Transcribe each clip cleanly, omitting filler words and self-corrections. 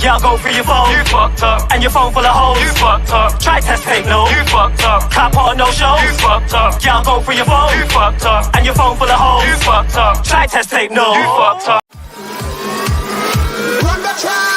Y'all go through your phone. You fucked up. And your phone full of hoes. You fucked up. Try test tape, no. You fucked up. Cop on no show. You fucked up. Y'all go through your phone. You fucked up. And your phone full of hoes. You fucked up. Try test tape, no. You fucked up. Run the track.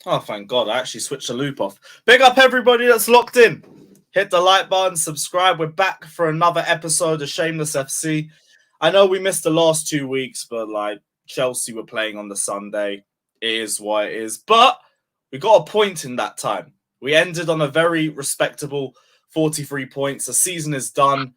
Oh, thank God. I actually switched the loop off. Big up everybody that's locked in. Hit the like button, subscribe. We're back for another episode of Shameless FC. I know we missed the last 2 weeks, but like Chelsea were playing on the Sunday. It is what it is. But we got a point in that time. We ended on a very respectable 43 points. The season is done.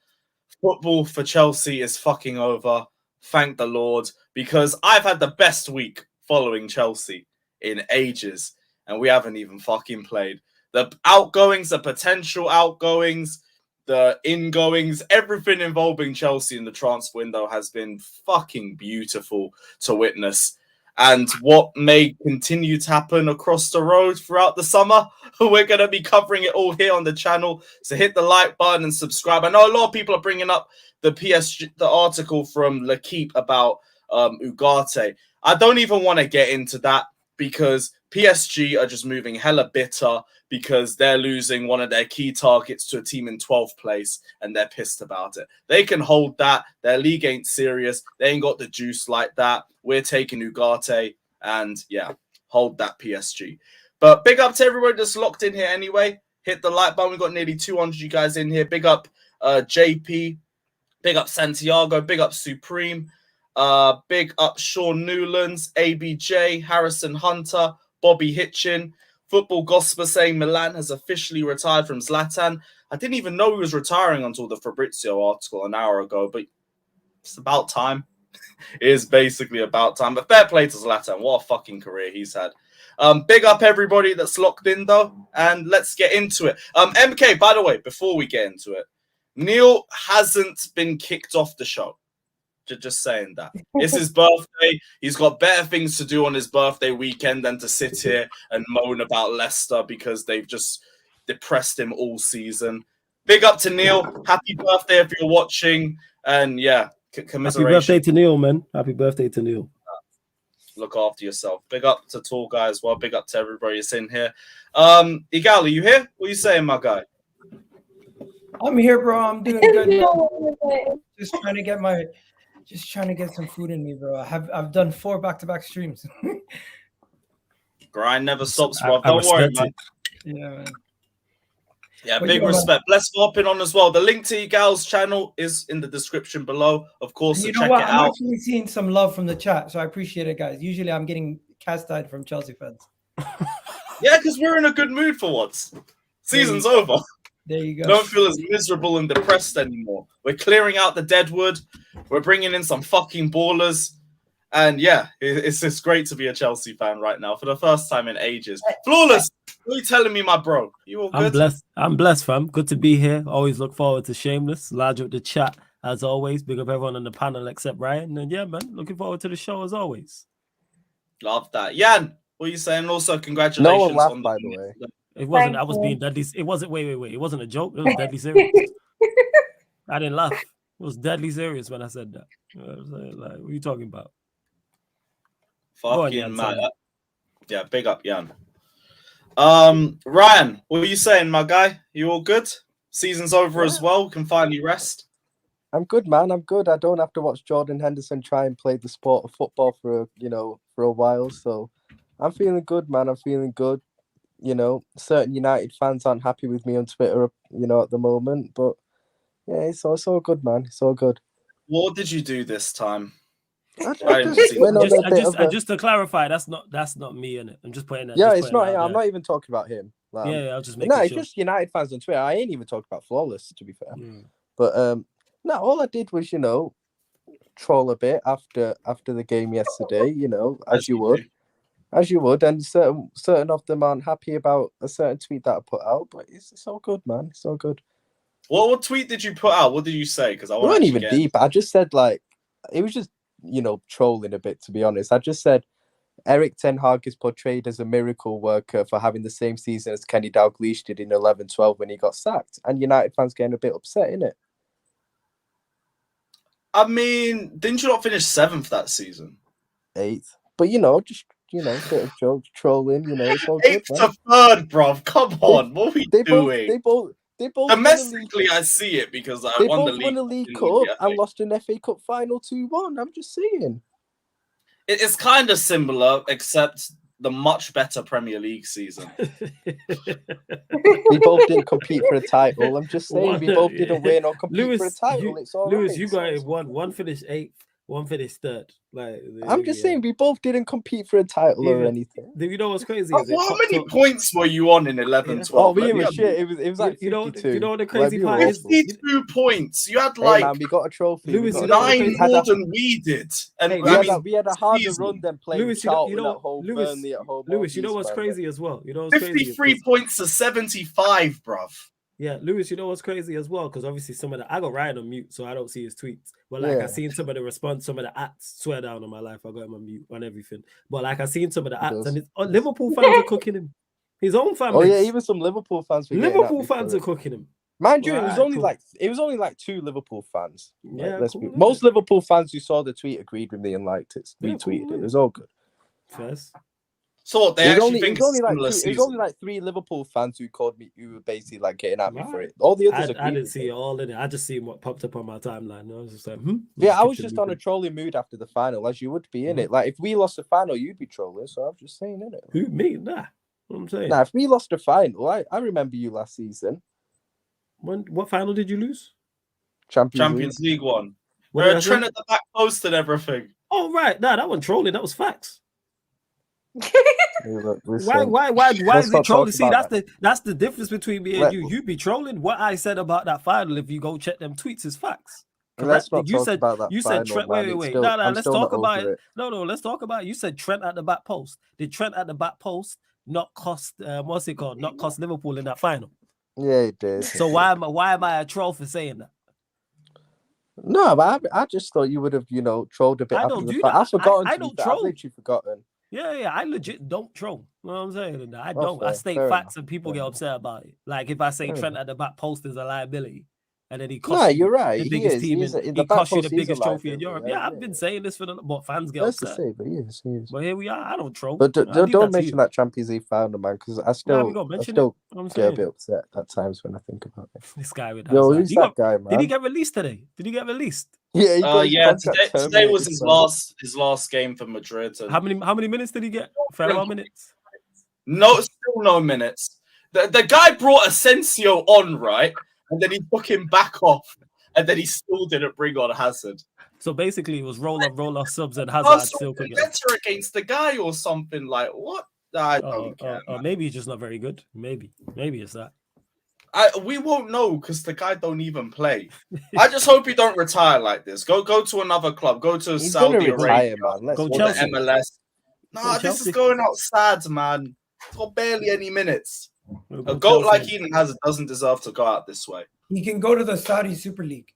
Football for Chelsea is fucking over. Thank the Lord. Because I've had the best week following Chelsea in ages, and we haven't even fucking played. The outgoings, the potential outgoings, the ingoings, everything involving Chelsea in the transfer window has been fucking beautiful to witness. And what may continue to happen across the road throughout the summer, we're going to be covering it all here on the channel. So hit the like button and subscribe. I know a lot of people are bringing up the article from L'Equipe about Ugarte. I don't even want to get into that, because PSG are just moving hella bitter because they're losing one of their key targets to a team in 12th place, and they're pissed about it. They can hold that. Their league ain't serious. They ain't got the juice like that. We're taking Ugarte, and yeah, hold that PSG. But big up to everybody that's locked in here anyway. Hit the like button. We've got nearly 200 you guys in here. Big up JP. Big up Santiago. Big up Supreme. Big up Sean Newlands, ABJ, Harrison Hunter, Bobby Hitchin. Football Gospel saying Milan has officially retired from Zlatan. I didn't even know he was retiring until the Fabrizio article an hour ago, but it's about time. It is basically about time. But fair play to Zlatan. What a fucking career he's had. Big up everybody that's locked in, though, and let's get into it. MK, by the way, before we get into it, Neil hasn't been kicked off the show. Just saying that. It's his birthday. He's got better things to do on his birthday weekend than to sit here and moan about Leicester because they've just depressed him all season. Big up to Neil. Happy birthday if you're watching. And yeah, commiseration. Happy birthday to Neil, man. Happy birthday to Neil. Look after yourself. Big up to Tall Guy as well. Big up to everybody that's in here. Egal, are you here? What are you saying, my guy? I'm here, bro. I'm doing good. Just trying to get some food in me, bro. I've done 4 back-to-back streams. Grind never stops, bro. I Don't worry, respect man. it. Yeah, man. Yeah, But big yeah, respect. Bless for hopping on as well. The link to Egal's channel is in the description below, of course, And so you know check what? it I'm out. actually seeing some love from the chat, so I appreciate it, guys. Usually I'm getting cast-eyed from Chelsea fans. Yeah, because we're in a good mood for once. Season's over. There you go. Don't feel as miserable and depressed anymore. We're clearing out the deadwood. We're bringing in some fucking ballers. And yeah, it's just great to be a Chelsea fan right now for the first time in ages. Flawless, what are you telling me, my bro? You all good? I'm blessed, fam. Good to be here. Always look forward to Shameless. Large up the chat, as always. Big up everyone on the panel except Ryan. And yeah, man, looking forward to the show as always. Love that. Jan, what are you saying? Also, congratulations No one laughed, on by the way. It wasn't, Thank I was you. being deadly. It wasn't, wait. It wasn't a joke. It was deadly serious. I didn't laugh. It was deadly serious when I said that. I was like, what are you talking about? fucking mad. Yeah, big up, Jan. Ryan, what are you saying, my guy? You all good? Season's over as well. We can finally rest. I'm good, man. I'm good. I don't have to watch Jordan Henderson try and play the sport of football for a while. So I'm feeling good, man. I'm feeling good. Certain United fans aren't happy with me on Twitter, at the moment. But yeah, it's all good, man. It's all good. What did you do this time? Just to clarify, that's not me in it. I'm just putting that. Yeah, it's not. I'm not even talking about him. I'll just make. It's just United fans on Twitter. I ain't even talking about Flawless, to be fair. But no, all I did was troll a bit after the game yesterday. As you would, and certain of them aren't happy about a certain tweet that I put out. But it's all good, man. It's all good. What tweet did you put out? What did you say? Because I wasn't even deep. I just said it was just trolling a bit, to be honest. I just said Eric Ten Hag is portrayed as a miracle worker for having the same season as Kenny Dalglish did in 11-12 when he got sacked, and United fans getting a bit upset, innit? I mean, didn't you not finish 7th that season? 8th, but just bit of joke trolling. It's all 8th good, to 3rd, bruv. Come on, what are we doing? They both domestically, I see it because I won the league. They both won a League Cup and lost an FA Cup final 2-1. I'm just saying. It's kind of similar, except the much better Premier League season. We both didn't compete for a title. I'm just saying, we both didn't win or compete for a title. It's all Lewis, right. you got it. One finished 8th, one finished 3rd. I'm just saying, we both didn't compete for a title or anything. You know what's crazy? How many points were you on in 11-12? Oh, we were shit. It was like 52. You know what the crazy part is? 52 points. You had man, we got a trophy. Lewis, 9 more than we did. And we had a harder run than playing Charlton at home, Burnley at home. Lewis, you know what's crazy as well? 53 points to 75, bruv. Yeah, Lewis, you know what's crazy as well? Because obviously I got Ryan on mute, so I don't see his tweets. But I seen some of the response, some of the acts, swear down on my life, I got him on mute on everything. But I seen some of the acts, and Liverpool fans are cooking him. His own family. Oh yeah, even some Liverpool fans. Liverpool fans are cooking him. Mind you, it was only like 2 Liverpool fans. Yeah, most Liverpool fans who saw the tweet agreed with me and liked it. Retweeted it. It was all good. First. So they actually think it was only like 3 Liverpool fans who called me, who were basically getting at me for it. All the others I didn't see it all in it. I just seen what popped up on my timeline. I was just like, Yeah, I was just on a trolling mood after the final, as you would be in it. Like if we lost the final, you'd be trolling. So I'm just saying, innit? Who, me? Nah. What I'm saying. Nah, if we lost the final, I remember you last season. What final did you lose? Champions League one. Trent at the back post and everything. Oh right, nah, that wasn't trolling. That was facts. Listen, why is it trolling? See, that's the difference between me and you. You be trolling. What I said about that final, if you go check them tweets, is facts. Let's not talk about that. You said Trent. Wait. No, let's talk about it. No, let's talk about it. You said Trent at the back post. Did Trent at the back post not cost? What's it called? Not cost Liverpool in that final. Yeah, it did. So why am I a troll for saying that? No, but I just thought you would have, trolled a bit. I don't do that. I've forgotten. I don't troll. I've literally forgotten. Yeah, I legit don't troll. You know what I'm saying? I don't. Fair, I state facts and people get upset about it. Like if I say Trent at the back post is a liability, and then he No, cost you're right. the biggest team. He cost you the biggest trophy in Europe. Yeah, I've been saying this for what fans get That's upset. to say, but he is. But here we are. I don't troll. But don't mention that Champions League final, man, because I still get a bit upset at times when I think about it. This guy with who's that guy, man? Did he get released today? Did he get released? Yeah, he got today was his last game for Madrid. How many minutes did he get? Farewell minutes? No, still no minutes. The guy brought Asensio on, right? And then he took him back off. And then he still didn't bring on Hazard. So basically, it was roll off subs and Hazard still could get better against the guy or something like what? I don't care. Maybe he's just not very good. Maybe it's that. We won't know because the guy don't even play. I just hope he don't retire like this. Go to another club. Go to Saudi Arabia. Man. Go Chelsea. The MLS. Nah, this is going out sad, man. It's got barely any minutes. A goat like Eden Hazard doesn't deserve to go out this way. He can go to the Saudi Super League.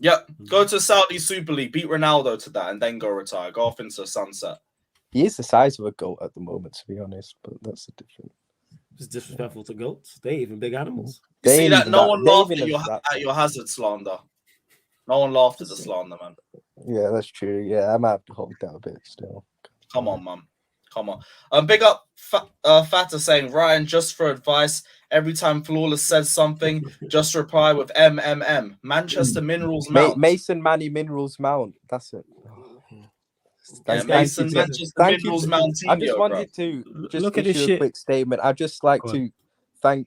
Yep, go to Saudi Super League, beat Ronaldo to that, and then go retire. Go off into the sunset. He is the size of a goat at the moment, to be honest, but that's a different. It's disrespectful to goats. They even big animals. You see that? No one laughed at your Hazard slander. No one laughed at the slander, man. Yeah, that's true. Yeah, I might have to hold that a bit still. Come on, man. Come on. Big up Fata saying, Ryan, just for advice, every time Flawless says something, just reply with MMM. Manchester Minerals Mount. Mason Manny Minerals Mount. That's it. Manchester Minerals Mount. I just wanted to just issue a quick statement. I'd just like to thank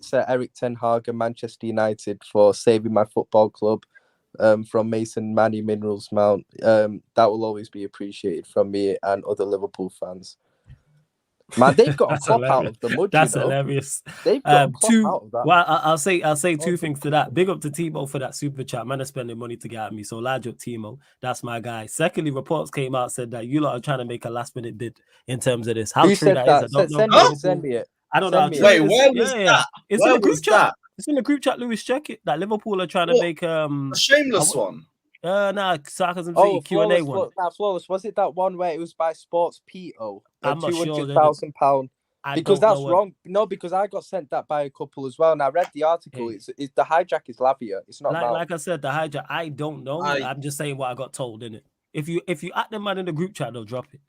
Sir Eric Ten Hag and Manchester United for saving my football club from Mason Manny Minerals Mount. That will always be appreciated from me and other Liverpool fans. Man, they've got a cop out of the mud. That's hilarious. They've got a cop out of that. Well, I'll say two things to that. Big up to Timo for that super chat. Man, is spending money to get at me. So large up Timo. That's my guy. Secondly, reports came out said that you lot are trying to make a last minute bid in terms of this. How true that is, I don't know. Send me it. I don't know. Wait, where was that? It's in the group chat. It's in the group chat. Lewis, check it. That Liverpool are trying to make a shameless one. Sarcasm City Q&A one. Flawless. Was it that one where it was by Sports P.O.? I'm not sure. £200,000. Because that's wrong. No, because I got sent that by a couple as well. And I read the article. It's the hijack is Lavia. It's not like I said, the hijack. I don't know. I'm just saying what I got told, innit? If you at the man in the group chat, they'll drop it.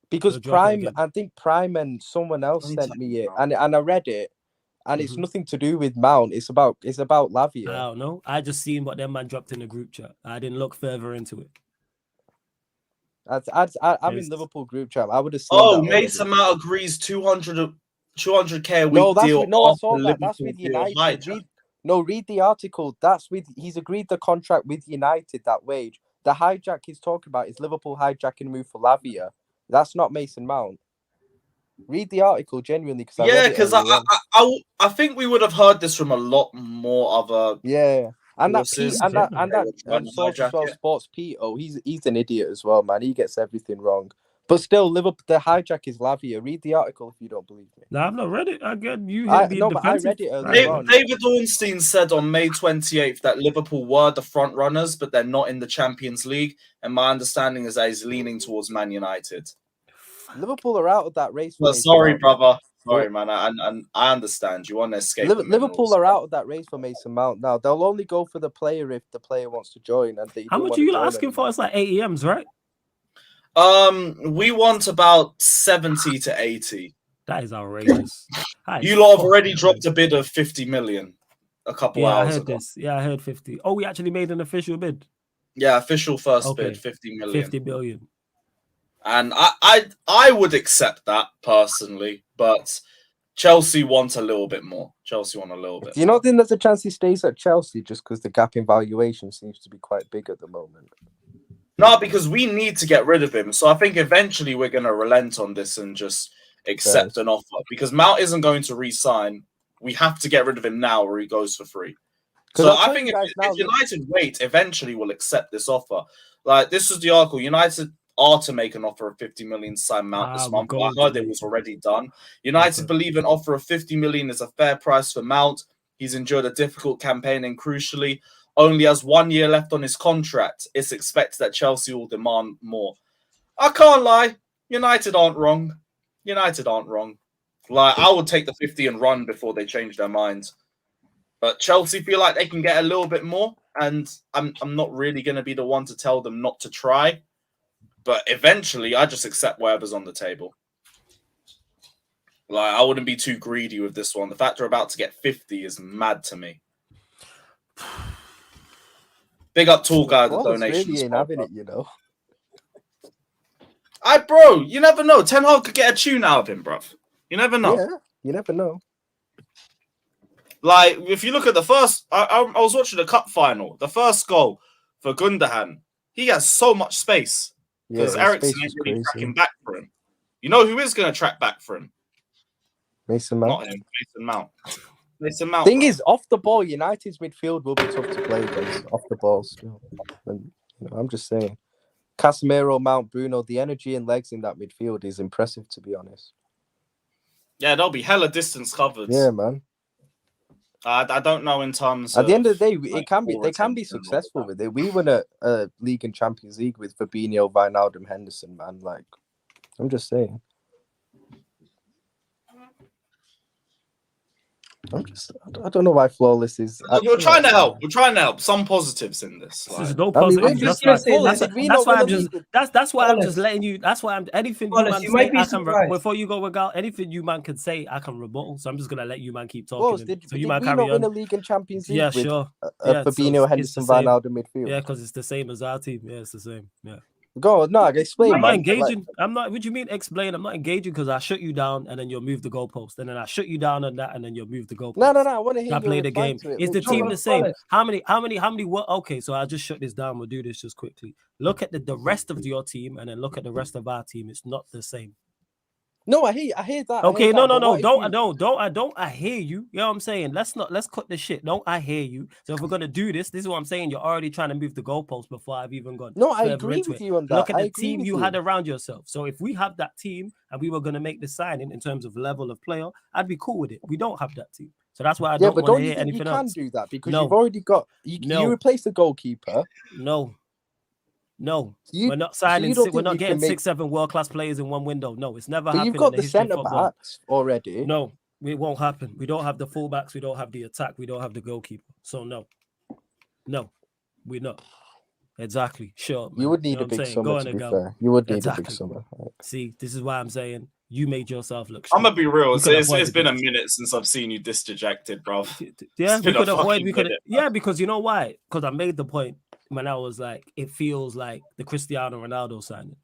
Because Prime, I think Prime and someone else sent me it, and I read it, and it's nothing to do with Mount. It's about Lavia. I don't know. I just seen what them man dropped in the group chat. I didn't look further into it. I'm in Liverpool group chat. I would have seen. Mason Mount agrees 200K a week deal. I saw that. That's with United. Read the article. He's agreed the contract with United, that wage. The hijack he's talking about is Liverpool hijacking a move for Lavia. That's not Mason Mount. Read the article genuinely, because I think we would have heard this from a lot more other and that source as well, Sports P.O. He's an idiot as well, man. He gets everything wrong. But still, Liverpool, the hijack is Lavia. Read the article if you don't believe me. No, I've not read it. I read it earlier. David Ornstein said on May 28th that Liverpool were the front runners, but they're not in the Champions League. And my understanding is that he's leaning towards Man United. Liverpool are out of that race. Sorry, brother. Sorry, man. I understand. You want to escape. Liverpool are out of that race for Mason Mount now. They'll only go for the player if the player wants to join. And how much are you asking for? It's like 80 M's, right? We want about 70 to 80. That is outrageous. You lot have already dropped a bid of 50 million a couple hours ago. Yeah, I heard 50. Oh, we actually made an official bid. Yeah, official first bid, 50 million. 50 billion. And I would accept that personally, but Chelsea want a little bit more. Do you not think there's a chance he stays at Chelsea just because the gap in valuation seems to be quite big at the moment? No, because we need to get rid of him. So I think eventually we're going to relent on this and just accept an offer. Because Mount isn't going to re-sign. We have to get rid of him now or he goes for free. So I think if United wait, eventually we'll accept this offer. Like, this was the article. United are to make an offer of 50 million to sign Mount this month. I heard it was already done. United believe an offer of 50 million is a fair price for Mount. He's endured a difficult campaign and crucially only has 1 year left on his contract. It's expected that Chelsea will demand more. I can't lie. United aren't wrong. Like, I would take the 50 and run before they change their minds. But Chelsea feel like they can get a little bit more, and I'm not really going to be the one to tell them not to try. But eventually, I just accept whatever's on the table. Like, I wouldn't be too greedy with this one. The fact they're about to get 50 is mad to me. Big up Tall Guy, the donations. Really ain't having it, you know. Bro, you never know. Ten Hag could get a tune out of him, bro. You never know. Yeah, you never know. Like, if you look at the first, I was watching the cup final. The first goal for Gundogan, he has so much space because Eriksen ain't really tracking back for him. You know who is going to track back for him? Mason Mount. Not him, Mason Mount. Mason Mount. Thing is, off the ball, United's midfield will be tough to play against. Off the ball, still. And, I'm just saying, Casemiro, Mount, Bruno, the energy and legs in that midfield is impressive, to be honest. Yeah, there'll be hella distance covered. Yeah, man. I don't know in terms. At the end of the day, like, they can be successful with it. We won a league and Champions League with Fabinho, Wijnaldum, Henderson, man. Like, I'm just saying. I don't know why Flawless is. We're trying to help. We're trying to help. Some positives in this. There's no positives. That's why I'm just letting you. That's why I'm anything you man say. I can before you go Egal, anything you man can say, I can rebuttal. So I'm just gonna let you man keep talking. So you man carry on. Win a league and Champions League. Yeah, sure. Fabinho, Henderson, Wijnaldum midfield. Yeah, because it's the same as our team. Yeah, it's the same. Yeah. Go on, no, explain. I'm not engaging. I'm not. What do you mean explain? I'm not engaging because I shut you down and then you'll move the goalpost, and then I shut you down on that, and then you'll move the goalpost. No. I want to hear. I play the game. Is the team the same? How many? What? Okay, so I'll just shut this down. We'll do this just quickly. Look at the rest of your team, and then look at the rest of our team. It's not the same. No, I hear that. Okay, no. Don't. I hear you. You know what I'm saying? Let's cut the shit. Don't I hear you? So if we're gonna do this is what I'm saying. You're already trying to move the goalpost before I've even gone. No, I agree with you on that. Look at the team you had around yourself. So if we have that team and we were gonna make the signing in terms of level of player, I'd be cool with it. We don't have that team. So that's why I don't want to hear anything else. You can do that because you've already got you replace the goalkeeper. No, we're not signing. We're not getting 6-7 world-class players in one window. No, it's never happened. You've got the centre backs already. No, it won't happen. We don't have the fullbacks. We don't have the attack. We don't have the goalkeeper. So no, we're not. Exactly. Sure. Man. You would need a big summer. To be fair, you would need a big summer. Right. See, this is why I'm saying you made yourself look. I'm gonna be real. It's been a minute since I've seen you this dejected, bro. Yeah, we could avoid. We could. Yeah, because you know why? Because I made the point. When I was like, it feels like the Cristiano Ronaldo signing.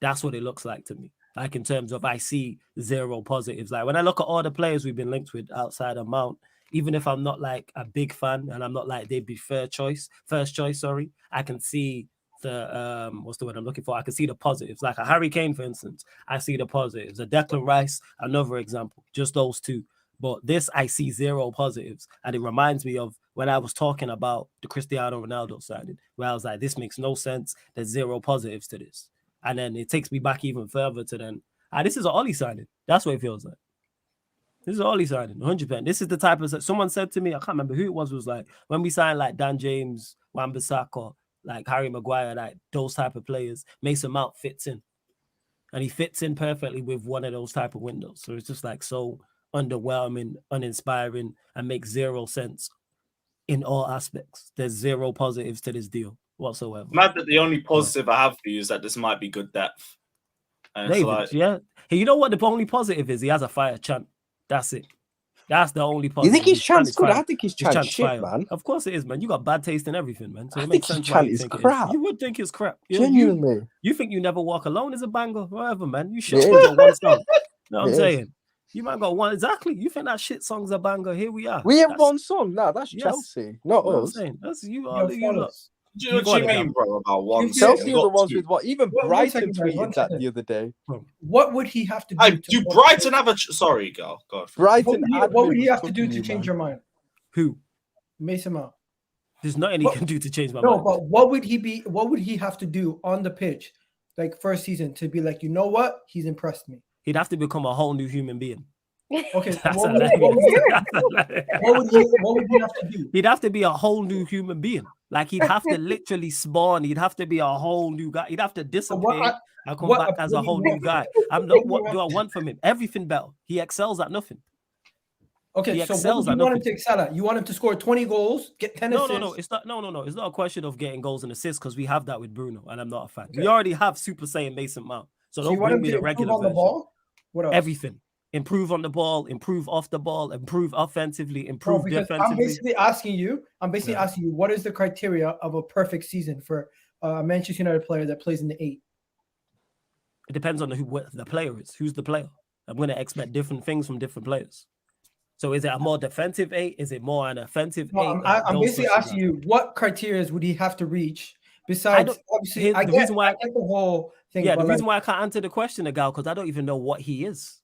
That's what it looks like to me. Like in terms of I see zero positives. Like when I look at all the players we've been linked with outside of Mount, even if I'm not like a big fan and I'm not like they'd be first choice, I can see the what's the word I'm looking for? I can see the positives. Like a Harry Kane, for instance, I see the positives. A Declan Rice, another example. Just those two. But this, I see zero positives. And it reminds me of when I was talking about the Cristiano Ronaldo signing, where I was like, this makes no sense. There's zero positives to this. And then it takes me back even further to then, this is an Ollie signing. That's what it feels like. This is an Ollie signing, 100%. This is the type of, someone said to me, I can't remember who it was like, when we signed like Dan James, Wan-Bissaka, like Harry Maguire, like those type of players, Mason Mount fits in. And he fits in perfectly with one of those type of windows. So it's just like so underwhelming, uninspiring, and makes zero sense in all aspects. There's zero positives to this deal whatsoever. Mad that the only positive I have for you is that this might be good depth. And David, like... yeah. Hey, you know what the only positive is? He has a fire chant. That's it. That's the only positive. You think his chant's good? I think his chant's shit, fire. Man. Of course it is, man. You got bad taste in everything, man. So I think his chant is crap. You would think it's crap. Genuinely. You think You Never Walk Alone is a banger? Whatever, man. You should have one song. You know what I'm saying? You might got one exactly. You think that shit song's a banger? Here we are. We have one song. No, that's Chelsea, not us. That's you. All you lot. What do you mean, bro? About one? Chelsea are the ones with what? Even Brighton tweeted that the other day. What would he have to do? Do Brighton have a? Sorry, girl. God. Brighton. What would he have to do to change your mind? Who? Mason Mount. There's nothing he can do to change my mind. No, but what would he be? What would he have to do on the pitch, like first season, to be like, you know what? He's impressed me. He'd have to become a whole new human being. Okay, what would he have to do? He'd have to be a whole new human being. Like he'd have to literally spawn. He'd have to be a whole new guy. He'd have to disappear and come back as a whole new guy. I'm not. What do I want from him? Everything better. He excels at nothing. Okay, so what do you want him to excel at? You want him to score 20 goals, get 10 assists? No. It's not. It's not a question of getting goals and assists because we have that with Bruno, and I'm not a fan. Okay. We already have Super Saiyan Mason Mount, so don't bring me the regular version. Ball? What else? Everything. Improve on the ball, improve off the ball, improve offensively, improve defensively. I'm basically asking you, what is the criteria of a perfect season for a Manchester United player that plays in the 8? It depends on what the player is. Who's the player? I'm going to expect different things from different players. So is it a more defensive 8? Is it more an offensive 8? I'm basically asking you, what criteria would he have to reach? Besides, obviously, I get the whole thing. Yeah, the reason why I can't answer the question, Egal, because I don't even know what he is.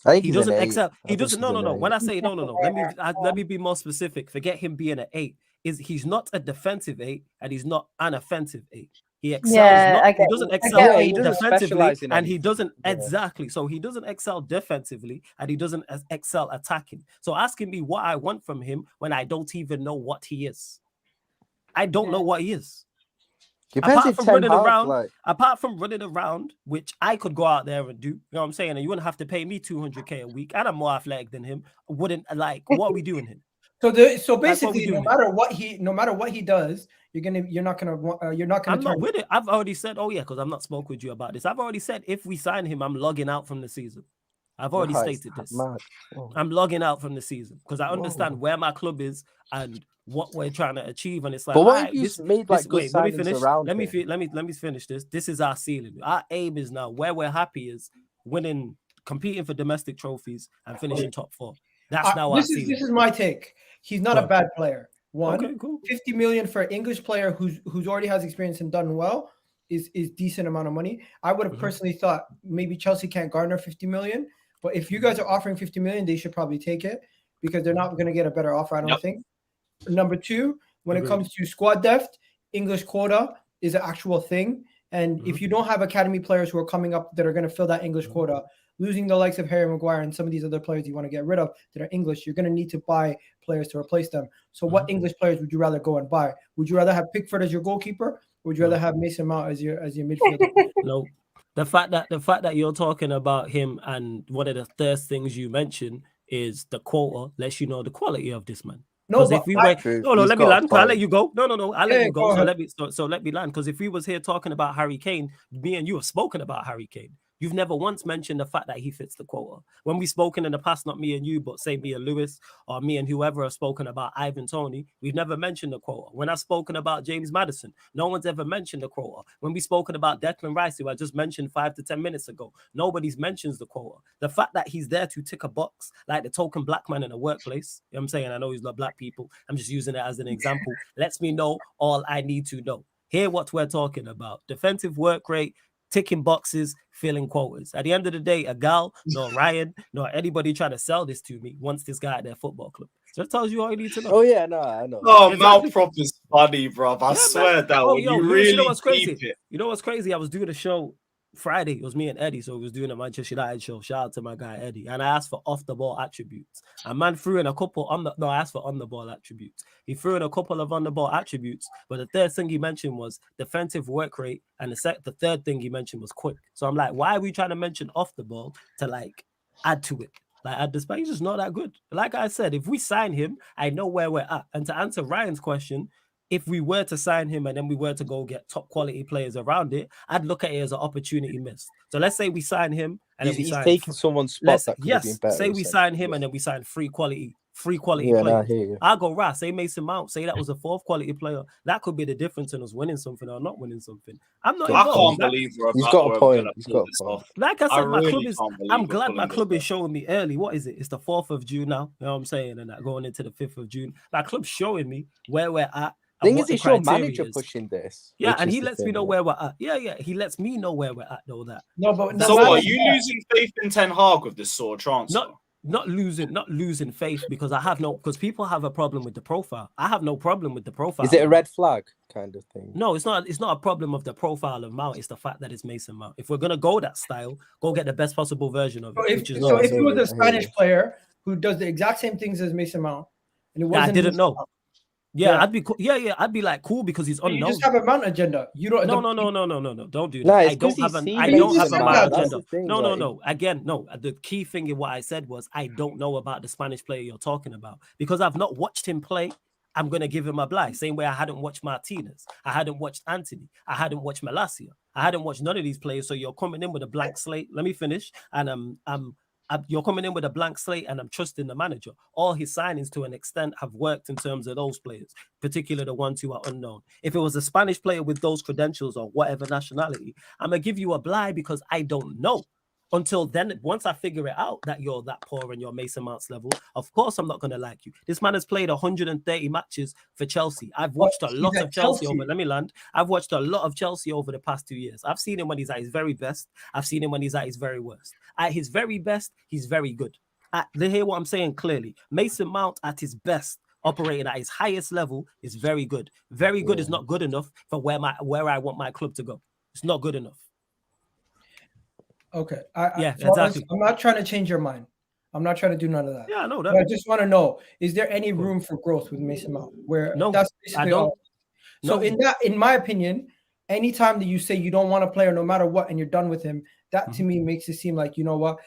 He doesn't excel. He doesn't. No. When I say no. Let me be more specific. Forget him being an 8. He's not a defensive 8 and he's not an offensive 8. He excels. He doesn't excel defensively, and he doesn't exactly. So he doesn't excel defensively, and he doesn't excel attacking. So asking me what I want from him when I don't even know what he is, I don't know what he is. Apart from running around, which I could go out there and do, you know what I'm saying, and you wouldn't have to pay me 200k a week, and I'm more athletic than him. Wouldn't like what are we doing here? So basically, no matter what he does, you're not gonna. I'm not with it. I've already said, because I'm not spoke with you about this. I've already said if we sign him, I'm logging out from the season. I've already stated this. I'm logging out from the season because I understand where my club is and what we're trying to achieve, and it's like. But what if you made like good signings let me finish. around? Let me finish this. This is our ceiling. Our aim is now where we're happy is winning, competing for domestic trophies, and finishing top 4. That's now our ceiling. This is my take. He's not a bad player. One, cool. 50 million for an English player who's already has experience and done well is decent amount of money. I would have personally thought maybe Chelsea can't garner 50 million, but if you guys are offering 50 million, they should probably take it because they're not going to get a better offer, I don't think. Number 2, when it comes to squad depth, English quota is an actual thing. And if you don't have academy players who are coming up that are going to fill that English quota, losing the likes of Harry Maguire and some of these other players you want to get rid of that are English, you're going to need to buy players to replace them. So what English players would you rather go and buy? Would you rather have Pickford as your goalkeeper? Or would you rather have Mason Mount as your midfielder? No. The fact that you're talking about him and one of the first things you mentioned is the quota lets you know the quality of this man. No, if we let me land. I'll let you go. No, I'll let you go. So let me land. Because if we was here talking about Harry Kane, me and you have spoken about Harry Kane. You've never once mentioned the fact that he fits the quota. When we've spoken in the past, not me and you, but say me and Lewis or me and whoever have spoken about Ivan Toney, we've never mentioned the quota. When I've spoken about James Maddison, no one's ever mentioned the quota. When we've spoken about Declan Rice, who I just mentioned 5 to 10 minutes ago, nobody's mentions the quota. The fact that he's there to tick a box, like the token black man in a workplace, you know what I'm saying? I know he's not black people. I'm just using it as an example. Lets me know all I need to know. Hear what we're talking about. Defensive work rate, ticking boxes, filling quotas. At the end of the day, Egal, nor Ryan, nor anybody trying to sell this to me wants this guy at their football club. So it tells you all you need to know. Oh, yeah, no, I know. Oh, Malprop is funny, bro. I swear that one. You really know what's crazy? It. You know what's crazy? I was doing a show Friday. It was me and Eddie, so we was doing a Manchester United show. Shout out to my guy Eddie. And I asked for off the ball attributes. A man threw in a couple I asked for on the ball attributes. He threw in a couple of on the ball attributes, but the third thing he mentioned was defensive work rate, and the third thing he mentioned was quick. So I'm like, why are we trying to mention off the ball to like add to it? Like at this point, he's just not that good. Like I said, if we sign him, I know where we're at. And to answer Ryan's question, if we were to sign him and then we were to go get top quality players around it, I'd look at it as an opportunity missed. So let's say we sign him and then he's taking someone's spot. Say we sign him and then we sign free quality players. I'll go right. Say Mason Mount. Say that was a 4th quality player. That could be the difference in us winning something or not winning something. I'm not. I can't believe he's got a point. He's got a point. Like I said, my club is. I'm glad my club is showing me early. What is it? It's the 4th of June now. You know what I'm saying? And that going into the 5th of June. My club's showing me where we're at. Thing is, it's your manager pushing this. Yeah, and he lets me know where we're at. Yeah, he lets me know where we're at, though. That. No, but so what? Are you losing faith in Ten Hag with this sort of transfer? Not losing faith because people have a problem with the profile. I have no problem with the profile. Is it a red flag kind of thing? No, it's not. It's not a problem of the profile of Mount. It's the fact that it's Mason Mount. If we're gonna go that style, go get the best possible version of it. If you was a Spanish player who does the exact same things as Mason Mount, and it wasn't, I didn't know. Yeah, I'd be cool. Yeah, I'd be like cool because he's unknown. You just have a Mount agenda. You don't. No. Don't do that. No, I don't have a Mount agenda. Thing, no. like... Again, no. The key thing in what I said was I don't know about the Spanish player you're talking about because I've not watched him play. I'm gonna give him a blind. Same way I hadn't watched Martinez, I hadn't watched Anthony, I hadn't watched Malacia, I hadn't watched none of these players. So you're coming in with a blank slate. Let me finish. And you're coming in with a blank slate, and I'm trusting the manager. All his signings, to an extent, have worked in terms of those players, particularly the ones who are unknown. If it was a Spanish player with those credentials or whatever nationality, I'm gonna give you a blind because I don't know. Until then, once I figure it out that you're that poor and you're Mason Mount's level, of course I'm not going to like you. This man has played 130 matches for Chelsea. I've watched a lot of Chelsea over. Let me land. I've watched a lot of Chelsea over the past 2 years. I've seen him when he's at his very best. I've seen him when he's at his very worst. At his very best, he's very good. Hear what I'm saying clearly. Mason Mount at his best, operating at his highest level, is very good. Very good is not good enough for where I want my club to go. It's not good enough. Okay. Exactly. I'm not trying to change your mind. I'm not trying to do none of that. Yeah, I know that. But I just want to know: is there any room for growth with Mason Mount? No, that's basically I don't. All. So in my opinion, anytime that you say you don't want a player, no matter what, and you're done with him, that to me makes it seem like, you know what,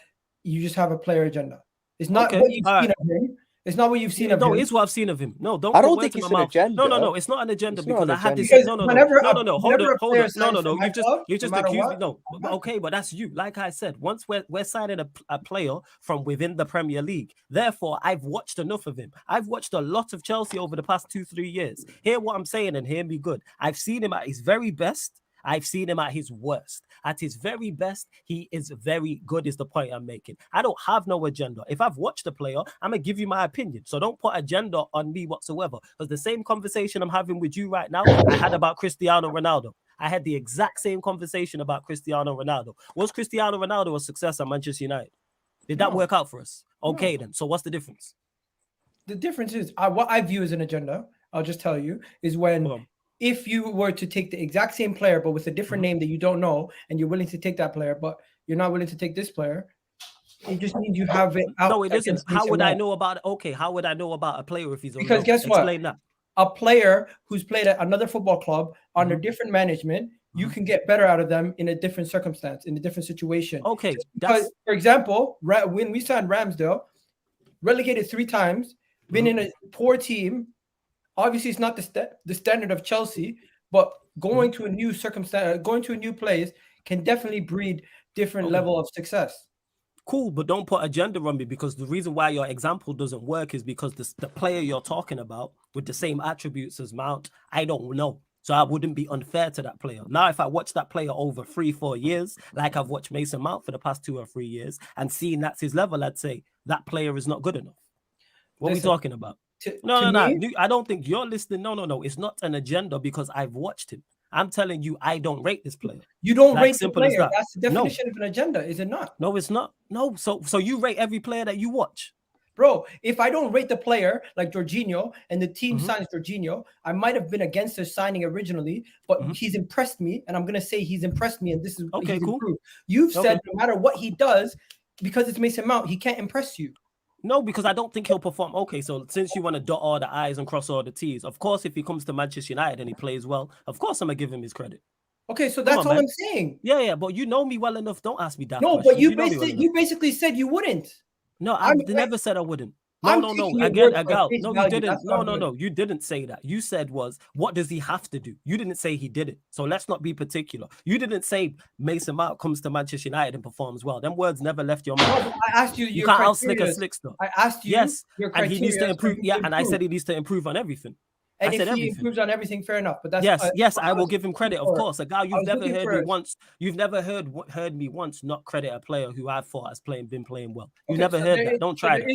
you just have a player agenda. It's not what you've seen of him. It's not what you've seen of him. No, it's what I've seen of him. No, don't. I don't think it's an agenda. No, it's not an agenda because I had this. No. Hold on. You just accused me. No, okay, but that's you. Like I said, once we're signing a player from within the Premier League. Therefore, I've watched enough of him. I've watched a lot of Chelsea over the past 2-3 years. Hear what I'm saying and hear me good. I've seen him at his very best. I've seen him at his worst. At his very best, he is very good, is the point I'm making. I don't have no agenda. If I've watched a player, I'm going to give you my opinion. So don't put agenda on me whatsoever. Because the same conversation I'm having with you right now, I had about Cristiano Ronaldo. I had the exact same conversation about Cristiano Ronaldo. Was Cristiano Ronaldo a success at Manchester United? Did that work out for us? Okay, then. So what's the difference? The difference is, what I view as an agenda, I'll just tell you, is when... If you were to take the exact same player, but with a different name that you don't know, and you're willing to take that player, but you're not willing to take this player, it just means you have it out. No, it isn't. How would I know about it? Okay, how would I know about a player if he's because guess what? Explain that. A player who's played at another football club under different management, you can get better out of them in a different circumstance, in a different situation. Okay. Because, for example, when we signed Ramsdale, relegated 3 times, been in a poor team. Obviously, it's not the standard of Chelsea, but going to a new circumstance, going to a new place can definitely breed different level of success. Cool, but don't put agenda on me because the reason why your example doesn't work is because the player you're talking about with the same attributes as Mount, I don't know. So I wouldn't be unfair to that player. Now, if I watch that player over 3-4 years, like I've watched Mason Mount for the past 2 or 3 years, and seeing that's his level, I'd say that player is not good enough. What are we talking about? No. I don't think you're listening. No. It's not an agenda because I've watched him. I'm telling you, I don't rate this player. You don't rate the player. That's the definition of an agenda, is it not? No, it's not. No. So you rate every player that you watch. Bro, if I don't rate the player like Jorginho and the team signs Jorginho, I might have been against their signing originally, but he's impressed me, and I'm going to say he's impressed me, and this is okay, cool. Improved. You've said no matter what he does, because it's Mason Mount, he can't impress you. No, because I don't think he'll perform. Okay, so since you want to dot all the I's and cross all the T's, of course, if he comes to Manchester United and he plays well, of course I'm going to give him his credit. Okay, so that's all I'm saying. Yeah, but you know me well enough. Don't ask me that. No, but you basically said you wouldn't. No, I never said I wouldn't. No. Again, Egal. No, you didn't. No. You didn't say that. You said what does he have to do? You didn't say he did it. So let's not be particular. You didn't say Mason Mount comes to Manchester United and performs well. Them words never left your mouth. No, I asked you. You can't out slick a slick stuff. I asked you. Yes, and he needs to improve. Yeah, and I said he needs to improve on everything. And if he improves on everything, fair enough. But that's yes, I will give him credit, of course. A guy you've never heard me once. You've never heard me once not credit a player who I thought has been playing well. You never heard that. Don't try that.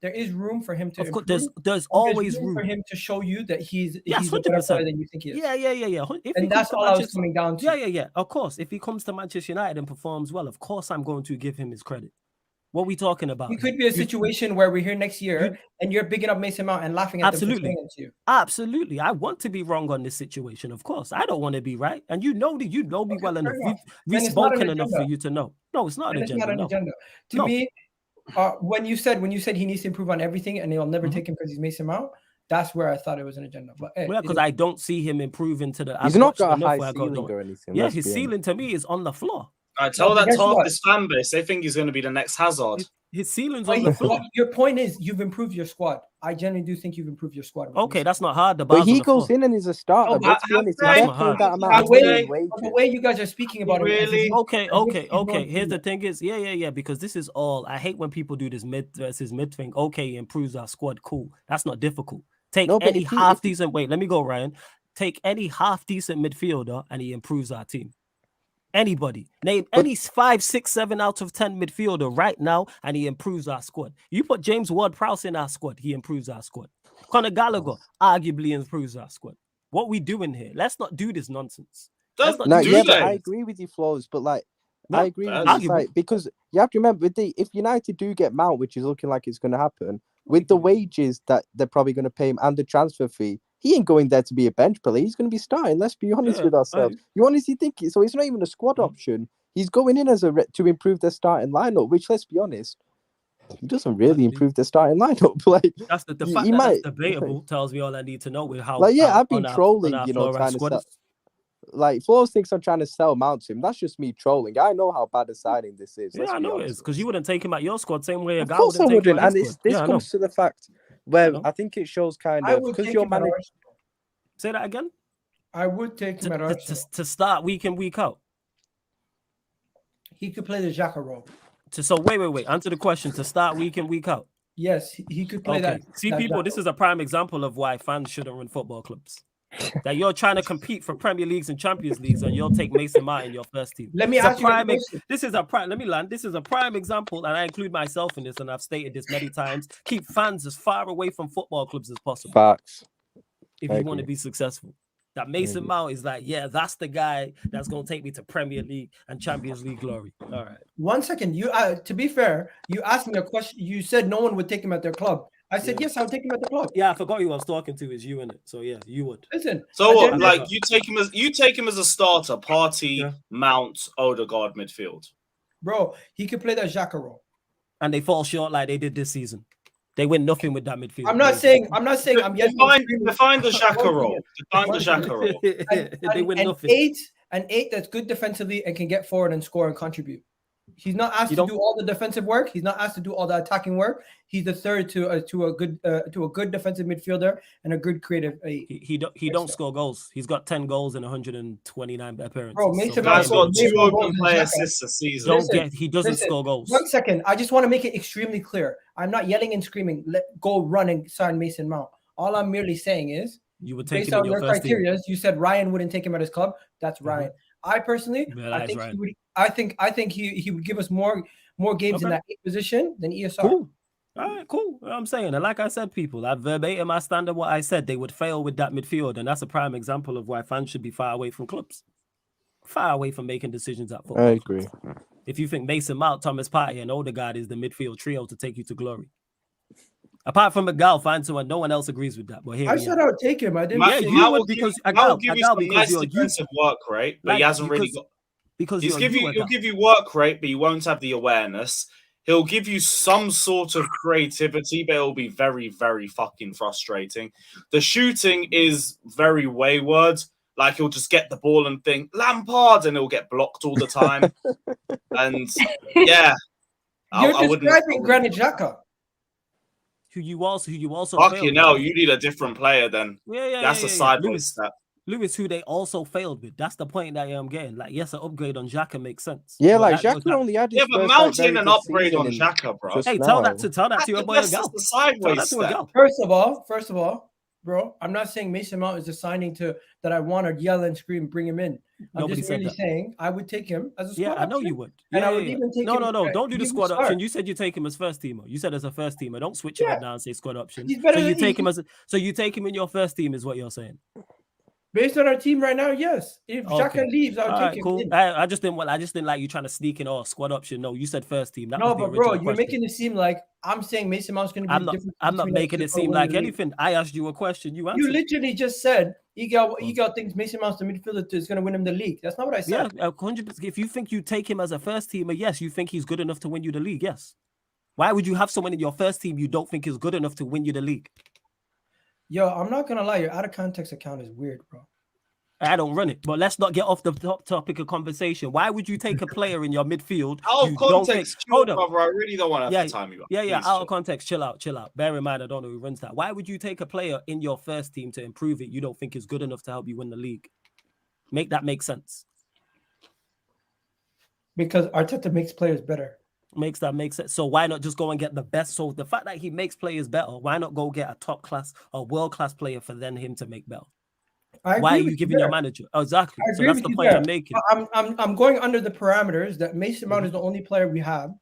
There is room for him to. Of course, there's always room for him to show you that he's a 100% better player than you think he is. Yeah. And that's all I was coming down to. Yeah. Of course, if he comes to Manchester United and performs well, of course I'm going to give him his credit. What are we talking about? It could be a situation where we're here next year and you're bigging up Mason Mount and laughing at them. Absolutely. I want to be wrong on this situation, of course. I don't want to be right. And you know me well enough. We've spoken enough for you to know. No, it's not an agenda. It's not an agenda. To me, when you said he needs to improve on everything and they'll never take him because he's Mason Mount, That's where I thought it was an agenda. But because I don't see him improving to the. He's not got a high ceiling or anything. Yeah, his ceiling to me is on the floor. I tell that to half this fan base. They think he's going to be the next Hazard. His ceiling's on the floor. Your point is you've improved your squad. I genuinely do think you've improved your squad. Okay, that's not hard. But he goes in and is a starter. The way you guys are speaking about it. Okay. Here's the thing is, yeah. Because this is all. I hate when people do this mid versus mid thing. Okay, improves our squad. Cool. That's not difficult. Take any half decent. Wait, let me go, Ryan. Take any half decent midfielder and he improves our team. Anybody name any 5, 6, 7 out of 10 midfielder right now, and he improves our squad. You put James Ward-Prowse in our squad, he improves our squad. Conor Gallagher arguably improves our squad. What we doing here? Let's not do this nonsense. But I agree with you, Flores. But I agree with you, because you have to remember if United do get Mount, which is looking like it's going to happen, with the wages that they're probably going to pay him and the transfer fee. He ain't going there to be a bench player. He's going to be starting. Let's be honest with ourselves. You honestly think so? It's not even a squad option. He's going in as to improve their starting lineup. Which, let's be honest, he doesn't really improve their starting lineup. That's the fact that's debatable tells me all I need to know with how. I've been trolling. Trying to sell. Flores thinks I'm trying to sell Mount to him. That's just me trolling. I know how bad a signing this is. Yeah, I know it is because you wouldn't take him at your squad same way. Of course I wouldn't. And this comes to the fact. Well, I think it shows kind of because your manager. Say that again. I would take him at Arsenal to start week in, week out. He could play the Xhaka role. So wait. Answer the question. To start week in, week out. Yes, he could play that. See, people, this is a prime example of why fans shouldn't run football clubs. That you're trying to compete for Premier Leagues and Champions Leagues, and you'll take Mason Mount in your first team. Let me ask you. This is a prime. Let me land. This is a prime example, and I include myself in this, and I've stated this many times. Keep fans as far away from football clubs as possible. Facts. If you want to be successful, that Mason Mount is that's the guy that's going to take me to Premier League and Champions League glory. All right. 1 second. You, to be fair, you asked me a question. You said no one would take him at their club. I said yes, I would take him at the club. Yeah, I forgot who I was talking to. Is you in it? So yeah, you would. Listen. So what? You take him as a starter. Partey, Mount, Odegaard, midfield. Bro, he could play that Xhaka role. And they fall short like they did this season. They win nothing with that midfield. I'm not saying I'm define the Xhaka role. Define the Xhaka role. They win nothing. An 8 that's good defensively and can get forward and score and contribute. He's not asked to do all the defensive work. He's not asked to do all the attacking work. He's the third to a good defensive midfielder and a good creative. He don't score goals. He's got 10 goals in 129 appearances. Bro, Mason Mount's got 2 open play assists a season. He doesn't score goals. 1 second. I just want to make it extremely clear. I'm not yelling and screaming. Go run and sign Mason Mount. All I'm merely saying is you would take based him on in your your first criteria. team. You said Ryan wouldn't take him at his club. That's Ryan. I personally, I think he would give us more games in that 8 position than ESR. Cool. All right, cool. I'm saying, and like I said, people, I verbatim I stand on what I said. They would fail with that midfield, and that's a prime example of why fans should be far away from clubs, far away from making decisions at football. I agree. If you think Mason Mount, Thomas Partey, and Odegaard is the midfield trio to take you to glory, apart from Egal, find someone. No one else agrees with that. But here I said I would take him. I didn't. Yeah, you would because Egal give you some nice defensive work rate, but he hasn't really got. Because he'll give you work rate, but you won't have the awareness. He'll give you some sort of creativity, but it'll be very, very fucking frustrating. The shooting is very wayward. Like he'll just get the ball and think Lampard, and he'll get blocked all the time. And yeah, you're describing Granit Xhaka. Who you also fuck you know, you need a different player then. That's a sideways step. Lewis, who they also failed with. That's the point that I'm getting. Like, yes, an upgrade on Xhaka makes sense. Yeah, like Xhaka only had his but mounting an upgrade on Xhaka, bro. Hey, tell that to your boy Egal. The sideways step. First of all, bro, I'm not saying Mason Mount is a signing that I want to yell and scream, bring him in. I'm just really saying I would take him as a squad option. I know you would. And I would even take him. No, don't do the squad option. You said you take him as first teamer. You said as a first teamer. Don't switch it right now and say squad option. So you take him in your first team is what you're saying. Based on our team right now, yes. If Xhaka leaves, I'll take him. Cool. I just didn't like you trying to sneak in squad option. No, you said first team. That but bro, you're making it seem like I'm saying Mason Mount's going to be I'm not making it seem like anything. I asked you a question. You answered. You literally just said Egal thinks Mason Mount's the midfielder is going to win him the league. That's not what I said. Yeah, 100%. If you think you take him as a first teamer, yes, you think he's good enough to win you the league. Yes. Why would you have someone in your first team you don't think is good enough to win you the league? Yo, I'm not gonna lie, your out of context account is weird, bro. I don't run it, but let's not get off the topic of conversation. Why would you take a player in your midfield? Out of context, hold on, brother. I really don't want to have to time you up. Yeah. Please, Out of context, chill out. Bear in mind, I don't know who runs that. Why would you take a player in your first team to improve it? You don't think is good enough to help you win the league? Make that make sense. Because Arteta makes players better. Makes sense. So why not just go and get the best? So the fact that he makes players better, why not go get a top class or world class player for then him to make better? Why are you giving your manager? Oh, exactly. So that's the point I'm making. I'm going under the parameters that Mason Mount is the only player we have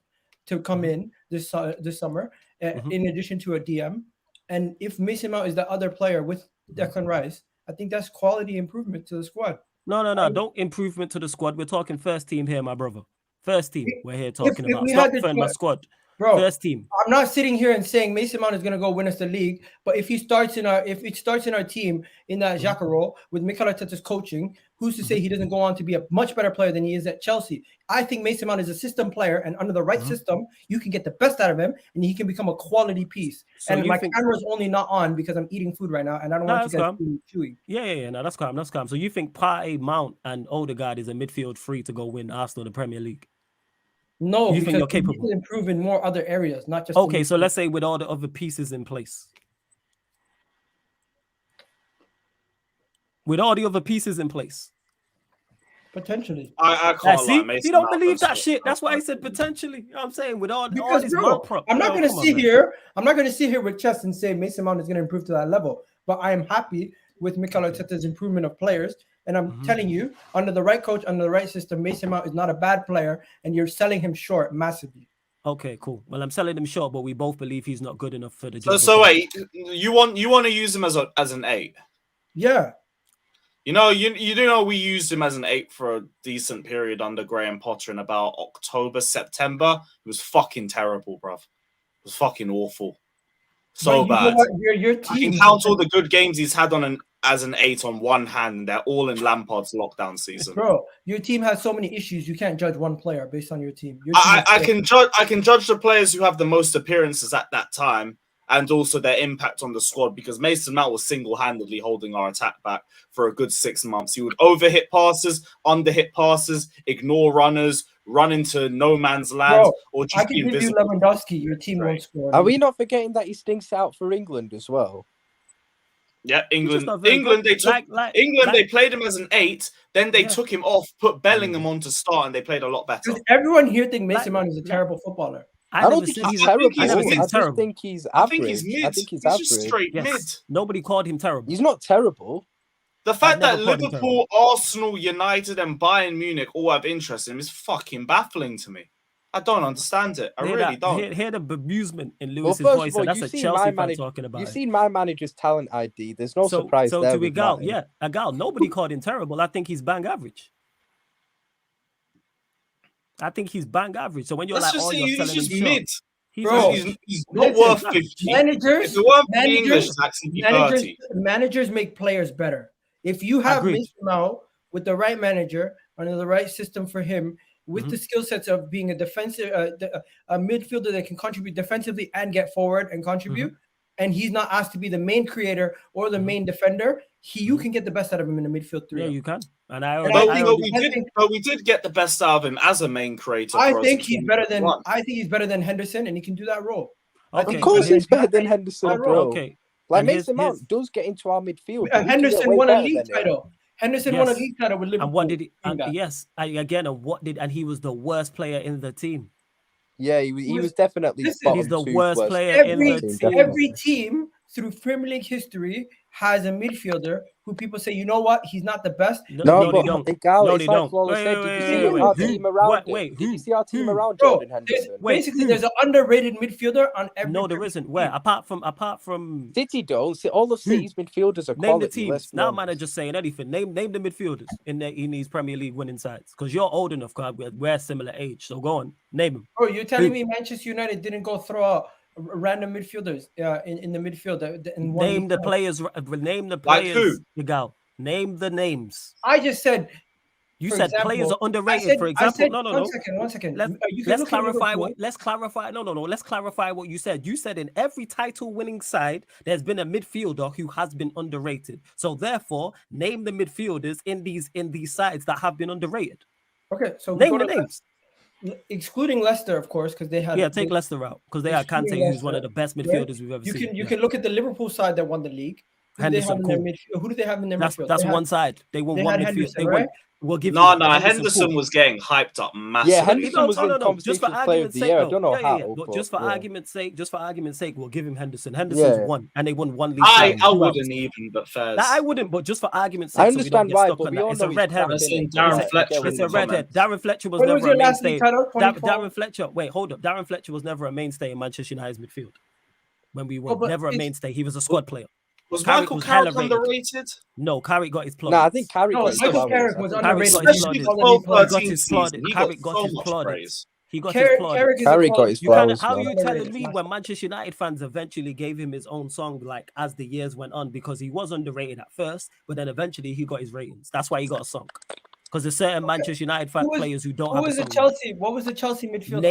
to come in this summer, in addition to a DM. And if Mason Mount is the other player with Declan Rice, I think that's quality improvement to the squad. No. Don't improvement to the squad. We're talking first team here, my brother. First team we're here talking about. Stop referring my squad. Bro, first team. I'm not sitting here and saying Mason Mount is going to go win us the league, but if it starts in our team in that Xhaka role with Mikel Arteta's coaching, who's to say he doesn't go on to be a much better player than he is at Chelsea? I think Mason Mount is a system player, and under the right system, you can get the best out of him, and he can become a quality piece. So and my camera's only not on because I'm eating food right now, and I don't want you guys chewing. Yeah. No, that's calm. So you think Partey, Mount, and Odegaard is a midfield free to go win Arsenal the Premier League? No, you think you're capable? You can improve in more other areas, not just. Okay, so let's say with all the other pieces in place. With all the other pieces in place. Potentially. I can't lie. You don't believe that shit. That's why I said potentially. You know what I'm saying? With all this I'm not going to sit here. I'm not going to sit here with chest and say Mason Mount is going to improve to that level. But I am happy with Mikel Arteta's improvement of players. And I'm telling you, under the right coach, under the right system, Mason Mount is not a bad player, and you're selling him short massively. Okay, cool. Well, I'm selling him short, but we both believe he's not good enough for the job. So wait, you want to use him as an 8? Yeah. You do know we used him as an 8 for a decent period under Graham Potter in about October, September. It was fucking terrible, bruv. It was fucking awful. So bad. Your team. I can count all the good games he's had as an 8 on one hand, and they're all in Lampard's lockdown season. Bro, your team has so many issues. You can't judge one player based on your team. I can judge the players who have the most appearances at that time, and also their impact on the squad, because Mason Mount was single-handedly holding our attack back for a good 6 months. He would overhit passes, underhit passes, ignore runners, run into no man's land, or just be invisible. I can give you Lewandowski. Your team won't score. Are we not forgetting that he stinks out for England as well? Yeah, England. They played him as an 8. Then they took him off, put Bellingham on to start, and they played a lot better. Everyone here thinks Mason Mount is a terrible footballer. I don't think he's terrible. I just think he's average. I think he's mid. He's just straight mid. Nobody called him terrible. He's not terrible. The fact that Liverpool, Arsenal, United, and Bayern Munich all have interest in him is fucking baffling to me. I don't understand it. I really don't. Hear the bemusement in Lewis's voice, and that's a Chelsea fan talking about it. You've seen my manager's talent ID. There's no surprise there. So to Egal, Egal, nobody called him terrible. I think he's bang average. So when you're he's just mid. He's not worth 50. Managers make players better. If you have Mason Mount with the right manager, under the right system for him, with the skill sets of being a defensive, a midfielder that can contribute defensively and get forward and contribute, and he's not asked to be the main creator or the main defender, you can get the best out of him in the midfield 3. Yeah, you can. But we did get the best out of him as a main creator. I think he's better than Henderson, and he can do that role. Okay. Of course, he's better than Henderson, bro. Okay. Like Mason Mount does get into our midfield. Henderson won a league title. Henderson won a league title with Liverpool. And what did he? And he was the worst player in the team. Yeah, he was definitely. He's the worst player in the team. Every team through Premier League history has a midfielder who people say, you know what, he's not the best. No, they don't. Did you see our team around Jordan Henderson? Basically, there's an underrated midfielder on every. No, there isn't. Where apart from City, though, all of City's midfielders are quality. Name the teams. Now, man, are just saying anything. Name the midfielders in these Premier League winning sides, because you're old enough. Cause we're similar age. So go on, name them. Oh, you're telling me Manchester United didn't go throw out random midfielders in the midfield? Name the players. Name the players. Like who? Egal. Name the names. I just said You For said example, players are underrated. For example, no. One second. Let's clarify let's clarify. No. Let's clarify what you said. You said in every title-winning side, there's been a midfielder who has been underrated. So therefore, name the midfielders in these sides that have been underrated. Okay, so name the names. Excluding Leicester, of course, because they had take Leicester out because they had Kante, who's one of the best midfielders we've ever seen. You can look at the Liverpool side that won the league. Who do they have in their midfield? That's one side. They won one midfield. They won. We'll give Henderson was getting hyped up massively. Yeah, Henderson was in conversation for player of the year. I don't know how. But just for argument's sake, we'll give him Henderson. Henderson's won, and they won one league. I wouldn't even, but fair. I wouldn't, but just for argument's sake, I understand why. But it's a red herring. Darren Fletcher. It's a red herring. Darren Fletcher was never a mainstay. Darren Fletcher. Wait, hold up. Darren Fletcher was never a mainstay in Manchester United's midfield. When we were never a mainstay, he was a squad player. Was Michael Carrick underrated? No, Carrick got his plot. No, I think Carrick was underrated. Carrick got his plot. He got Carrick got his flowers. How are you telling me when Manchester United fans eventually gave him his own song, like as the years went on, because he was underrated at first, but then eventually he got his ratings. That's why he got a song. Because there's certain Manchester United players who don't have a song. What was the Chelsea midfield?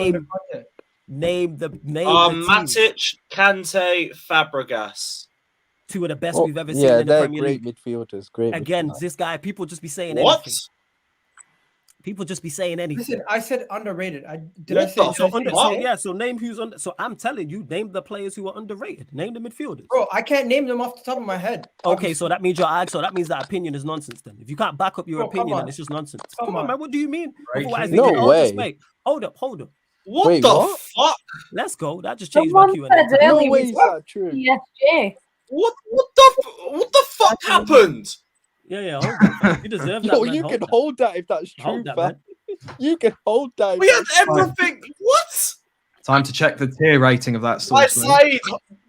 Name the Matic, Kante, Fabregas. Two of the best we've ever seen in the Premier League. Midfielders. Again, this guy, people just be saying what? Anything. People just be saying anything. Listen, I said underrated. So name who's under. So I'm telling you, name the players who are underrated. Name the midfielders. Bro, I can't name them off the top of my head. Okay, so that means that means that opinion is nonsense. Then, if you can't back up your opinion, then it's just nonsense. Come on, man. What do you mean? Otherwise, no way. Wait, hold up. What the fuck? Let's go. That just changed my Q&A. No way is that true. PSG. What the fuck happened? Yeah. You deserve that. You can hold that if that's true, man. You can hold that. We had everything. What? Time to check the tier rating of that My source. side,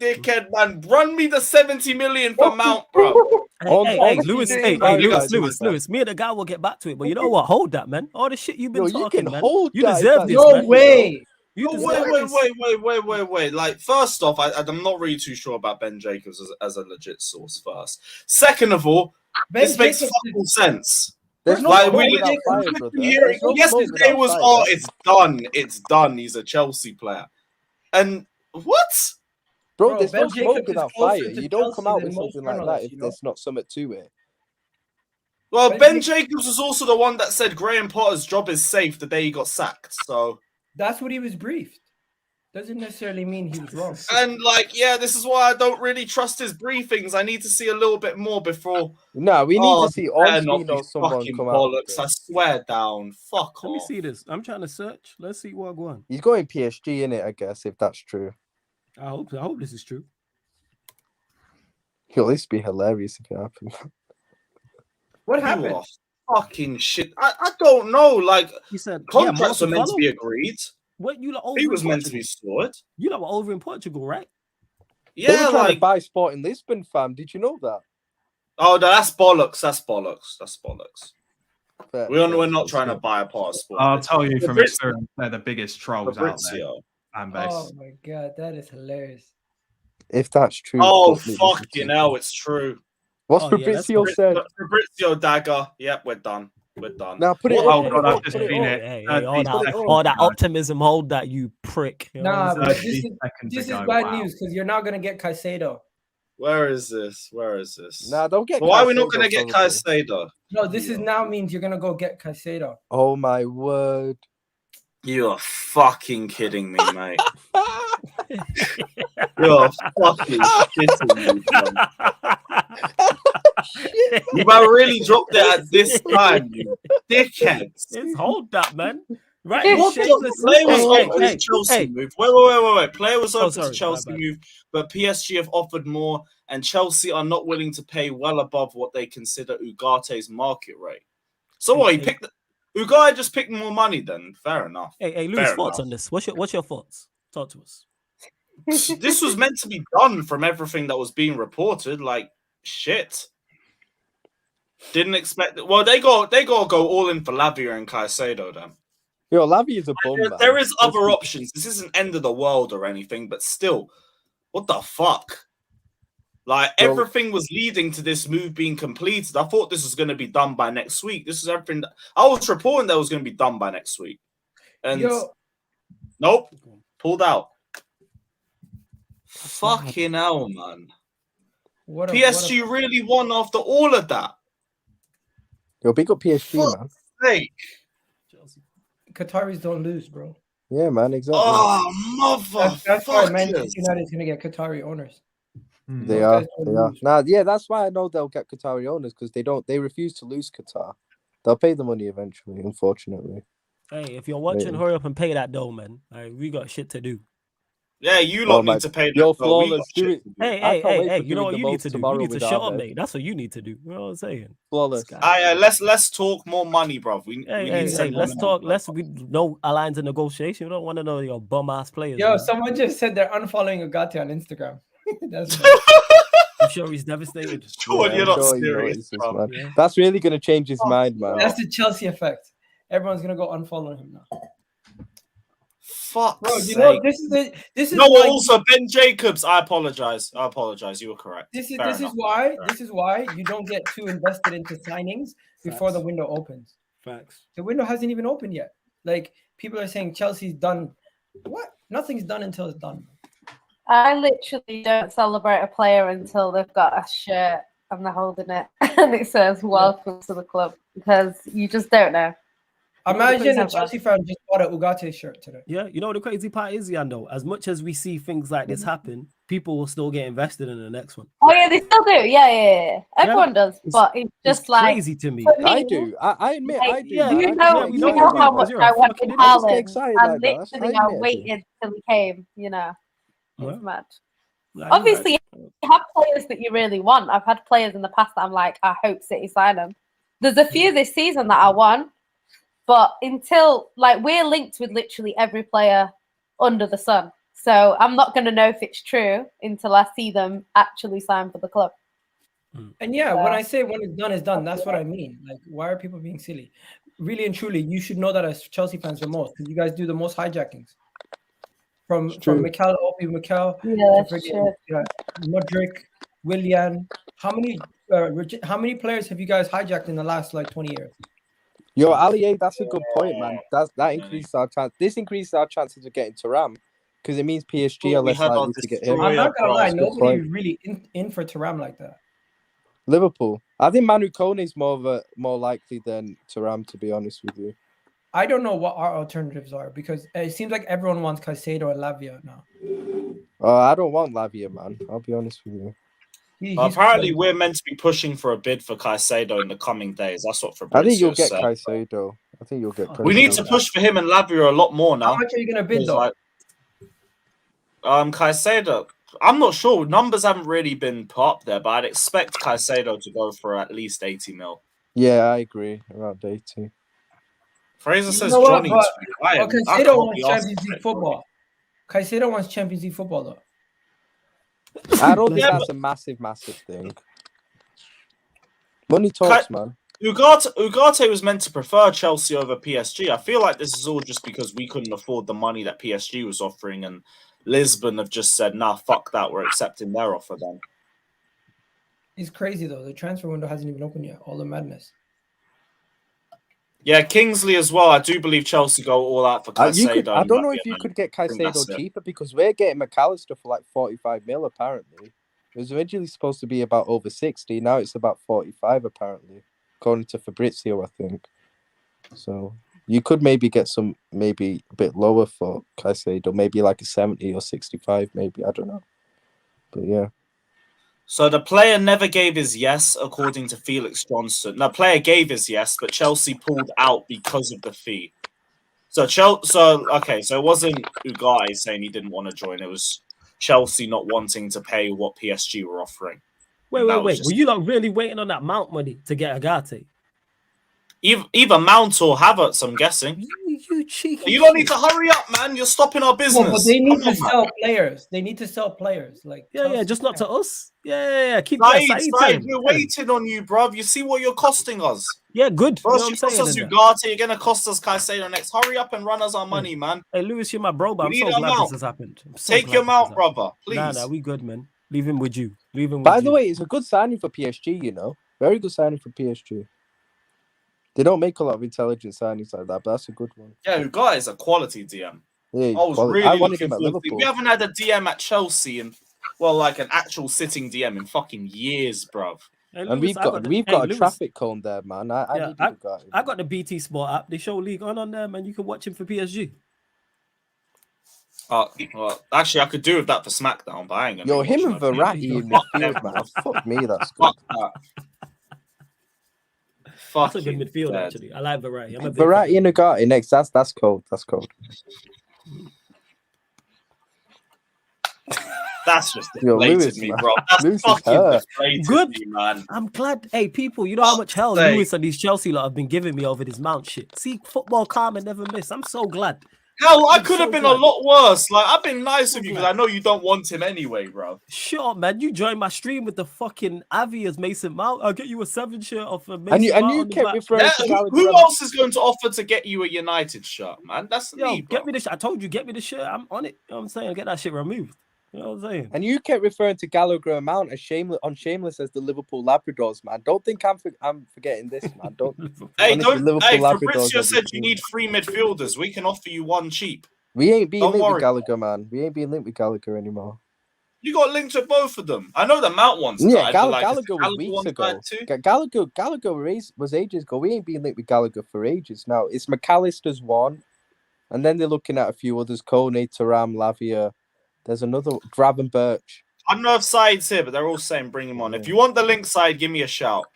dickhead, man. Run me the 70 million for Mount, bro. Hey, Lewis. Me and the guy will get back to it. But you know what? Hold that, man. All the shit you've been talking, man. You deserve this, man. No way. Wait. Like, first off, I'm not really too sure about Ben Jacobs as a legit source first. Second of all, this makes fucking sense. There's no yesterday was, it's done. He's a Chelsea player. And what? Bro, there's no smoke without fire. You don't come out with something like that if there's not something to it. Well, Ben Jacobs was also the one that said Graham Potter's job is safe the day he got sacked. So that's what he was briefed. Doesn't necessarily mean he was wrong. And this is why I don't really trust his briefings. I need to see a little bit more before. No, we need to see someone come bollocks. I swear down. Fuck off. Let me see this. I'm trying to search. Let's see what going. He's going PSG in it, I guess, if that's true. I hope this is true. It'll at least be hilarious if it happens. What happened? Fucking shit. I don't know. Like, he said contracts are meant to be agreed. What you over he was meant to be sorted. You know, over in Portugal, right? Yeah, they were trying to buy Sporting Lisbon, fam. Did you know that? Oh, no, that's bollocks. We're not trying to buy a part of Sport. I'll tell you from experience, they're the biggest trolls out there. Oh my god, that is hilarious. If that's true. Oh fucking hell, it's true. What's Fabrizio said? Fabrizio dagger. Yep, we're done. Now put it. Oh god, I've just seen it. All that optimism, hold that, you prick. Nah, but this is bad news because you're not gonna get Caicedo. Where is this? Nah, don't get. Why are we not gonna get Caicedo? No, this is now means you're gonna go get Caicedo. Oh my word! You are fucking kidding me, mate. You're fucking shitting me. You might really dropped it at this time, you dickheads. Just hold that, man. Right? Player was open to Chelsea move. Wait. Player was open to Chelsea move, but PSG have offered more, and Chelsea are not willing to pay well above what they consider Ugarte's market rate. So what? Ugarte just picked more money then. Fair enough. Hey, Louis, thoughts on this? What's your thoughts? Talk to us. This was meant to be done from everything that was being reported. Like shit. Didn't expect it. Well, they gotta go all in for Lavia and Caicedo then. Yo, Lavia is a bum. There is other options. This isn't end of the world or anything, but still, what the fuck? Like everything was leading to this move being completed. I thought this was going to be done by next week. This is everything I was reporting that was going to be done by next week. And nope, pulled out. Fucking hell, man. PSG really won after all of that. Yo, big up PSG, man. Sake. Qataris don't lose, bro. Yeah, man, exactly. Oh, mother. That's why Manchester United is going to get Qatari owners. They are. Now, yeah, that's why I know they'll get Qatari owners, because they refuse to lose Qatar. They'll pay the money eventually, unfortunately. Hey, if you're watching, hurry up and pay that dough, man. We got shit to do. Yeah, you lot need to pay. Yo, Flawless, do it. Hey, you know what you need to do? You need to shut up, mate. That's what you need to do. You know what I'm saying? Flawless. Let's talk more money, bro. We need let's talk. We no lines of negotiation. We don't want to know your bum ass players. Yo, man. Someone just said they're unfollowing Ugarte on Instagram. That's I'm sure he's devastated. You're not serious, bro. Yeah. That's really gonna change his mind, man. That's the Chelsea effect. Everyone's gonna go unfollow him now. Fuck, bro. You know this is no. Also, Ben Jacobs. I apologize. You were correct. This is why you don't get too invested into signings before the window opens. Facts. The window hasn't even opened yet. Like people are saying, Chelsea's done. What? Nothing's done until it's done. I literally don't celebrate a player until they've got a shirt and they're holding it and it says "Welcome to the club," because you just don't know. Imagine a Chelsea fan just bought a Ugarte shirt today. Yeah, you know the crazy part is, Yando, as much as we see things like this happen, people will still get invested in the next one. Oh yeah, they still do. Yeah. Everyone does, but it's just like crazy to me. I do. I admit, I do. Yeah, you know how much I wanted Haaland, and literally I waited till he came. You know, it's mad. Obviously, you have players that you really want. I've had players in the past that I'm like, I hope City sign them. There's a few this season that I want. But until, like, we're linked with literally every player under the sun. So I'm not going to know if it's true until I see them actually sign for the club. And yeah, when I say when it's done, it's done. That's what I mean. Like, why are people being silly? Really and truly, you should know that as Chelsea fans the most, because you guys do the most hijackings. From Mikel, Obi, Mikel, Modric, Willian. How many players have you guys hijacked in the last, 20 years? Yo, Ali, that's a good point, man. That increases our chance. This increases our chances of getting Thuram, because it means PSG are less likely to get him. I'm not gonna lie, nobody really in for Thuram like that. Liverpool. I think Manu Kone is more likely than Thuram, to be honest with you. I don't know what our alternatives are, because it seems like everyone wants Caicedo and Lavia now. I don't want Lavia, man. I'll be honest with you. Apparently, we're meant to be pushing for a bid for Caicedo in the coming days. That's what Fabrizio I think you'll get said. Caicedo. I think you'll get. We need to push for him and Lavia a lot more now. How much are you gonna bid though? Caicedo. I'm not sure. Numbers haven't really been put up there, but I'd expect Caicedo to go for at least 80 mil. Yeah, I agree. Around 80. Fraser says Johnny. Caicedo wants Champions League football. Caicedo wants Champions League football though. I don't think that's a massive thing. Money talks, man. Ugarte was meant to prefer Chelsea over PSG. I feel like this is all just because we couldn't afford the money that PSG was offering, and Lisbon have just said, nah, fuck that, we're accepting their offer then. It's crazy though. The transfer window hasn't even opened yet. All the madness. Yeah, Kingsley as well. I do believe Chelsea go all out for Caicedo. I don't know if you could get Caicedo cheaper, because we're getting McAllister for like 45 mil apparently. It was originally supposed to be about over 60. Now it's about 45 apparently, according to Fabrizio, I think. So you could maybe get maybe a bit lower for Caicedo, maybe like a 70 or 65, maybe. I don't know. But yeah. So the player never gave his yes, according to Felix Johnson. The player gave his yes, but Chelsea pulled out because of the fee. So it wasn't Ugarte saying he didn't want to join. It was Chelsea not wanting to pay what PSG were offering. Wait. Were you like really waiting on that Mount money to get Ugarte? Either Mount or Havertz, I'm guessing. You cheeky. You don't need to hurry up, man. You're stopping our business. Well, but they need to sell players. They need to sell players. Like just not to us. Yeah. Keep Said, we're waiting on you, bruv. You see what you're costing us. Yeah, good. First, you cost us Ugarte. You're gonna cost us Caicedo next. Hurry up and run us our money, man. Hey, Lewis, you're my bro, but I'm so glad this has happened. Take your mount, brother. Please. Nah, we good, man. Leave him with you. By the way, it's a good signing for PSG, you know. Very good signing for PSG. They don't make a lot of intelligent signings like that, but that's a good one. Yeah, Ugarte is a quality DM. Yeah, I wanted looking him at forward. Liverpool. We haven't had a DM at Chelsea in, well, like an actual sitting DM in fucking years, bruv. Hey, And Lewis, we've got a traffic cone there, man. I got the BT Sport app. They show League on there, man. You can watch him for PSG. Well, actually, I could do with that for SmackDown, but I ain't gonna. Yo, him and Verratti in midfield, man. Fuck me, that's good. Fuck that. Fuck that's a good midfield, actually. I like Verratti. Verratti and Ugarte next. That's cold. That's cold. That's just deflated me, bro. That's fucking deflated good. Me, man. I'm glad. Hey, people, you know how much hell Lewis and these Chelsea lot have been giving me over this Mount shit. See, football calm and never miss. I'm so glad. Hell, I could have been a lot worse. Like, I've been nice with you because I know you don't want him anyway, bro. Sure, man. You joined my stream with the fucking Avi as Mason Mount. I'll get you a 7 shirt off of Mason Mount. And you kept referring to Gallagher. Who else is going to offer to get you a United shirt, man? That's me, bro. Get me the shirt. I told you, get me the shirt. I'm on it. You know what I'm saying? Get that shit removed. You know what I'm saying? And you kept referring to Gallagher and Mount as Shameless as the Liverpool Labradors, man. Don't think I'm forgetting this, man. Fabrizio said you need 3 midfielders. We can offer you 1 cheap. We ain't being linked with Gallagher, man. We ain't being linked with Gallagher anymore. You got linked with both of them. I know the Mount one's yeah, Gallagher was weeks ago. Gallagher was ages ago. We ain't being linked with Gallagher for ages now. It's McAllister's one, and then they're looking at a few others: Kone, Thuram, Lavia. There's another Graven Birch. I don't know if Side's here, but they're all saying bring him on. If you want the link side, give me a shout.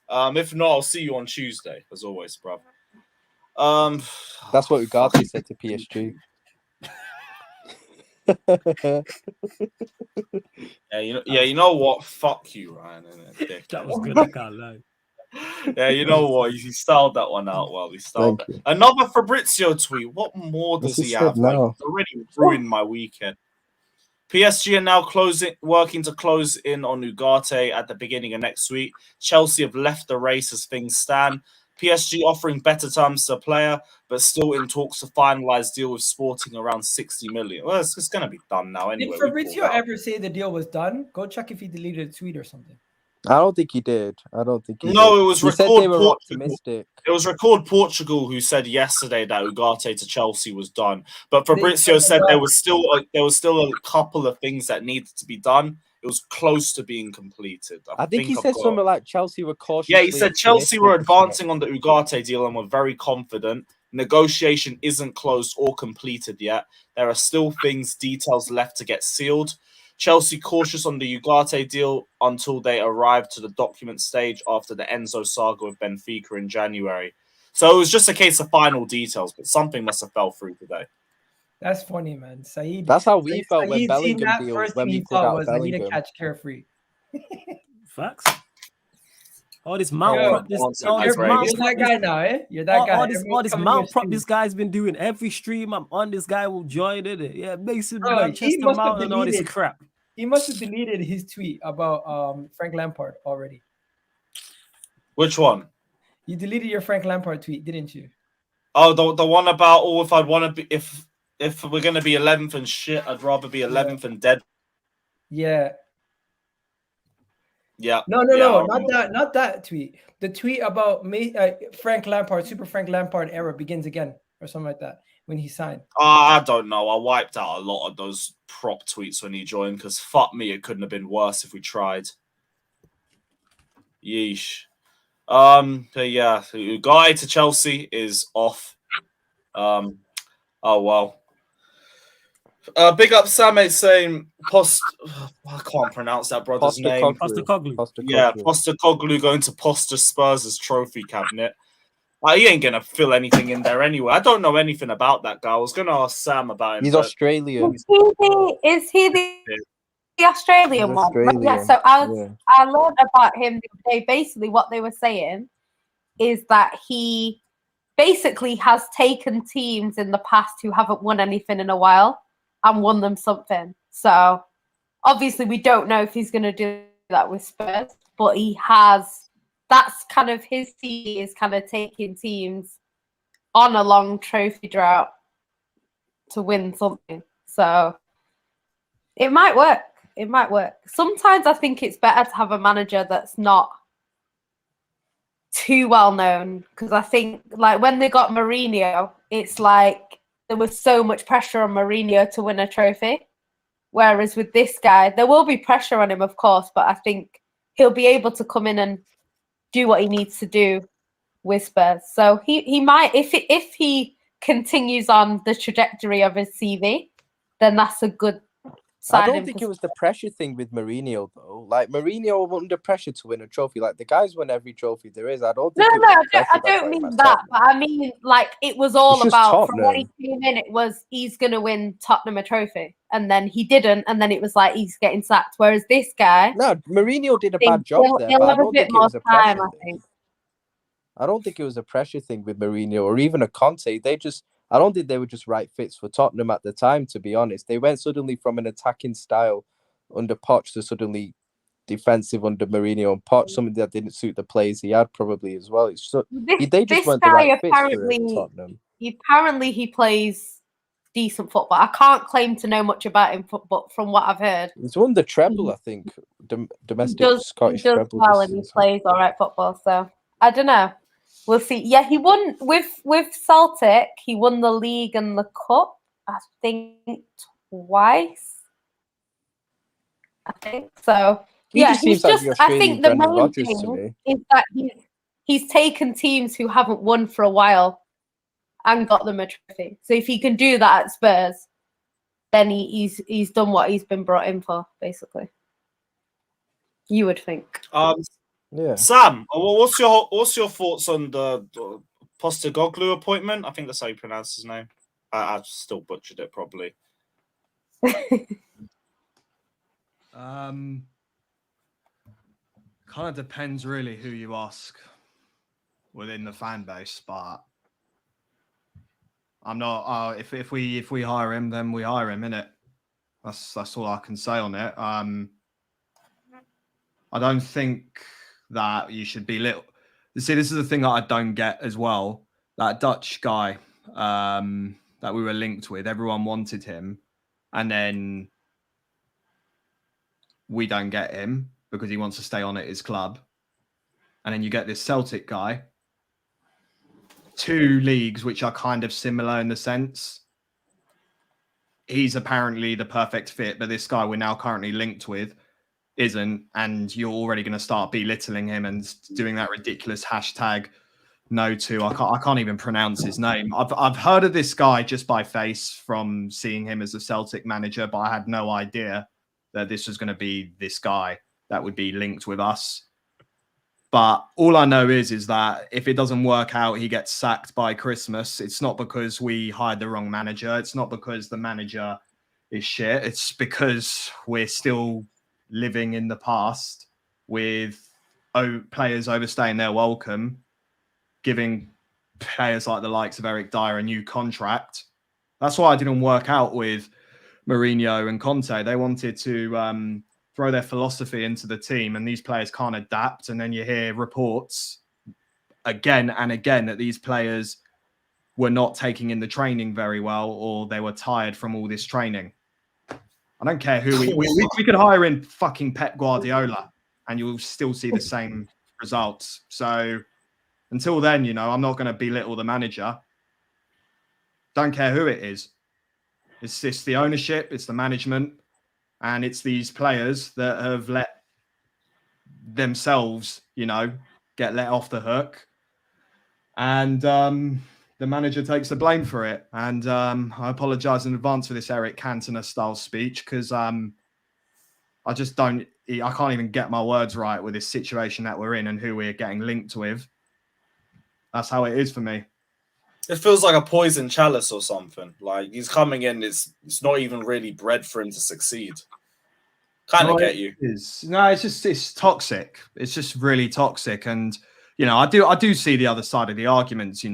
If not, I'll see you on Tuesday, as always, bro. That's what Ugarte said to PSG. You know what? Fuck you, Ryan. That was good. I can't lie. Yeah, you know what? He styled that one out well. He styled it. Another Fabrizio tweet. What more does he have? Like, it's already ruined my weekend. PSG are now working to close in on Ugarte at the beginning of next week. Chelsea have left the race as things stand. PSG offering better terms to the player, but still in talks to finalize deal with Sporting around 60 million. Well, it's going to be done now anyway. Did Fabrizio ever say the deal was done? Go check if he deleted a tweet or something. I don't think he did. No, it was Portugal. It was Record Portugal who said yesterday that Ugarte to Chelsea was done. But Fabrizio said there was still a couple of things that needed to be done. It was close to being completed. I think he said something like Chelsea were cautious. Yeah, he said Chelsea were advancing on the Ugarte deal and were very confident. Negotiation isn't closed or completed yet. There are still details left to get sealed. Chelsea cautious on the Ugarte deal until they arrive to the document stage after the Enzo saga with Benfica in January. So it was just a case of final details, but something must have fell through today. That's funny, man. Saeed. That's how we felt when Bellingham deal when we put out Bellingham. I need to catch Carefree. Facts. All this mount prop, you're that guy now, eh? You're that guy. All this mount prop this guy's been doing every stream. I'm on. This guy will join it. Yeah, Mason Manchester Mount and all this crap. He must have deleted his tweet about Frank Lampard already. Which one? You deleted your Frank Lampard tweet, didn't you? Oh, the one about if I'd want to be if we're gonna be 11th and shit, I'd rather be 11th and dead. Yeah. Yeah. No, not that tweet. The tweet about Frank Lampard, Super Frank Lampard era begins again, or something like that when he signed. I don't know. I wiped out a lot of those prop tweets when he joined because fuck me, it couldn't have been worse if we tried. Yeesh. But yeah, guy to Chelsea is off. Oh well. Big up Sameć saying I can't pronounce that brother's name. Postecoglou. Yeah, Postecoglou going to Poster Spurs' trophy cabinet. He ain't gonna fill anything in there anyway. I don't know anything about that guy. I was gonna ask Sam about him. He's Australian. Is he the Australian one? Yeah. So I learned about him the other day. Basically, what they were saying is that he basically has taken teams in the past who haven't won anything in a while and won them something. So obviously we don't know if he's going to do that with Spurs, but he has. That's kind of his team is kind of taking teams on a long trophy drought to win something. So it might work. It might work. Sometimes I think it's better to have a manager that's not too well known, because I think like when they got Mourinho, it's like there was so much pressure on Mourinho to win a trophy. Whereas with this guy, there will be pressure on him, of course, but I think he'll be able to come in and do what he needs to do with Spurs. So he might, if he continues on the trajectory of his CV, then that's a good sign. I don't think it was the pressure thing with Mourinho, though. Like, Mourinho was under pressure to win a trophy. Like, the guys win every trophy there is. I don't think I don't mean that. But I mean, like, it was all about, from when he came in, it was, he's going to win Tottenham a trophy. And then he didn't. And then it was like, he's getting sacked. Whereas this guy... No, Mourinho did a bad job there. He'll have a bit more time, I think. I don't think it was a pressure thing with Mourinho or even a Conte. I don't think they were just right fits for Tottenham at the time, to be honest. They went suddenly from an attacking style under Poch to suddenly defensive under Mourinho, and Poch, something that didn't suit the players he had probably as well. They just weren't the right fits for Tottenham. Apparently he plays decent football. I can't claim to know much about him, but from what I've heard, he's won the treble, I think, domestic Scottish treble. Well, and he plays all right football. So I don't know. We'll see. Yeah, he won with Celtic. He won the league and the cup, I think, twice. I think so. He's just. I think the main thing is that he's taken teams who haven't won for a while and got them a trophy. So if he can do that at Spurs, then he's done what he's been brought in for, basically. You would think. Yeah. Sam, what's your thoughts on the Postecoglou appointment? I think that's how you pronounce his name. I still butchered it probably. Kind of depends really who you ask within the fan base, but I'm not. If we hire him, then we hire him, innit? That's all I can say on it. I don't think that you should be little. See, this is the thing that I don't get as well. That Dutch guy that we were linked with, everyone wanted him, and then we don't get him because he wants to stay on at his club. And then you get this Celtic guy, 2 leagues which are kind of similar in the sense. He's apparently the perfect fit, but this guy we're now currently linked with isn't, and you're already going to start belittling him and doing that ridiculous hashtag no to. I can't even pronounce his name. I've heard of this guy just by face from seeing him as a Celtic manager, but I had no idea that this was going to be this guy that would be linked with us. But all I know is that if it doesn't work out, he gets sacked by Christmas. It's not because we hired the wrong manager. It's not because the manager is shit. It's because we're still living in the past with players overstaying their welcome, giving players like the likes of Eric Dyer a new contract. That's why I didn't work out with Mourinho and Conte. They wanted to throw their philosophy into the team, and these players can't adapt. And then you hear reports again and again that these players were not taking in the training very well, or they were tired from all this training. I don't care who we could hire in fucking Pep Guardiola and you'll still see the same results. So until then, I'm not going to belittle the manager. Don't care who it is. It's the ownership, it's the management, and it's these players that have let themselves, get let off the hook. And the manager takes the blame for it. And I apologize in advance for this Eric Cantona style speech, because I can't even get my words right with this situation that we're in and who we're getting linked with. That's how it is for me. It feels like a poison chalice or something. Like he's coming in, it's not even really bred for him to succeed. Kind of get you. It's toxic. It's just really toxic. And, I do see the other side of the arguments,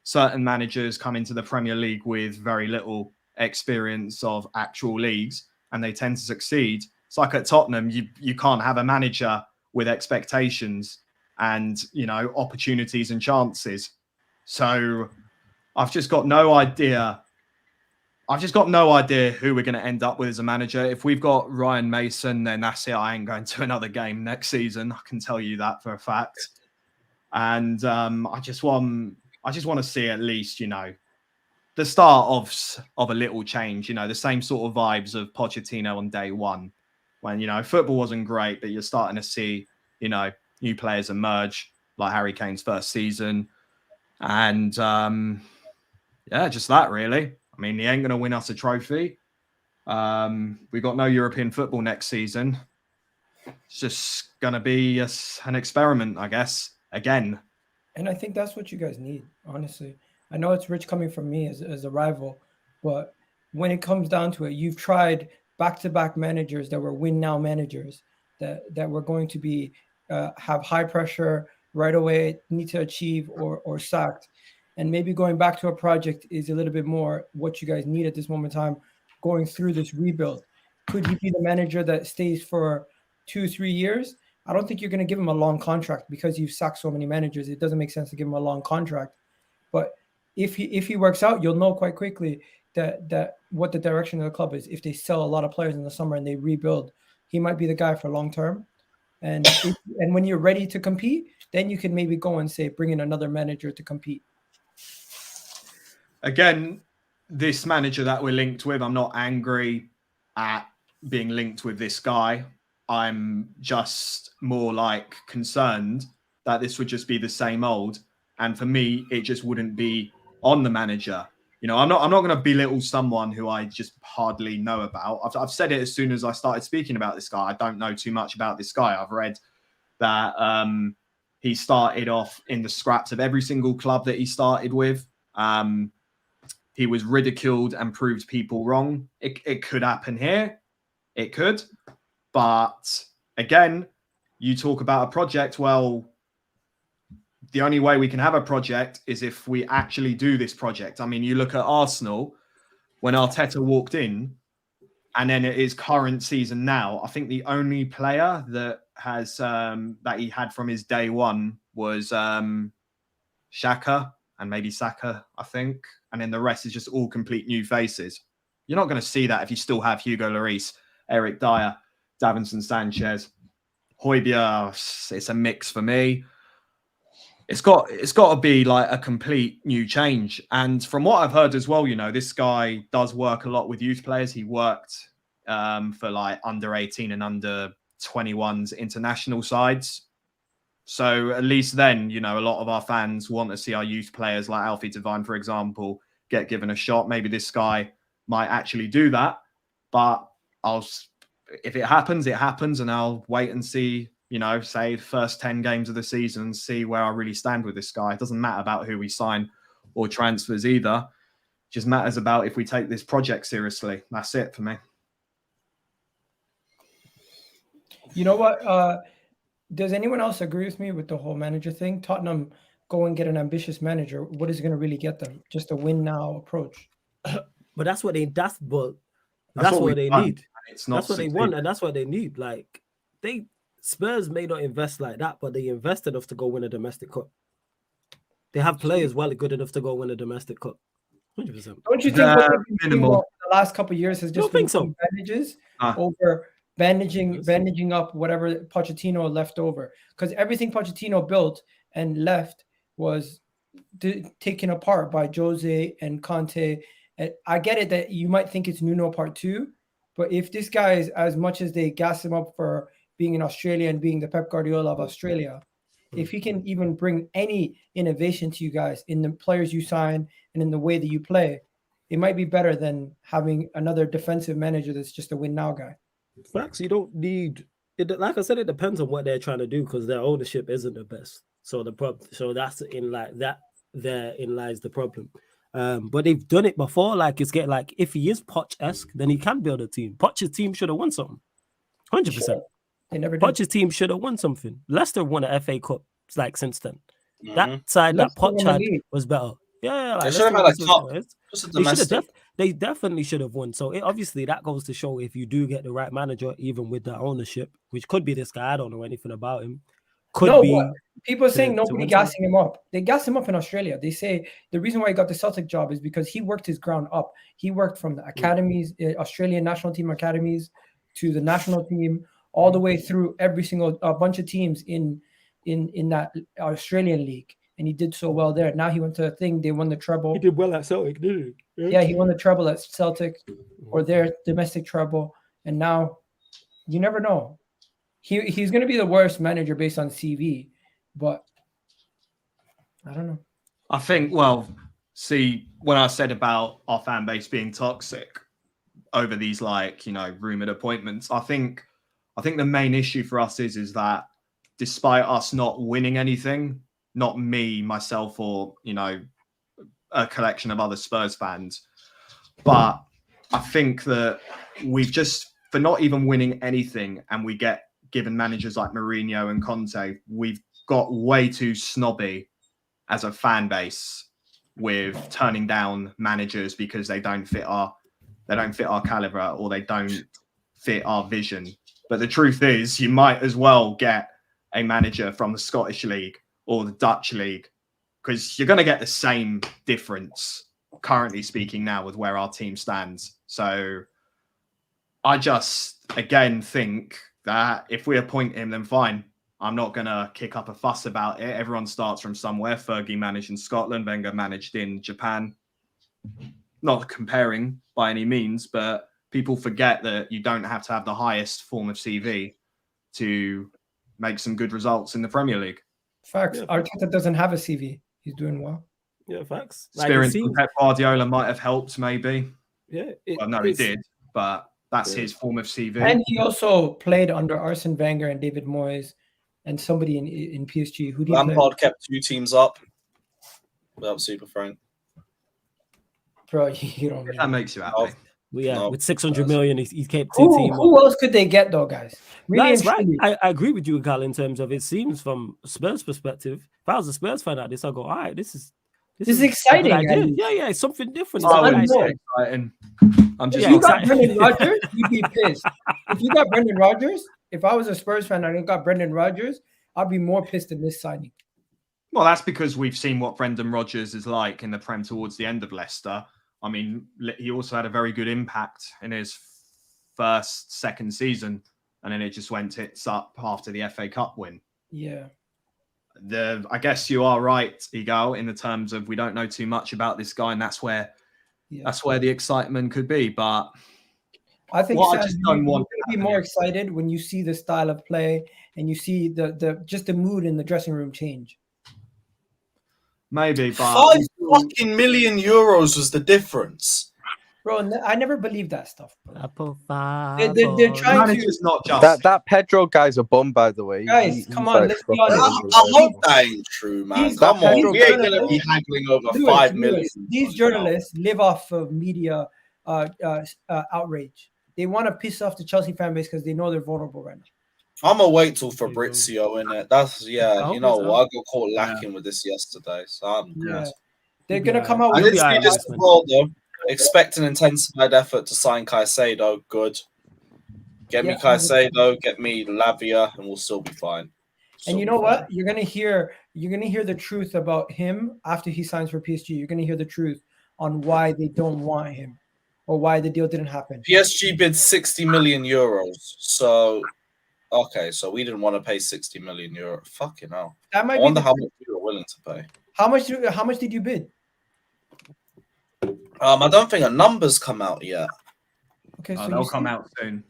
Certain managers come into the Premier League with very little experience of actual leagues, and they tend to succeed. It's like at Tottenham, you can't have a manager with expectations and, opportunities and chances. So I've just got no idea. I've just got no idea who we're going to end up with as a manager. If we've got Ryan Mason, then that's it. I ain't going to another game next season. I can tell you that for a fact. And I just want to see at least, you know, the start of a little change. You know, the same sort of vibes of Pochettino on day one, when, you know, football wasn't great, but you're starting to see, you know, new players emerge, like Harry Kane's first season, and yeah, just that really. I mean, he ain't going to win us a trophy. We got no European football next season. It's just going to be an experiment, I guess, again. And I think that's what you guys need, honestly. I know it's rich coming from me as a rival, but when it comes down to it, you've tried back-to-back managers that were win-now managers that were going to be have high pressure right away, need to achieve or sacked. And maybe going back to a project is a little bit more what you guys need at this moment in time, going through this rebuild. Could he be the manager that stays for 2-3 years? I don't think you're going to give him a long contract because you've sacked so many managers. It doesn't make sense to give him a long contract. But if he works out, you'll know quite quickly that what the direction of the club is. If they sell a lot of players in the summer and they rebuild, he might be the guy for long term. And when you're ready to compete, then you can maybe go and say, bring in another manager to compete. Again, this manager that we're linked with, I'm not angry at being linked with this guy. I'm just more like concerned that this would just be the same old. And for me, it just wouldn't be on the manager. You know, I'm not going to belittle someone who I just hardly know about. I've said it as soon as I started speaking about this guy. I don't know too much about this guy. I've read that he started off in the scraps of every single club that he started with. He was ridiculed and proved people wrong. It could happen here. It could. But again, you talk about a project. Well, the only way we can have a project is if we actually do this project. I mean, you look at Arsenal, when Arteta walked in, and then it is current season now. I think the only player that has that he had from his day one was Xhaka and maybe Saka, I think. And then the rest is just all complete new faces. You're not going to see that if you still have Hugo Lloris, Eric Dyer, Davinson Sanchez, Højbjerg. It's a mix for me. It's got to be like a complete new change. And from what I've heard as well, you know, this guy does work a lot with youth players. He worked for like under 18 and under 21s international sides. So at least then, you know, a lot of our fans want to see our youth players like Alfie Devine, for example, get given a shot. Maybe this guy might actually do that. But if it happens, it happens. And I'll wait and see, you know, say the first 10 games of the season and see where I really stand with this guy. It doesn't matter about who we sign or transfers either. It just matters about if we take this project seriously. That's it for me. You know what? Does anyone else agree with me with the whole manager thing? Tottenham go and get an ambitious manager. What is going to really get them? Just a win now approach. But that's what they need. That's what they need. That's what they want, and that's what they need. Like Spurs may not invest like that, but they invest enough to go win a domestic cup. They have players well good enough to go win a domestic cup. 100%. Don't you think what the last couple of years has just been some bandages over bandaging up whatever Pochettino left over? Because everything Pochettino built and left was taken apart by Jose and Conte. And I get it that you might think it's Nuno part 2, but if this guy is, as much as they gas him up for being in Australia and being the Pep Guardiola of Australia, if he can even bring any innovation to you guys in the players you sign and in the way that you play, it might be better than having another defensive manager that's just a win now guy. Facts. You don't need it. Like I said, it depends on what they're trying to do because their ownership isn't the best. So that's in like that. Therein lies the problem. But they've done it before. Like it's getting like if he is Poch-esque, then he can build a team. Poch's team should have won something. 100%. Sure. They never did. Poch's team should have won something. Leicester won an FA Cup like since then. Mm-hmm. That side that Poch had was better. Yeah, like, they should have had a top. Just a domestic. They definitely should have won. So obviously that goes to show if you do get the right manager, even with the ownership, which could be this guy, I don't know anything about him. could be. People are saying nobody gassing him up. They gas him up in Australia. They say the reason why he got the Celtic job is because he worked his ground up. He worked from the academies, Australian national team academies, to the national team, all the way through every single bunch of teams in that Australian league. And he did so well there. Now he went to a thing. They won the treble. He did well at Celtic, didn't he? Yeah, he won the treble at Celtic, or their domestic treble. And now you never know. He's going to be the worst manager based on CV. But I don't know. I think, well, see, when I said about our fan base being toxic over these, like, you know, rumored appointments, I think the main issue for us is that despite us not winning anything, not me, myself, or, you know, a collection of other Spurs fans, but I think that we've just, for not even winning anything, and we get given managers like Mourinho and Conte, we've got way too snobby as a fan base with turning down managers because they don't fit our caliber, or they don't fit our vision. But the truth is, you might as well get a manager from the Scottish League or the Dutch League, because you're going to get the same difference, currently speaking, now with where our team stands. So I just, again, think that if we appoint him, then fine. I'm not going to kick up a fuss about it. Everyone starts from somewhere. Fergie managed in Scotland. Wenger managed in Japan. Not comparing by any means, but people forget that you don't have to have the highest form of CV to make some good results in the Premier League. Facts. Yeah. Arteta doesn't have a CV. He's doing well. Yeah, facts. Experience from Pep Guardiola might have helped, maybe. Yeah. He did, but that's his form of CV. And he also played under Arsene Wenger and David Moyes and somebody in PSG. Who did Lampard kept 2 teams up without Super Frank. Bro, you don't. That makes you happy. With 600 million, he kept 2 teams. Who else could they get though, guys? Really, that's right. I agree with you, Egal, in terms of it seems from Spurs' perspective. If I was a Spurs fan at this, I'd go, all right, this is exciting. Yeah, it's something different. It's exciting. I'm just if you got Brendan Rodgers, you'd be pissed. If you got Brendan Rodgers, if I was a Spurs fan and I got Brendan Rodgers, I'd be more pissed than this signing. Well, that's because we've seen what Brendan Rodgers is like in the Prem towards the end of Leicester. I mean, he also had a very good impact in his second season, and then it just went tits up after the FA Cup win. Yeah. I guess you are right, Egal, in the terms of we don't know too much about this guy, and that's where the excitement could be. But I think I just don't want to be more excited when you see the style of play and you see the mood in the dressing room change. €5 Maybe, fucking million was the difference. Bro, I never believed that stuff. They're trying to. Not just that Pedro guy's a bum, by the way. Guys, come on, let's be honest. I hope that ain't true, man. Come on, we ain't gonna be haggling over 5 million. These journalists live off of media outrage. They want to piss off the Chelsea fan base because they know they're vulnerable right now. I'm gonna wait till Fabrizio in it. That's you know what, I got caught lacking with this yesterday. So they're gonna come out. I did see this as well, though. Expect an intensified effort to sign Caicedo. Good. Get me Caicedo, get me Lavia, and we'll still be fine. And you know what? You're gonna hear the truth about him after he signs for PSG. You're gonna hear the truth on why they don't want him or why the deal didn't happen. PSG bid €60 million. So so we didn't want to pay €60 million. Fucking hell. I wonder how much you were willing to pay. How much did you bid? I don't think a number's come out yet. Okay, so they'll come out soon.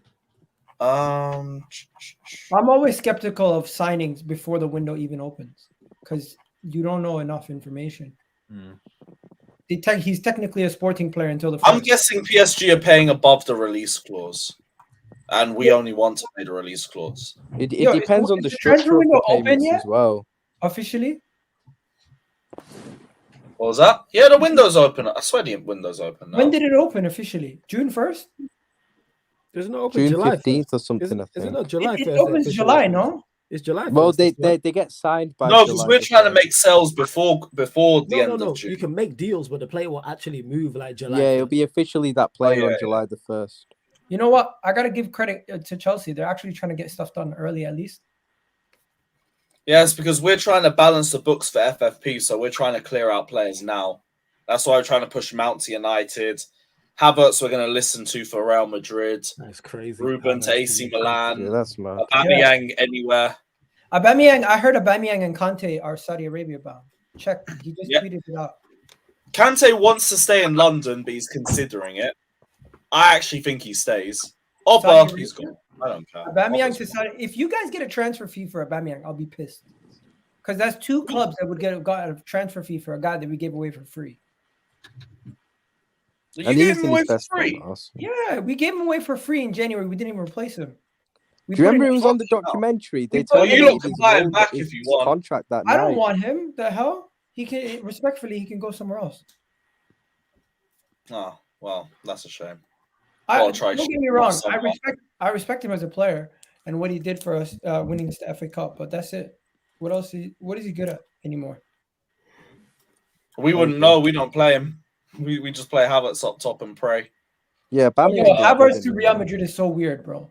I'm always skeptical of signings before the window even opens because you don't know enough information. He's technically a sporting player until the first. I'm guessing PSG are paying above the release clause, and we only want to pay the release clause. It depends on the structure of the payments as well. Officially? What was that? Yeah, the window's open. I swear the window's open now. When did it open officially? June 1st? There's no open June July 15th or something, I think. Is it not July 1st? It opens July, no? It's July 1st. Well, they get signed by No, because we're trying to make sales before the end of June. You can make deals, but the player will actually move like July 1st. Yeah, it'll be officially that player on July the 1st. You know what? I got to give credit to Chelsea. They're actually trying to get stuff done early at least. Yes, because we're trying to balance the books for FFP, so we're trying to clear out players now. That's why we're trying to push Mount to United. Havertz we're going to listen to for Real Madrid. That's crazy. Ruben to AC Milan. Yeah, that's mad. Aubameyang anywhere. Aubameyang, I heard Aubameyang and Kante are Saudi Arabia bound. Check. He just tweeted it out. Kante wants to stay in London, but he's considering it. I actually think he stays. Oba, he's gone. I don't care. Aubameyang to Saudi. If you guys get a transfer fee for Aubameyang, I'll be pissed. Because that's 2 clubs that would got a transfer fee for a guy that we gave away for free. You gave him away for free? Yeah, we gave him away for free in January. We didn't even replace him. Do you remember he was on the documentary? They told you can buy him back if you want. Contract that I don't want him. The hell? He can respectfully. He can go somewhere else. Oh well, that's a shame. Don't get me wrong. I respect him as a player and what he did for us, winning the FA Cup. But that's it. What else? What is he good at anymore? We wouldn't know. We don't play him. We just play Havertz up top and pray. Yeah, Havertz to Real Madrid is so weird, bro.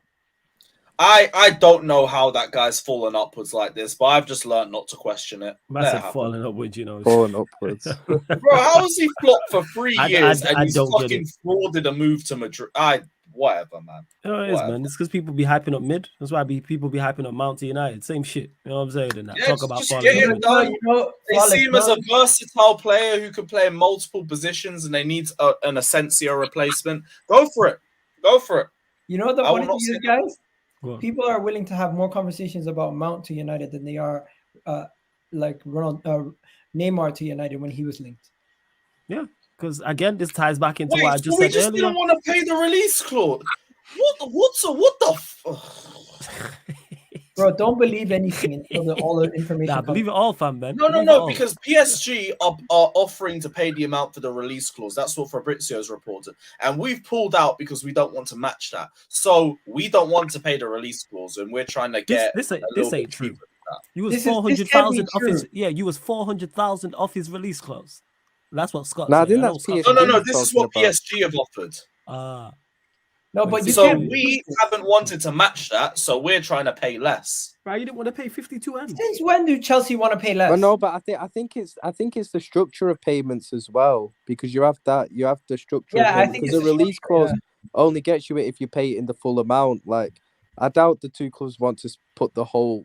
I don't know how that guy's fallen upwards like this, but I've just learned not to question it. Massive falling upwards, you know. Falling upwards. Bro, how has he flopped for 3 years and he's fucking frauded a move to Madrid? Whatever, man. No, it is, man. It's because people be hyping up mid. That's why people be hyping up Mount United. Same shit. You know what I'm saying? And yeah, talk about just get him done. They see him as a versatile player who can play in multiple positions, and they need an Asensio replacement. Go for it. Go for it. You know what the funny thing is, guys? People are willing to have more conversations about Mount to United than they are like Neymar to United when he was linked. Yeah, because again, this ties back into what I just we said just earlier. Didn't want to pay the release clause. What the? Bro, don't believe anything until all the information. Nah, believe it all, fam, man. No, because PSG are offering to pay the amount for the release clause. That's what Fabrizio's reported. And we've pulled out because we don't want to match that. So we don't want to pay the release clause, and we're trying to get this ain't true. You was 400,000 off his you was 400,000 off his release clause. That's what Scott said. I think that's PSG. No, this is what PSG have offered. No, but we haven't wanted to match that, so we're trying to pay less. Right, you didn't want to pay 52 M. Since when do Chelsea want to pay less? Well, no, but I think it's the structure of payments as well, because you have the structure. Yeah, I think the release clause only gets you it if you pay it in the full amount. Like, I doubt the 2 clubs want to put the whole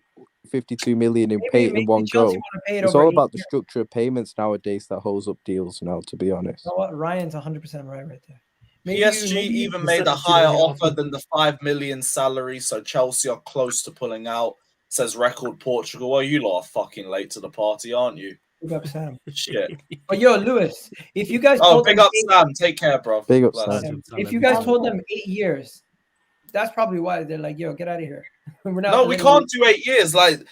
52 million in pay in one go. It's all about the structure of payments nowadays that holds up deals now, to be honest. You know what? Ryan's 100% right there. PSG even made a higher offer than the 5 million salary, so Chelsea are close to pulling out. Says Record Portugal. Well, you lot are fucking late to the party, aren't you? Big up Sam. Shit. But yo, Lewis, if you guys big up Sam. Take care, bro. Big up Sam. If you guys told them 8 years, that's probably why they're like, yo, get out of here. We can't do 8 years. Like,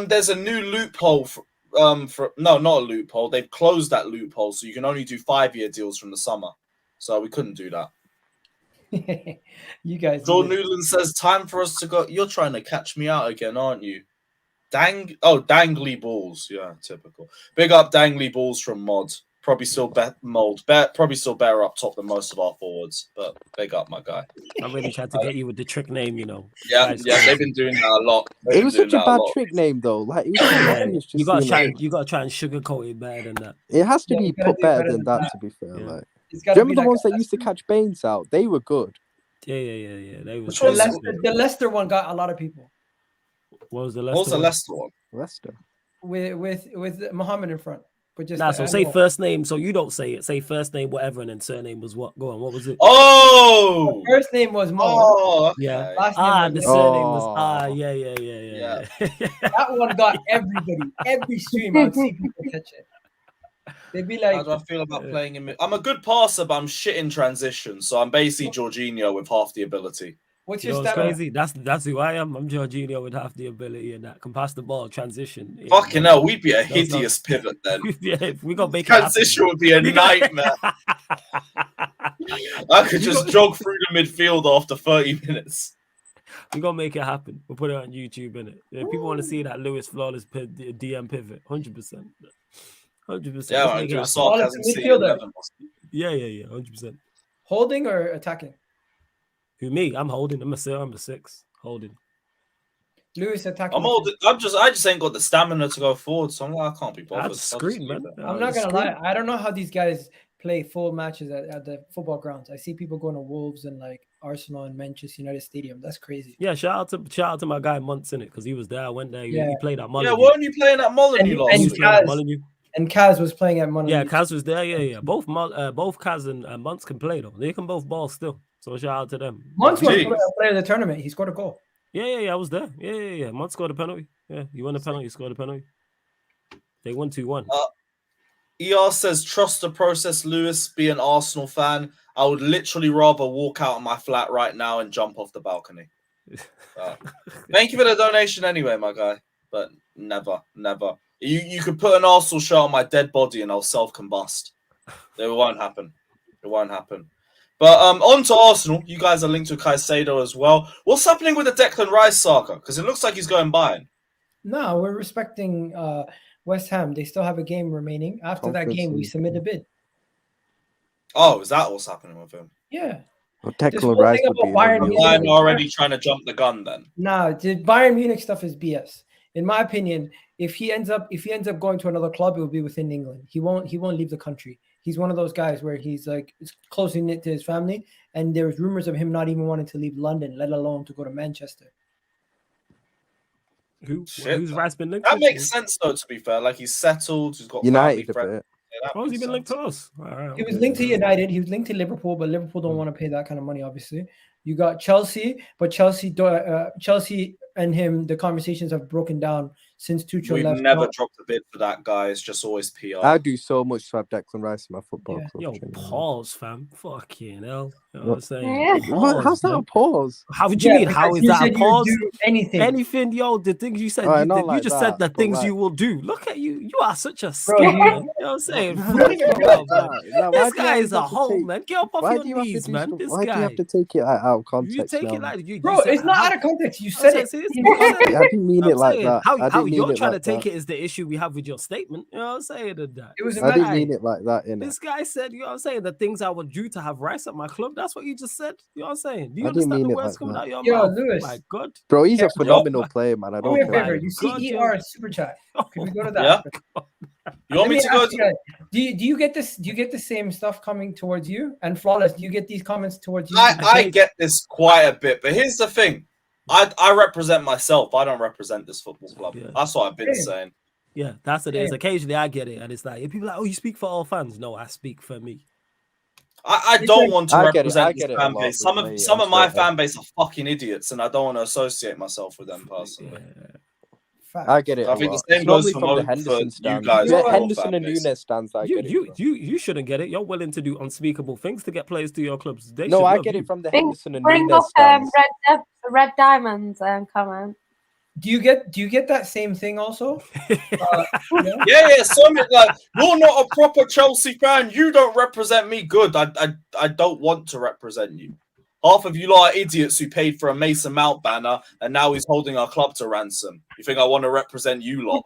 there's a new loophole not a loophole. They've closed that loophole, so you can only do 5-year deals from the summer. So we couldn't do that. You guys. Joel Newland says, time for us to go. You're trying to catch me out again, aren't you? Dangly balls. Yeah, typical. Big up Dangly balls from Mod. Probably still probably still better up top than most of our forwards, but big up my guy. I really tried to get you with the trick name, you know. Yeah, they've been doing that a lot. It was such a bad trick name though. Like, you gotta try and sugarcoat it better than that. It has to be put better than that, to be fair. Yeah. Like, do you remember the ones that used to catch Baines out? They were good. Yeah. They were the Leicester one got a lot of people. What was the Leicester one? Leicester. With Mohammed in front. But just so say first name, so you don't say it. Say first name, whatever, and then surname was what? Go on, what was it? Oh, first name was Mo. Oh, okay. Yeah. The surname was yeah. That one got everybody. Every stream I'd see people catch it. They'd be like, how do I feel about playing in mid? I'm a good passer, but I'm shit in transition. So I'm basically Jorginho with half the ability. What's your stat? Crazy. That's who I am. I'm Jorginho with half the ability and that can pass the ball, transition. Fucking hell, we'd be a hideous pivot then. We got make transition would be a nightmare. I could just jog through the midfield after 30 minutes. We're gonna make it happen. We'll put it on YouTube, innit? If people want to see that Lewis flawless DM pivot, 100%. 100%. Yeah, 100%. Holding or attacking? Who, me? I'm holding. I'm a 6. Holding. Lewis attacking. I just ain't got the stamina to go forward, so I'm like, I can't be bothered. That's screen, man. I'm not gonna lie. I don't know how these guys play full matches at the football grounds. I see people going to Wolves and like Arsenal and Manchester United Stadium. That's crazy. Yeah, shout out to my guy Monts in it because he was there. I went there. He played at Molyneux. Yeah, weren't you playing at Molyneux last week? And Kaz was playing at Molyneux. Yeah, Kaz was there. Yeah. Both Kaz and Monts can play though. They can both ball still. So shout out to them. Monts was a player of the tournament. He scored a goal. Yeah. I was there. Yeah. Monts scored a penalty. Yeah, he won a penalty. Scored a penalty. They won 2-1. ER says, trust the process, Lewis. Be an Arsenal fan. I would literally rather walk out of my flat right now and jump off the balcony. Thank you for the donation anyway, my guy. But never. You could put an Arsenal shirt on my dead body and I'll self-combust. It won't happen. But on to Arsenal. You guys are linked to Caicedo as well. What's happening with the Declan Rice saga? Because it looks like he's going Bayern. No, we're respecting West Ham. They still have a game remaining. After that game, we submit a bid. Oh, is that what's happening with him? Yeah. Well, Declan Rice would be Bayern already trying to jump the gun then. Nah, the Bayern Munich stuff is BS. In my opinion, if he ends up going to another club, it will be within England. He won't leave the country. He's one of those guys where he's like closely knit to his family, and there's rumors of him not even wanting to leave London, let alone to go to Manchester. Who's Rice been linked? That makes sense though. To be fair, like he's settled. He's got United a bit. How's he been linked to us? He was linked to United. He was linked to Liverpool, but Liverpool don't want to pay that kind of money, obviously. You got Chelsea, but Chelsea and him, the conversations have broken down since Tuchel left. We've never dropped a bid for that guy. It's just always PR. I do so much to have Declan Rice in my football club. Yo, pause, fam. Fucking hell. You know what I'm saying? Pause, how's that a pause? How would you mean? How is that a pause? Anything, yo, the things you said. You just said the things you will do. Look at you. You are such a bro, man. You know what I'm saying? This guy is a hole, man. Get up off your knees, man. Why do you have to take it out of context? You take it like bro, it's not out of context. You said it. I didn't mean it like that. How you're trying to take it is the issue we have with your statement. You know what I'm saying? I didn't mean it like that. This guy said, you know what I'm saying, the things I would do to have Rice at my club. That's what you just said. You know what I'm saying? Do you understand the words coming out of your mouth? Lewis. My God. Bro, he's a phenomenal player, man. I don't care. You see ER super chat. Can we go to that? You want me to go to... Do you get this? Do you get the same stuff coming towards you? And Flawless, do you get these comments towards you? I get this quite a bit, but here's the thing. I represent myself. I don't represent this football club. Yeah. That's what I've been saying. Yeah, that's what it is. Occasionally I get it, and it's like people are like, oh, you speak for all fans. No, I speak for me. I don't want to represent this fan base. Some of my fan base are fucking idiots, and I don't want to associate myself with them personally. Yeah. I get it. I think the same goes for the Henderson stands. you guys. Henderson and Nunes stands. You shouldn't get it. You're willing to do unspeakable things to get players to your clubs. No, I get it from the Henderson and Nunes stands. Red Diamonds comment. Do you get that same thing also? Yeah. Some like you're not a proper Chelsea fan. You don't represent me good. I don't want to represent you. Half of you lot are idiots who paid for a Mason Mount banner and now he's holding our club to ransom. You think I want to represent you lot?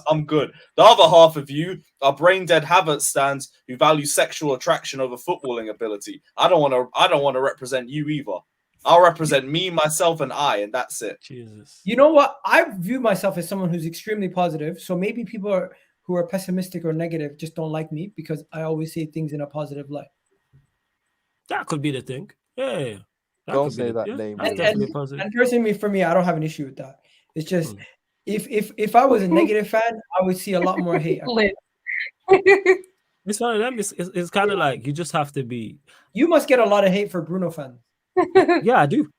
I'm good. The other half of you are brain dead Havertz stands who value sexual attraction over footballing ability. I don't want to represent you either. I'll represent me, myself, and I, and that's it. Jesus. You know what? I view myself as someone who's extremely positive. So maybe people who are pessimistic or negative just don't like me because I always say things in a positive light. That could be the thing. Yeah. Don't say that name. And personally, for me, I don't have an issue with that. It's just if I was a negative fan, I would see a lot more hate. It's one of them. It's kind of like you just have to be. You must get a lot of hate for Bruno fans. Yeah, I do.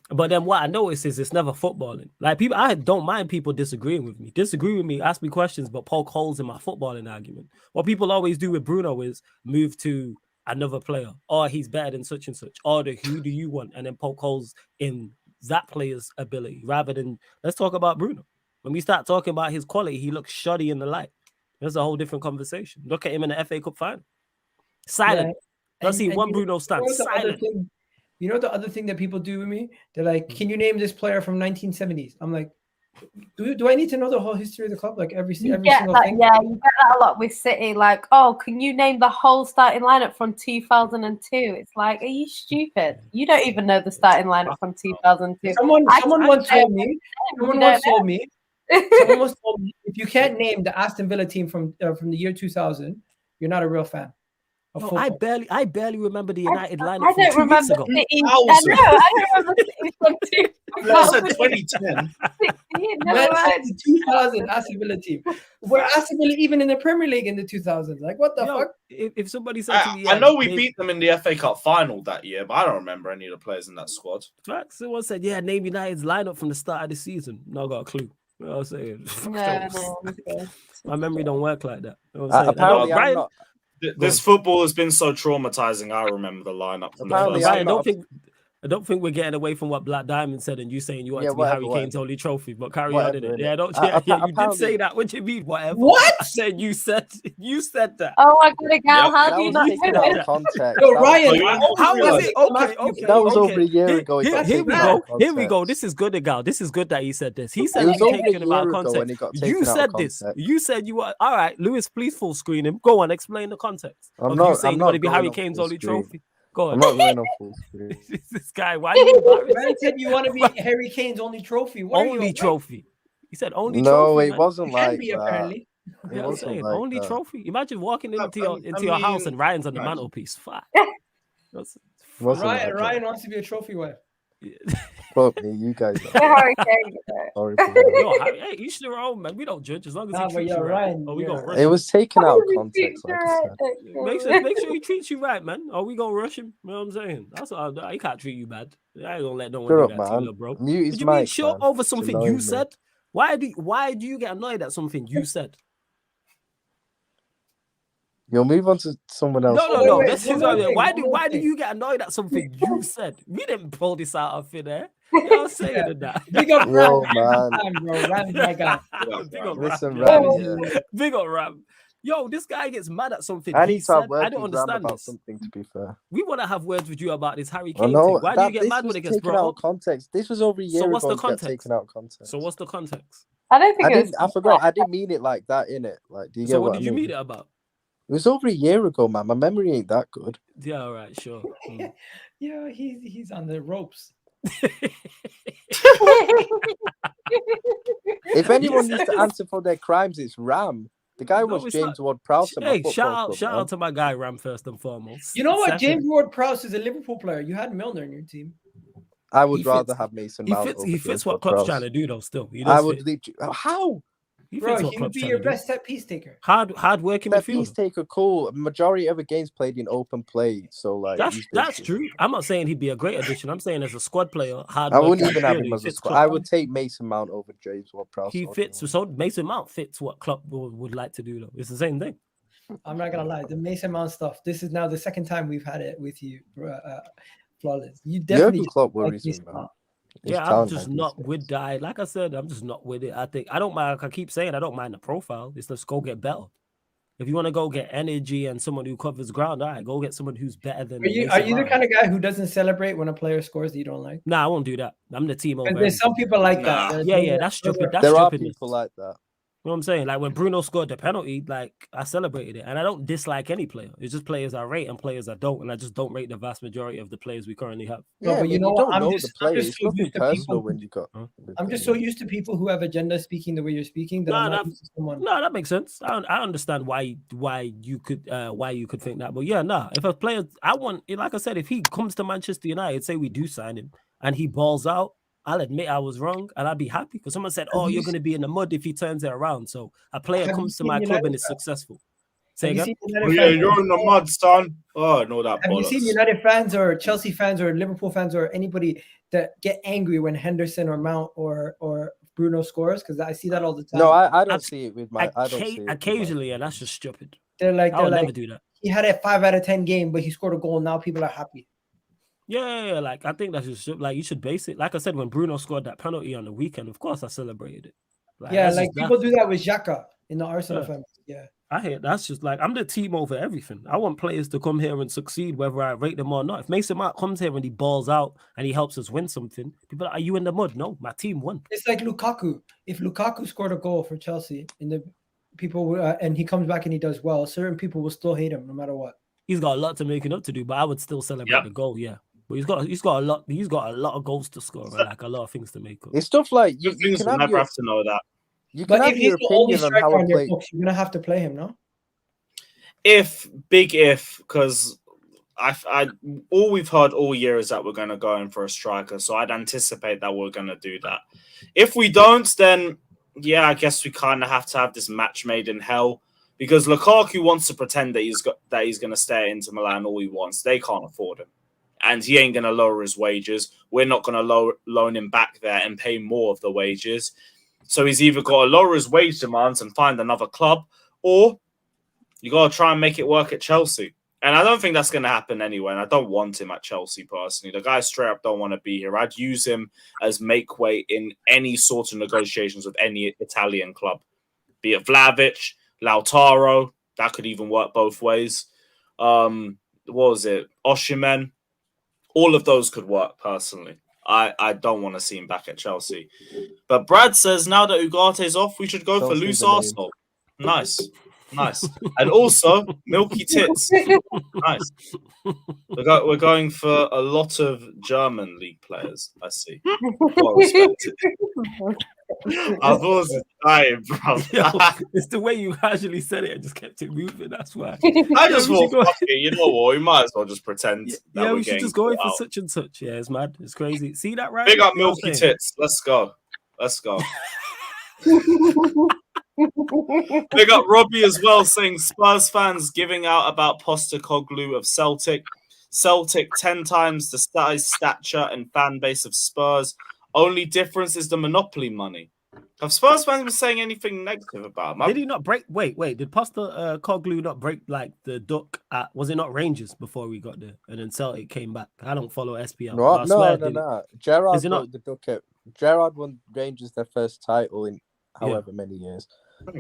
But then what I notice is it's never footballing. Like people, I don't mind people disagreeing with me. Disagree with me, ask me questions, but poke holes in my footballing argument. What people always do with Bruno is move to another player, or he's better than such and such, or who do you want, and then poke holes in that player's ability rather than let's talk about Bruno. When we start talking about his quality, he looks shoddy in the light. That's a whole different conversation. Look at him in the FA Cup final. Silent. Let's see one Bruno stand. Silent. You know the other thing that people do with me? They're like, can you name this player from 1970s? I'm like, Do I need to know the whole history of the club, like every single thing? Yeah, you get that a lot with City. Like, oh, can you name the whole starting lineup from 2002? It's like, are you stupid? You don't even know the starting lineup from 2002. Someone once told me. Someone once told me if you can't name the Aston Villa team from the year 2000, you're not a real fan. No, I barely remember the United lineup. I don't remember ago. City. I don't remember City from 2010. 2000 Aston Villa team. Were Aston Villa even in the Premier League in the 2000s? Like, what the fuck? If somebody said to me, I know we beat them in the FA Cup final that year, but I don't remember any of the players in that squad. Someone said, "Yeah, name United's lineup from the start of the season." No, got a clue. You know what I'm saying? No. My memory don't work like that. You know apparently, I'm not. This football has been so traumatizing. I remember the lineup. From Apparently, I don't think we're getting away from what Black Diamond said, and you saying you want to be Harry Kane's only trophy. But carry on, didn't it? You did say that. What do you mean? Whatever. What? I said you said that. Oh my god, Egal, how do you not know that? Context. Yo, Ryan, how was it? Okay. That was over a year ago. Here we go. This is good, Egal. This is good that he said this. He said he's taking him out of context. You said this. You said you were all right. Lewis, please full screen him. Go on, explain the context. I'm not going to be Harry Kane's only trophy. Go on. I'm not going on full screen. This guy, why are you embarrassed? Ryan said you want to be Harry Kane's only trophy. Only trophy. He said only trophy. No, it wasn't like that. Apparently. You know what I'm saying? Only trophy. Imagine walking into your house and Ryan's on the mantelpiece. Fuck. Ryan wants to be a trophy wife. Fuck me, you guys. Harry Kane. Hey, each their own, man. We don't judge as long as he treats you right. It was taken out of context. Like make sure he treats you right, man. Or we gonna rush him. You know what I'm saying? That's what he can't treat you bad. I ain't gonna let no one do that to you, bro. Mute his mic, man. Shut over something you said? Why do you get annoyed at something you said? You'll move on to someone else. No. Why do you get annoyed at something you said? We didn't pull this out of thin air. You're saying that. Big up Yo, Ram, bro. Ram's my guy. Big up Ram. Yo, this guy gets mad at something. I need to have words I don't understand about this. something. To be fair, we want to have words with you about this Harry Kane thing. Why do you get mad when it gets brought out of context? This was over a year ago. Taken out of context. So what's the context? I don't think I forgot. I didn't mean it like that. Innit? Like, do you get what did you mean it about? It was over a year ago, man. My memory ain't that good. Yeah, all right, sure. Yeah, he's on the ropes. If anyone needs to answer for their crimes, it's Ram. The guy was James Ward-Prowse. Hey, shout out to my guy Ram first and foremost. You know what? James Ward-Prowse is a Liverpool player. You had Milner in your team. I would rather have Mason Mount. He fits what Klopp's trying to do, though. Still, I would leave. How? He would be your best set piece taker. Hard working midfielder. Set piece taker, cool. Majority of the games played in open play, so like that's true. I'm not saying he'd be a great addition. I'm saying as a squad player, I wouldn't even have him as a squad. I would take Mason Mount over James Ward-Prowse. He fits. So Mason Mount fits what Klopp would like to do, though. It's the same thing. I'm not gonna lie. The Mason Mount stuff. This is now the second time we've had it with you, Flawless. You definitely Klopp worries me, man. Yeah, I'm just not with that. Like I said, I'm just not with it. I don't mind. I keep saying I don't mind the profile. It's let's go get better. If you want to go get energy and someone who covers ground, all right, go get someone who's better than. Are you the kind of guy who doesn't celebrate when a player scores that you don't like? Nah, I won't do that. I'm the team over. There's some people like that. Yeah, that's stupid. There are people like that. You know what I'm saying? Like when Bruno scored the penalty, like I celebrated it. And I don't dislike any player. It's just players I rate and players I don't. And I just don't rate the vast majority of the players we currently have. Yeah, but you know what? I'm just so used to people when you got. I'm just so used to people who have agenda speaking the way you're speaking that I'm not used to someone. No, that makes sense. I understand why you could think that. But yeah, if a player, like I said, if he comes to Manchester United, say we do sign him and he balls out, I'll admit I was wrong and I'd be happy because someone said, you're going to be in the mud if he turns it around. So a player comes to my club and is successful. Say again? You're in the mud, son. Oh, no, that Have you seen United fans or Chelsea fans or Liverpool fans or anybody that get angry when Henderson or Mount or Bruno scores? Because I see that all the time. No, I don't see it with my... I don't see it occasionally, and that's just stupid. They're like, never do that. He had a 5 out of 10 game, but he scored a goal. Now people are happy. Yeah, like I think that's just like you should base it. Like I said, when Bruno scored that penalty on the weekend, of course I celebrated it. Like people do that with Xhaka in the Arsenal family. Yeah. I hear that's just like I'm the team over everything. I want players to come here and succeed, whether I rate them or not. If Mason Mount comes here and he balls out and he helps us win something, people are like, are you in the mud? No, my team won. It's like Lukaku. If Lukaku scored a goal for Chelsea, and he comes back and he does well, certain people will still hate him no matter what. He's got a lot to make it up to do, but I would still celebrate the goal. Yeah, but he's got a lot of goals to score, and like a lot of things to make up. It's stuff like you can never have to know that. You can have your opinion on how I play. You're gonna have to play him, no? If, because all we've heard all year is that we're going to go in for a striker, so I'd anticipate that we're going to do that. If we don't, then yeah, I guess we kind of have to have this match made in hell, because Lukaku wants to pretend that he's going to stay at Inter Milan all he wants. They can't afford him, and he ain't going to lower his wages. We're not going to loan him back there and pay more of the wages. So he's either got to lower his wage demands and find another club, or you got to try and make it work at Chelsea. And I don't think that's going to happen anyway. And I don't want him at Chelsea personally. The guy straight up don't want to be here. I'd use him as make way in any sort of negotiations with any Italian club, be it Savić, Lautaro. That could even work both ways. What was it? Osimhen. All of those could work personally. I don't want to see him back at Chelsea. But Brad says now that Ugarte's off, we should go for loose Arsenal. Nice. And also, Milky Tits. Nice. We're going for a lot of German league players, I see. Well respected. I was dying, bro. It's the way you casually said it and just kept it moving. That's why. I just thought, you know what? We might as well just pretend. Yeah, we should just go in for such and such. Yeah, it's mad. It's crazy. See that, right? Big up Milky Tits. Let's go. Big up Robbie as well, saying Spurs fans giving out about Postecoglou of Celtic. Celtic 10 times the size, stature, and fan base of Spurs. Only difference is the monopoly money. Have Spurs fans been saying anything negative about him? Did he not break? Wait. Did Postecoglou not break like the duck at? Was it not Rangers before we got there, and then Celtic came back? I don't follow SPL. No. Gerrard broke the duck at. Gerrard won Rangers their first title in however many years.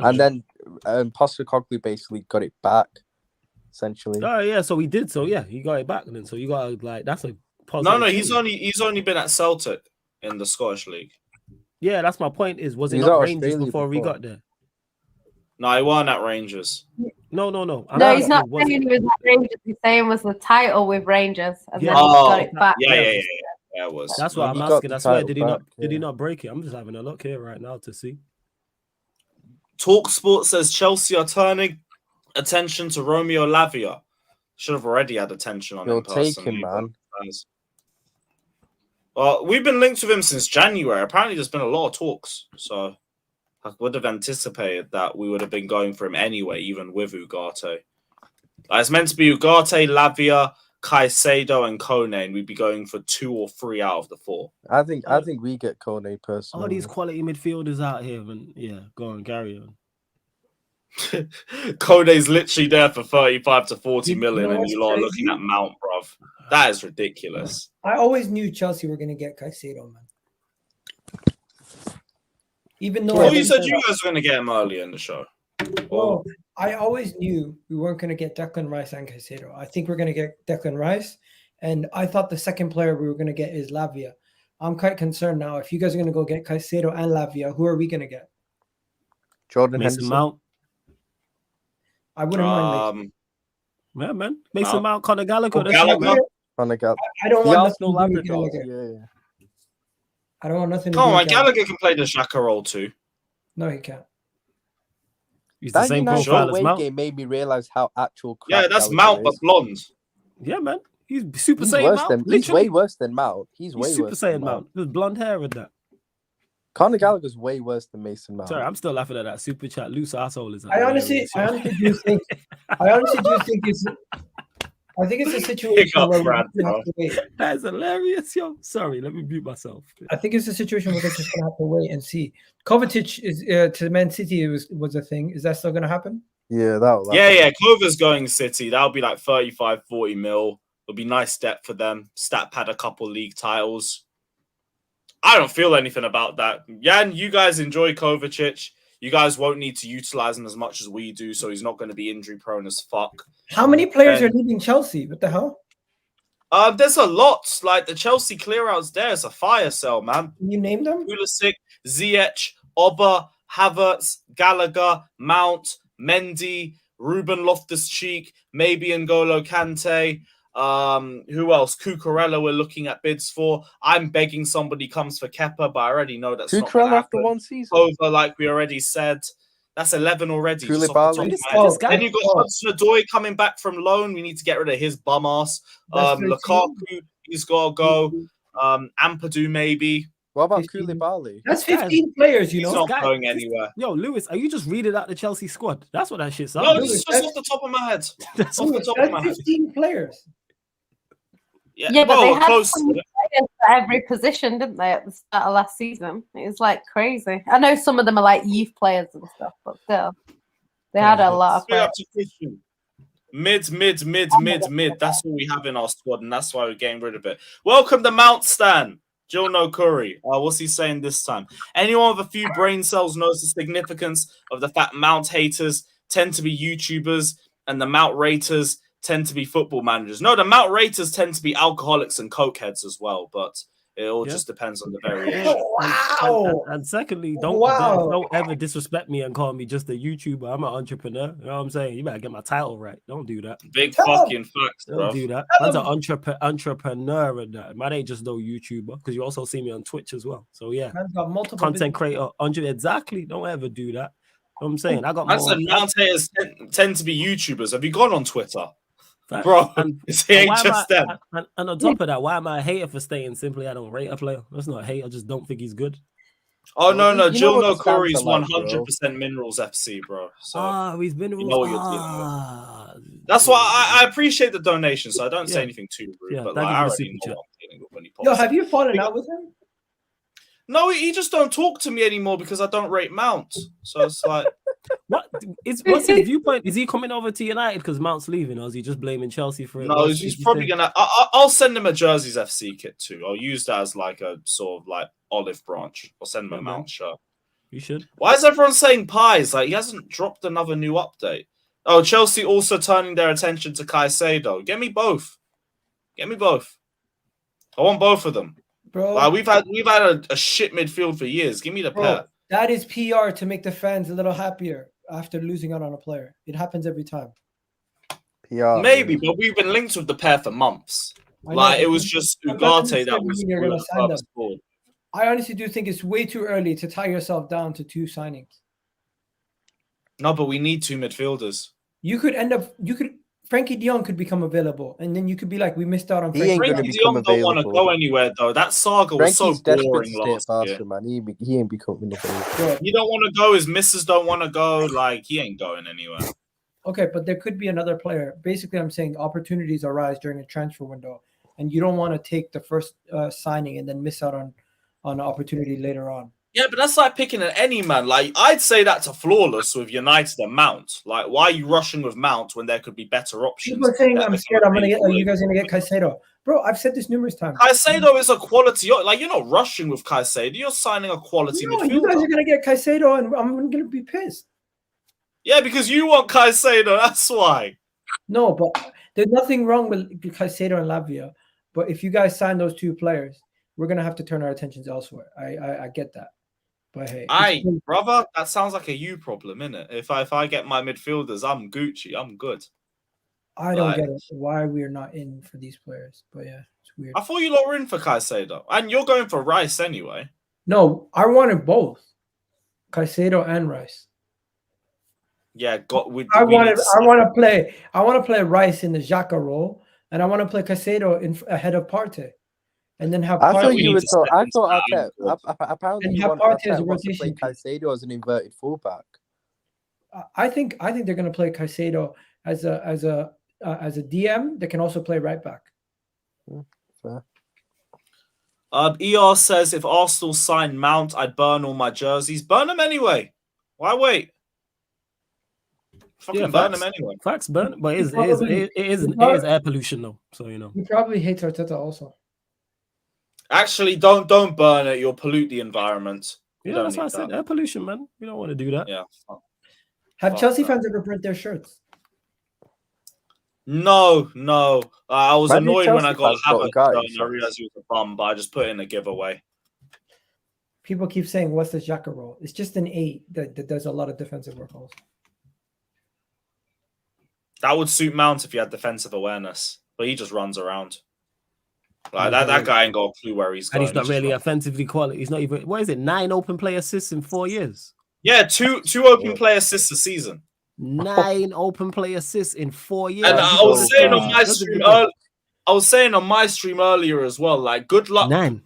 And then Postecoglou basically got it back, essentially. Oh yeah, so he did. So yeah, he got it back, and then so you got like that's a positive. No, he's only been at Celtic in the Scottish League. Yeah, that's my point. Was it not Rangers before we got there? No, he wasn't at Rangers. No. No, he's not saying he was at Rangers. He's saying was the title with Rangers, and then he got it back. Yeah, it was. That's what I'm asking. That's why did he not break it? I'm just having a look here right now to see. TalkSport says Chelsea are turning attention to Romeo Lavia. Should have already had attention on him personally. Take him, man. Well, we've been linked with him since January. Apparently, there's been a lot of talks. So I would have anticipated that we would have been going for him anyway, even with Ugarte. It's meant to be Ugarte, Lavia, Caicedo, and Kone, and we'd be going for 2 or 3 out of the 4. I think we get Kone personally. All these quality midfielders out here, and go on, carry on. Kone's literally there for 35 to 40 million, and you lot are looking at Mount, bruv. That is ridiculous. I always knew Chelsea were going to get Caicedo, man. Even though you said you guys were going to get him earlier in the show. Well, I always knew we weren't going to get Declan Rice and Caicedo. I think we're going to get Declan Rice, and I thought the second player we were going to get is Lavia. I'm quite concerned now. If you guys are going to go get Caicedo and Lavia, who are we going to get? Jordan Mason Henderson. Mount. I wouldn't mind. Yeah, man. Mason Mount, Conor Gallagher. Conor Gallagher. I don't want nothing to do with Gallagher. I don't want nothing to do with Gallagher. Gallagher can play the Xhaka role too. No, he can't. He's the same profile as Mount. Game made me realize how actual. Yeah, that's Mount, but blonde. Yeah, man. He's Super Saiyan Mount. He's way worse than Mount. He's way Super worse Saiyan Mount. With blonde hair and that. Conor Gallagher's way worse than Mason Mount. Sorry, I'm still laughing at that super chat. Loose asshole is. I honestly do think it's. I think it's a situation where we have to wait. That's hilarious, yo. Sorry, let me mute myself. I think it's a situation where they're just gonna have to wait and see. Kovacic is to Man City was a thing. Is that still gonna happen? Yeah, that'll happen. Yeah. Kova's going City. That'll be like 35, 40 mil. It'll be nice step for them. Stat pad a couple league titles. I don't feel anything about that. Jan, you guys enjoy Kovacic. You guys won't need to utilize him as much as we do, so he's not going to be injury prone as fuck. How many players are leaving Chelsea? What the hell? There's a lot. Like the Chelsea clear outs there. It's a fire sale, man. Can you name them? Pulisic, Ziyech, Oba, Havertz, Gallagher, Mount, Mendy, Ruben Loftus-Cheek, maybe N'Golo Kante. Who else? Cucurella we're looking at bids for. I'm begging somebody comes for Kepa, but I already know that's not going to happen. After one season. Over, like we already said. That's 11 already. Then you've got Hudson-Odoi coming back from loan. We need to get rid of his bum ass. Lukaku, he's got to go. Ampadu maybe. What about Koulibaly? That's 15 players, you know. He's not going anywhere. Yo, Lewis, are you just reading out the Chelsea squad? That's what that shit sounds. No, this is just off the top of my head. That's off the top of my head. 15 players. Yeah, but they had players for every position, didn't they, at the start of last season? It was like crazy. I know some of them are like youth players and stuff, but still, they had a lot of players. Mid. That's what we have in our squad, and that's why we're getting rid of it. Welcome to Mount Stan. Jill No Curry. What's he saying this time? Anyone with a few brain cells knows the significance of the fact Mount haters tend to be YouTubers and the Mount raters tend to be football managers. No, the Mount raters tend to be alcoholics and cokeheads as well, but it all just depends on the variation. Wow. And secondly, don't ever disrespect me and call me just a YouTuber. I'm an entrepreneur. You know what I'm saying? You better get my title right. Don't do that. Big fucking facts, bro. Don't do that. I'm an entrepreneur and that. Man ain't just no YouTuber, because you also see me on Twitch as well. So yeah, got multiple content creator. Exactly. Don't ever do that. You know what I'm saying? I got. I said Mount haters tend to be YouTubers. Have you gone on Twitter? Bro, it ain't just them. And on top of that, why am I a hater for staying simply I don't rate a player? That's not hate. I just don't think he's good. Oh, no. Jill No Corey's 100% Minerals FC, bro. So, he's Minerals. You know what you're dealing with. That's why I appreciate the donation, so I don't say anything too rude. But like, I already know what I'm dealing with when he posts. Yo, have you fallen out with him? No, he just don't talk to me anymore because I don't rate Mount. So it's like... What's his viewpoint? Is he coming over to United because Mount's leaving, or is he just blaming Chelsea for it? No, he's probably gonna. I'll send him a Jerseys FC kit too. I'll use that as like a sort of like olive branch. I'll send him a Mount shirt. You should. Why is everyone saying pies? Like he hasn't dropped another new update. Oh, Chelsea also turning their attention to Caicedo. Get me both. I want both of them, bro. Like we've had a shit midfield for years. Give me the pair. That is PR to make the fans a little happier after losing out on a player. It happens every time. PR, maybe, but we've been linked with the pair for months. Like it was just Ugarte that was. I honestly do think it's way too early to tie yourself down to 2 signings. No, but we need 2 midfielders. Frankie de Jong could become available, and then you could be like, we missed out on Frankie de Jong. Don't want to go anywhere though. That saga was so boring last year. Man. He ain't becoming available. You don't want to go. His missus don't want to go. Like he ain't going anywhere. Okay, but there could be another player. Basically, I'm saying opportunities arise during a transfer window, and you don't want to take the first signing and then miss out on an opportunity later on. Yeah, but that's like picking an any man. Like I'd say that to Flawless with United and Mount. Like, why are you rushing with Mount when there could be better options? People are saying I'm scared. Are you guys gonna get Caicedo? Bro, I've said this numerous times. Caicedo is a quality. Like you're not rushing with Caicedo. You're signing a quality midfielder. You guys are gonna get Caicedo, and I'm gonna be pissed. Yeah, because you want Caicedo. That's why. No, but there's nothing wrong with Caicedo and Lavia. But if you guys sign those 2 players, we're gonna have to turn our attentions elsewhere. I get that. But hey, brother, that sounds like a you problem, innit? If I get my midfielders, I'm Gucci, I'm good. I don't get it. Why we're not in for these players, but yeah, it's weird. I thought you lot were in for Caicedo, and you're going for Rice anyway. No, I wanted both, Caicedo and Rice. Yeah, I want to play Rice in the Xhaka role, and I want to play Caicedo ahead of Partey. And then have apparently you want Arteta to play Caicedo as an inverted fullback. I think they're going to play Caicedo as a DM that can also play right back. Fair. ER says if Arsenal sign Mount, I'd burn all my jerseys. Burn them anyway. Why wait? Fucking burn them anyway. Facts burn, but it is air pollution though. So you know. He probably hates Arteta also. Actually, don't burn it. You'll pollute the environment. Yeah, that's why I said air pollution, man. We don't want to do that. Yeah. Have Chelsea fans ever burnt their shirts? No. I was annoyed when I got Havertz and I realized he was a bum, but I just put in a giveaway. People keep saying, what's the Xhaka role? It's just an 8 that does a lot of defensive work also. That would suit Mount if he had defensive awareness, but he just runs around. Like that guy ain't got a clue where he's going. And he's not really offensively quality. He's not even, what is it, 9 open play assists in 4 years? Yeah, two open play assists a season. 9 open play assists in 4 years. And I was saying on my stream earlier as well, like good luck. 9.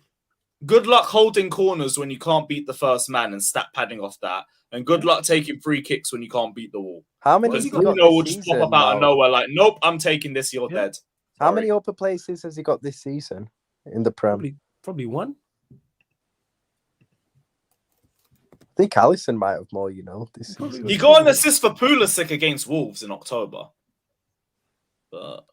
Good luck holding corners when you can't beat the first man and stat padding off that. And good luck taking free kicks when you can't beat the wall. How many? Because Bruno will just pop up out of nowhere like, nope, I'm taking this, you're dead. How many open places has he got this season in the Prem? Probably 1. I think Alisson might have more, this season. He got an assist for Pulisic against Wolves in October. But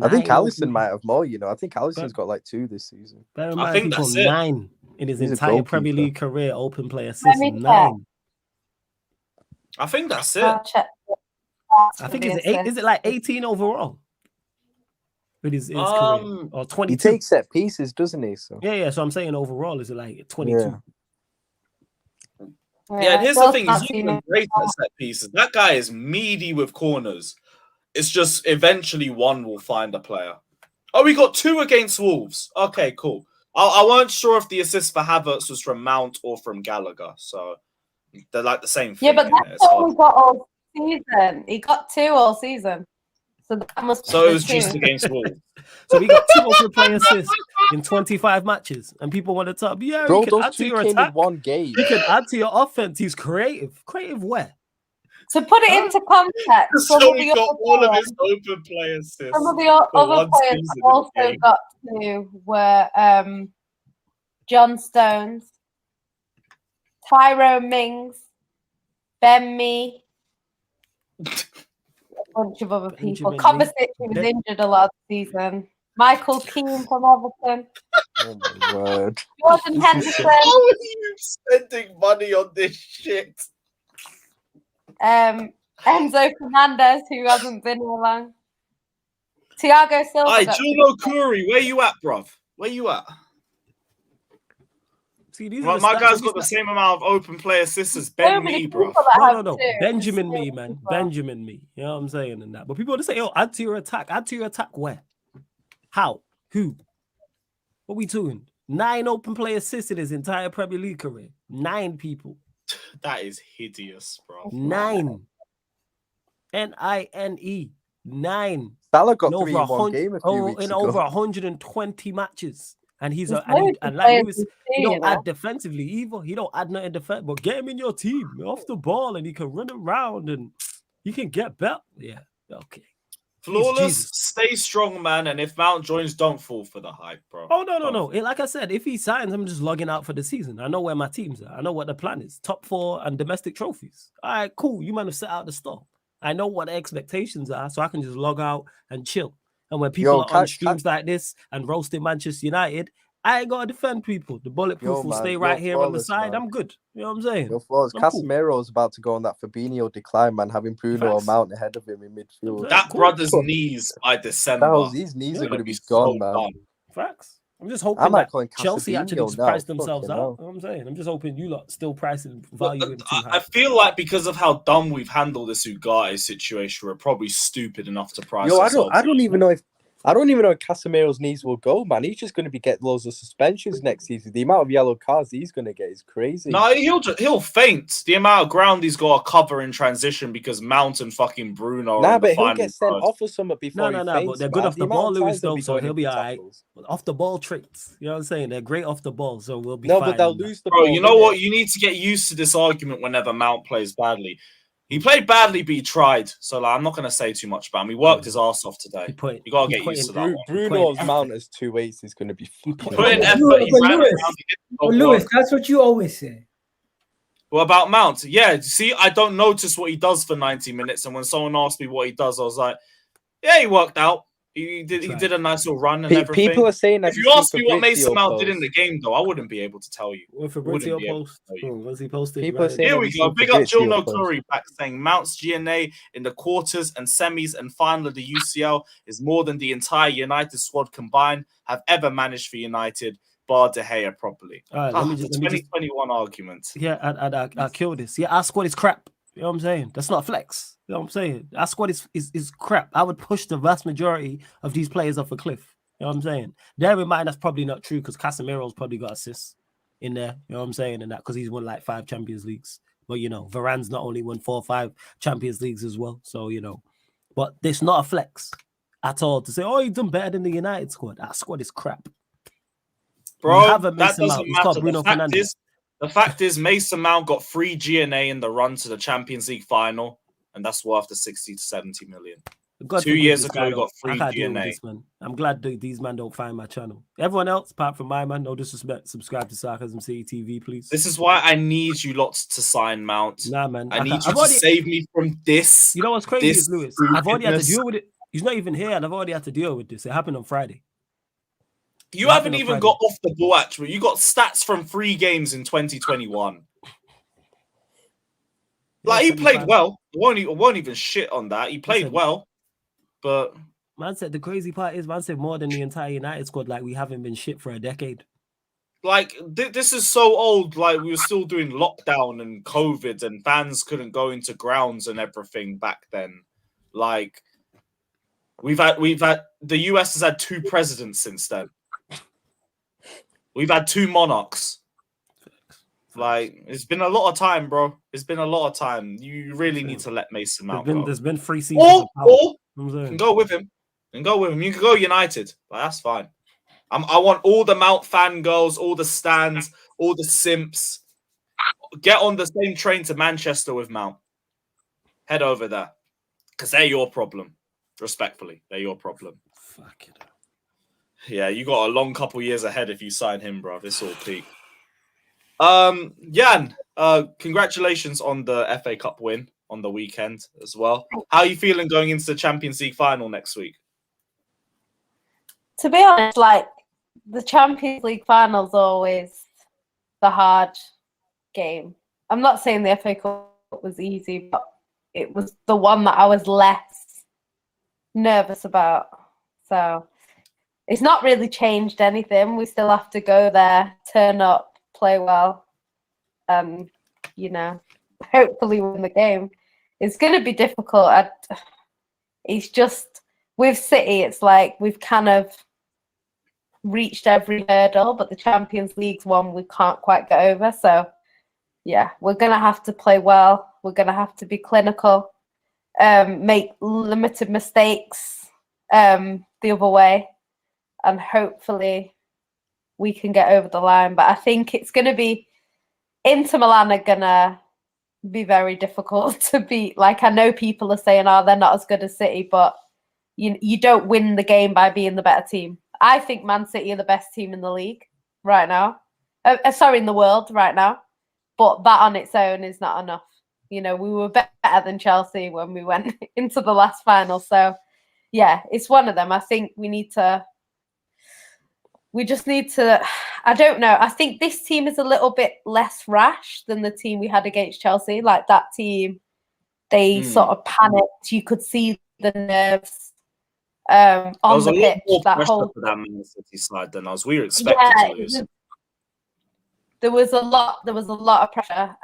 I think Alisson might have more, I think Alisson's got like 2 this season. I think that's 9 in his entire Premier League career, open play assists. 9. I think that's it. I think it's 8. Is it like 18 overall? With his career, or 22? He takes set pieces, doesn't he? So yeah. So I'm saying overall, is it like 22? Yeah, and here's the thing: he's even great at set pieces. That guy is meaty with corners. It's just eventually one will find a player. Oh, we got 2 against Wolves. Okay, cool. I weren't sure if the assist for Havertz was from Mount or from Gallagher. So they're like the same thing. Yeah, but that's what we got all season. He got 2 all season. So that must be it was just against Wolves. So we got 2 open play assists in 25 matches, and people want to talk. Yeah, bro, you can add to your attack. One game. You can add to your offense. He's creative. Creative where? To put it into context, so he got all of his open play assists. Some of the other players also got 2 were John Stones, Tyrone Mings, Ben Mee, a bunch of other people. Kovacic, who was injured a lot of the season. Michael Keane from Everton. Oh my word. Jordan Henderson. How are you spending money on this shit? Enzo Fernandez, who hasn't been here long. Thiago Silva. Hi, Juno Curry, where you at, bruv? Where you at? See, these my guy's got the same amount of open play assists as Ben Mee, bro. No. Benjamin Mee, man. Benjamin Mee. You know what I'm saying? And that. But people just say, oh, add to your attack. Add to your attack where? How? Who? What we doing? 9 open play assists in his entire Premier League career. 9 people. That is hideous, bro. 9. N-I-N-E. 9. Salah got 3 in one game a few weeks in ago. over 120 matches. And he's and like Lewis, he don't add defensively either. He don't add nothing defense, but get him in your team off the ball and he can run around and he can get better. Yeah, okay. Flawless, stay strong, man. And if Mount joins, don't fall for the hype, bro. Oh, no. Like I said, if he signs, I'm just logging out for the season. I know where my teams are. I know what the plan is. Top 4 and domestic trophies. All right, cool. You might have set out the store. I know what the expectations are, so I can just log out and chill. And when people are on streams like this and roasting Manchester United, I ain't got to defend people. The bulletproof will stay right here on the side. Man. I'm good. You know what I'm saying? Casemiro's about to go on that Fabinho decline, man, having Bruno or Mount ahead of him in midfield. That brother's knees by December. His knees are going to be gone, man. Facts. I'm just hoping that Chelsea actually just price themselves out. You know what I'm saying? I'm just hoping you lot still pricing value. I feel like because of how dumb we've handled this Ugarte situation, we're probably stupid enough to price. I don't even know if Casemiro's knees will go, man. He's just going to be getting loads of suspensions next season. The amount of yellow cards he's going to get is crazy. No, he'll faint. The amount of ground he's got to cover in transition because Mount and fucking Bruno. But he'll get sent off or something before he faints. But they're good off the ball, Lewis, though, so he'll be all right. Off the ball traits, you know what I'm saying? They're great off the ball, so we'll be fine. But they'll lose the ball. Bro, you know what? You need to get used to this argument whenever Mount plays badly. He played badly, but he tried. So I'm not going to say too much about him. He worked his ass off today. You got to get used to that. Bruno's Mount as 2-8 is going to be putting effort. Lewis, that's what you always say. Well, about Mount, yeah. See, I don't notice what he does for 90 minutes. And when someone asked me what he does, I was like, yeah, he worked out. He did a nice little run and everything. People are saying that if you ask me what Mason Mount did in the game, though, I wouldn't be able to tell you. What Fabrizio post? Was he posted? People are saying Here we go. Big up Jill Notori back saying Mount's GNA in the quarters and semis and final of the UCL is more than the entire United squad combined have ever managed for United, bar De Gea properly. All right, let me just 2021 argument. Yeah, I kill this. Yeah, our squad is crap. You know what I'm saying? That's not flex. You know what I'm saying? Our squad is crap. I would push the vast majority of these players off a cliff. You know what I'm saying? Bear in mind, that's probably not true because Casemiro's probably got assists in there. You know what I'm saying? And that because he's won like 5 Champions Leagues. But, you know, Varane's not only won 4 or 5 Champions Leagues as well. So, you know, but it's not a flex at all to say, oh, he's done better than the United squad. Our squad is crap. Bro, that doesn't matter. The fact is, Mason Mount got free GNA in the run to the Champions League final, and that's worth the 60 to 70 million. 2 years ago, he got free GNA. I'm glad these men don't find my channel. Everyone else, apart from my man, no disrespect, subscribe to Sarcasm City TV, please. This is why I need you lots to sign Mount. Nah, man. I need you to save me from this. You know what's crazy is, Lewis? I've already had to deal with it. He's not even here, and I've already had to deal with this. It happened on Friday. You haven't even got off the ball, actually. You got stats from 3 games in 2021. Like, he played well. I won't even shit on that. He played well, but... Man said the crazy part is, man said more than the entire United squad, like, we haven't been shit for a decade. Like, this is so old. Like, we were still doing lockdown and COVID, and fans couldn't go into grounds and everything back then. Like, we've had... The US has had 2 presidents since then. We've had 2 monarchs. Like, it's been a lot of time, bro. It's been a lot of time. You really need to let Mason Mount go. There's been 3 seasons. Or you can go with him. You can go United. Like, that's fine. I want all the Mount fangirls, all the stands, all the simps. Get on the same train to Manchester with Mount. Head over there. Because they're your problem. Respectfully, they're your problem. Fuck it. Yeah, you got a long couple years ahead if you sign him, bro. It's all peak. Jan, congratulations on the FA Cup win on the weekend as well. How are you feeling going into the Champions League final next week? To be honest, like, the Champions League final is always the hard game. I'm not saying the FA Cup was easy, but it was the one that I was less nervous about. So it's not really changed anything. We still have to go there, turn up, play well, and, you know, hopefully win the game. It's going to be difficult. It's just, with City, it's like we've kind of reached every hurdle, but the Champions League's one we can't quite get over. So, yeah, we're going to have to play well. We're going to have to be clinical, make limited mistakes the other way, and hopefully we can get over the line. But I think it's going to be, Inter Milan are going to be very difficult to beat. Like, I know people are saying, oh, they're not as good as City, but you don't win the game by being the better team. I think Man City are the best team in the league right now. In the world right now. But that on its own is not enough. You know, we were better than Chelsea when we went into the last final. So, yeah, it's one of them. I think we just need to, I don't know. I think this team is a little bit less rash than the team we had against Chelsea. Like, that team, they sort of panicked. You could see the nerves on the pitch. That whole for that Man City side than us. We were expecting to lose. There was a lot of pressure.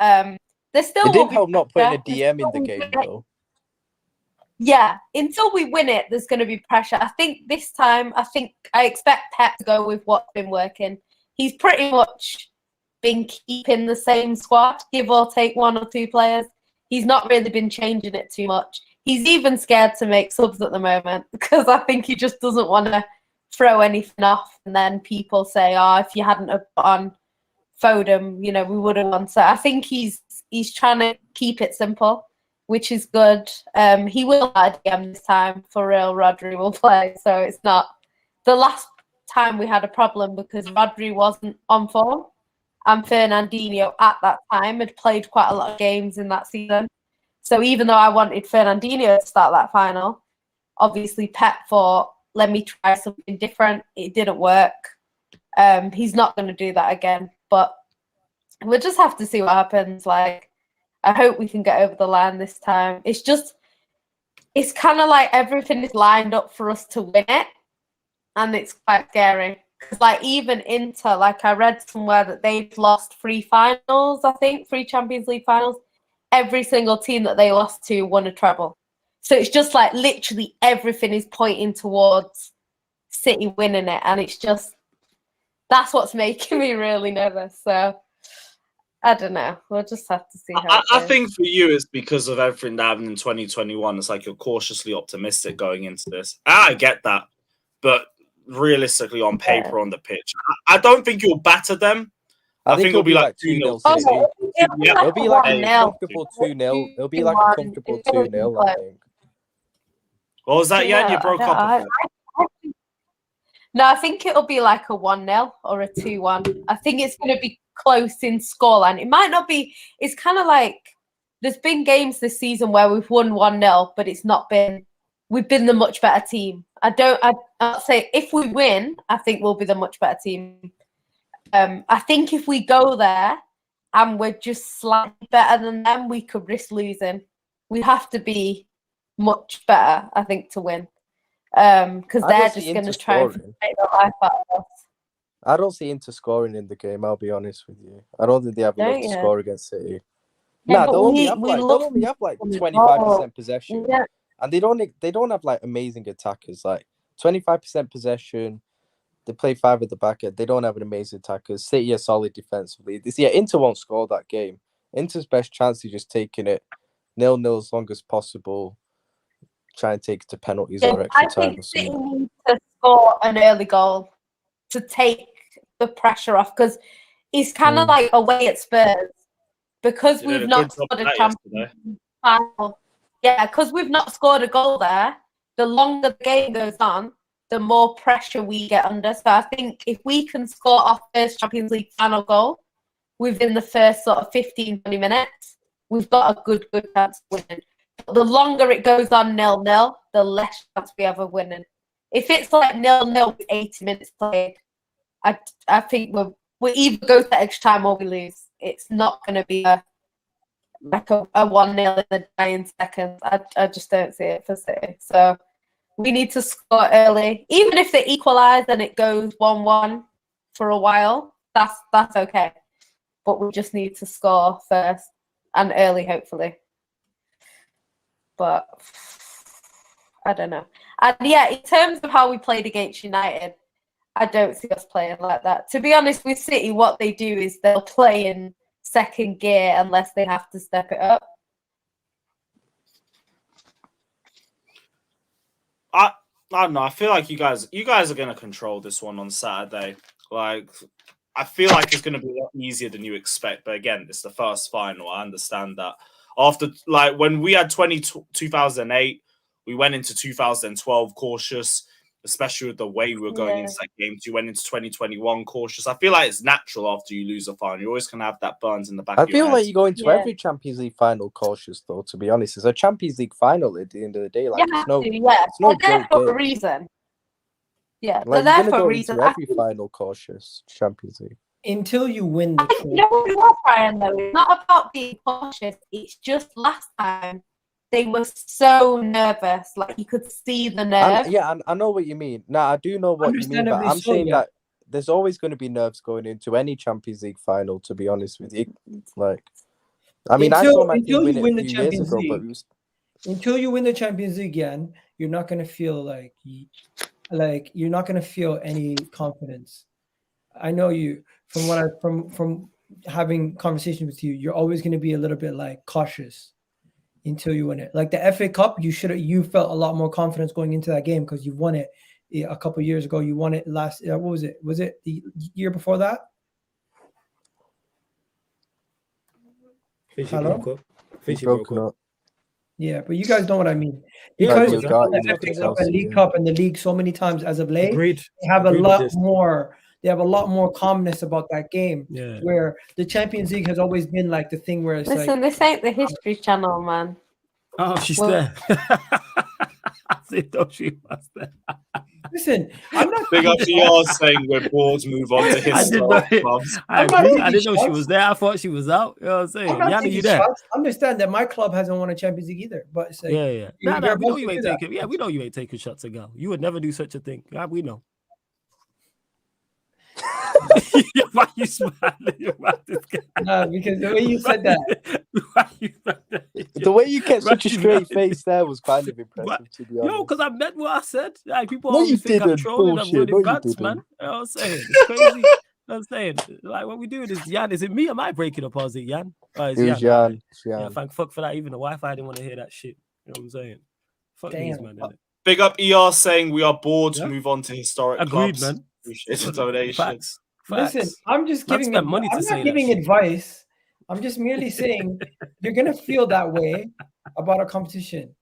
It did help not putting a DM in the game, though. Yeah, until we win it, there's going to be pressure. I think this time, I expect Pep to go with what's been working. He's pretty much been keeping the same squad, give or take 1 or 2 players. He's not really been changing it too much. He's even scared to make subs at the moment because I think he just doesn't want to throw anything off. And then people say, oh, if you hadn't have put on Foden, you know, we would have won. So I think he's trying to keep it simple, which is good. He will add DM this time. For real, Rodri will play. So it's not the last time we had a problem because Rodri wasn't on form. And Fernandinho at that time had played quite a lot of games in that season. So even though I wanted Fernandinho to start that final, obviously Pep thought, let me try something different. It didn't work. He's not going to do that again. But we'll just have to see what happens. Like, I hope we can get over the line this time. It's kind of like everything is lined up for us to win it. And it's quite scary. Because, like, even Inter, like, I read somewhere that they've lost 3 finals, I think, 3 Champions League finals. Every single team that they lost to won a treble. So it's just like literally everything is pointing towards City winning it. And it's just, that's what's making me really nervous. So I don't know. We'll just have to see how I think for you, it's because of everything that happened in 2021. It's like you're cautiously optimistic going into this. I get that. But realistically, on paper, on the pitch, I don't think you'll batter them. I think it'll be like 2-0. It'll be like a comfortable 2-0. It'll be like a comfortable 2-0, I think. What was that? Yeah, you broke up. No, I think it'll be like a 1-0 or a 2-1. I think it's going to be close in scoreline. It might not be. It's kind of like there's been games this season where we've won 1-0, but it's not been. We've been the much better team. I'll say if we win, I think we'll be the much better team. I think if we go there and we're just slightly better than them, we could risk losing. We have to be much better, I think, to win. Because they're just going to try and take the life out of us. I don't see Inter scoring in the game, I'll be honest with you. I don't think they have enough to score against City. Yeah, they'll only have like 25% possession. Yeah. And they don't have like amazing attackers. Like 25% possession, they play 5 at the back end. They don't have an amazing attackers. City are solid defensively. Inter won't score that game. Inter's best chance is just taking it 0-0 as long as possible. Try and take it to penalties or extra time. I think City needs to score an early goal to take the pressure off, because it's kind of like away at Spurs, because we've not scored a Champions League final. Yeah, because we've not scored a goal there. The longer the game goes on, the more pressure we get under. So I think if we can score our first Champions League final goal within the first sort of 15, 20 minutes, we've got a good chance of winning. But the longer it goes on 0-0, the less chance we have of winning. If it's like 0-0 with 80 minutes played, I think we'll either go to extra time or we lose. It's not going to be a 1-0 in the dying seconds. I just don't see it for City. So we need to score early. Even if they equalise and it goes 1-1 for a while, that's okay. But we just need to score first and early, hopefully. But I don't know. And yeah, in terms of how we played against United, I don't see us playing like that. To be honest, with City, what they do is they'll play in second gear unless they have to step it up. I don't know. I feel like you guys are going to control this one on Saturday. Like, I feel like it's going to be a lot easier than you expect. But again, it's the first final. I understand that. After, like, when we had 2008, we went into 2012 cautious, especially with the way we were going into that game. You went into 2021 cautious. I feel like it's natural after you lose a final. You're always going to have that burns in the back of your head. I feel like you go into every Champions League final cautious, though, to be honest. It's a Champions League final at the end of the day. Like, it's no they're there for a reason. Yeah, like, they're there for a reason. Every final cautious Champions League. Until you win the trophy. You know what it was, Brian, though? It's not about being cautious. It's just last time they were so nervous. Like, you could see the nerve. I know what you mean. Nah, I do know what you mean, but I'm saying that there's always going to be nerves going into any Champions League final, to be honest with you. Like, I mean, I saw my team win it a few years ago, but until you win the Champions League again, you're not going to feel like you're not going to feel any confidence. I know you from having conversations with you, you're always going to be a little bit like cautious until you win it. Like the FA Cup, you felt a lot more confidence going into that game because you won it a couple of years ago. You won it last. What was it? Was it the year before that? Hello? Yeah, but you guys know what I mean. Because the FA Cup and League Cup and the league so many times as of late, they have a lot more. They have a lot more calmness about that game. Yeah. Where the Champions League has always been like the thing where it's this ain't the History Channel, man. Oh, she's there. I said, oh, she was there. Listen, I'm not. Big up to yours saying we're bored. Move on to historic clubs. I didn't know she was there. I thought she was out. You know what I'm saying? I'm not Yana, taking you there? shots. Understand that my club hasn't won a Champions League either. But it's like, Yeah. We know you ain't taking. Yeah, we know you ain't taking shots at Gal. You would never do such a thing. Yeah, we know. Why you smiling about this guy? Nah, because the way you said that. The way you kept such a straight face there was kind of impressive, to be honest. Yo, because I meant what I said. Like, people No, always you think I'm didn't. trolling. I'm Bullshit. running No, you bats, didn't. man. You know what I'm saying? It's crazy. You know what I'm saying? Like, what we doing is, Jan, is it me or am I breaking up, or is it Jan? It was Jan. Yeah, thank fuck for that. Even the Wi-Fi didn't want to hear that shit. You know what I'm saying? Fuck these, man. Innit? Big up ER saying we are bored to move on to historic Agreed, clubs. man. Appreciate the donation. Facts. Listen, I'm just giving money to I'm say not giving advice. I'm just merely saying you're gonna feel that way about a competition.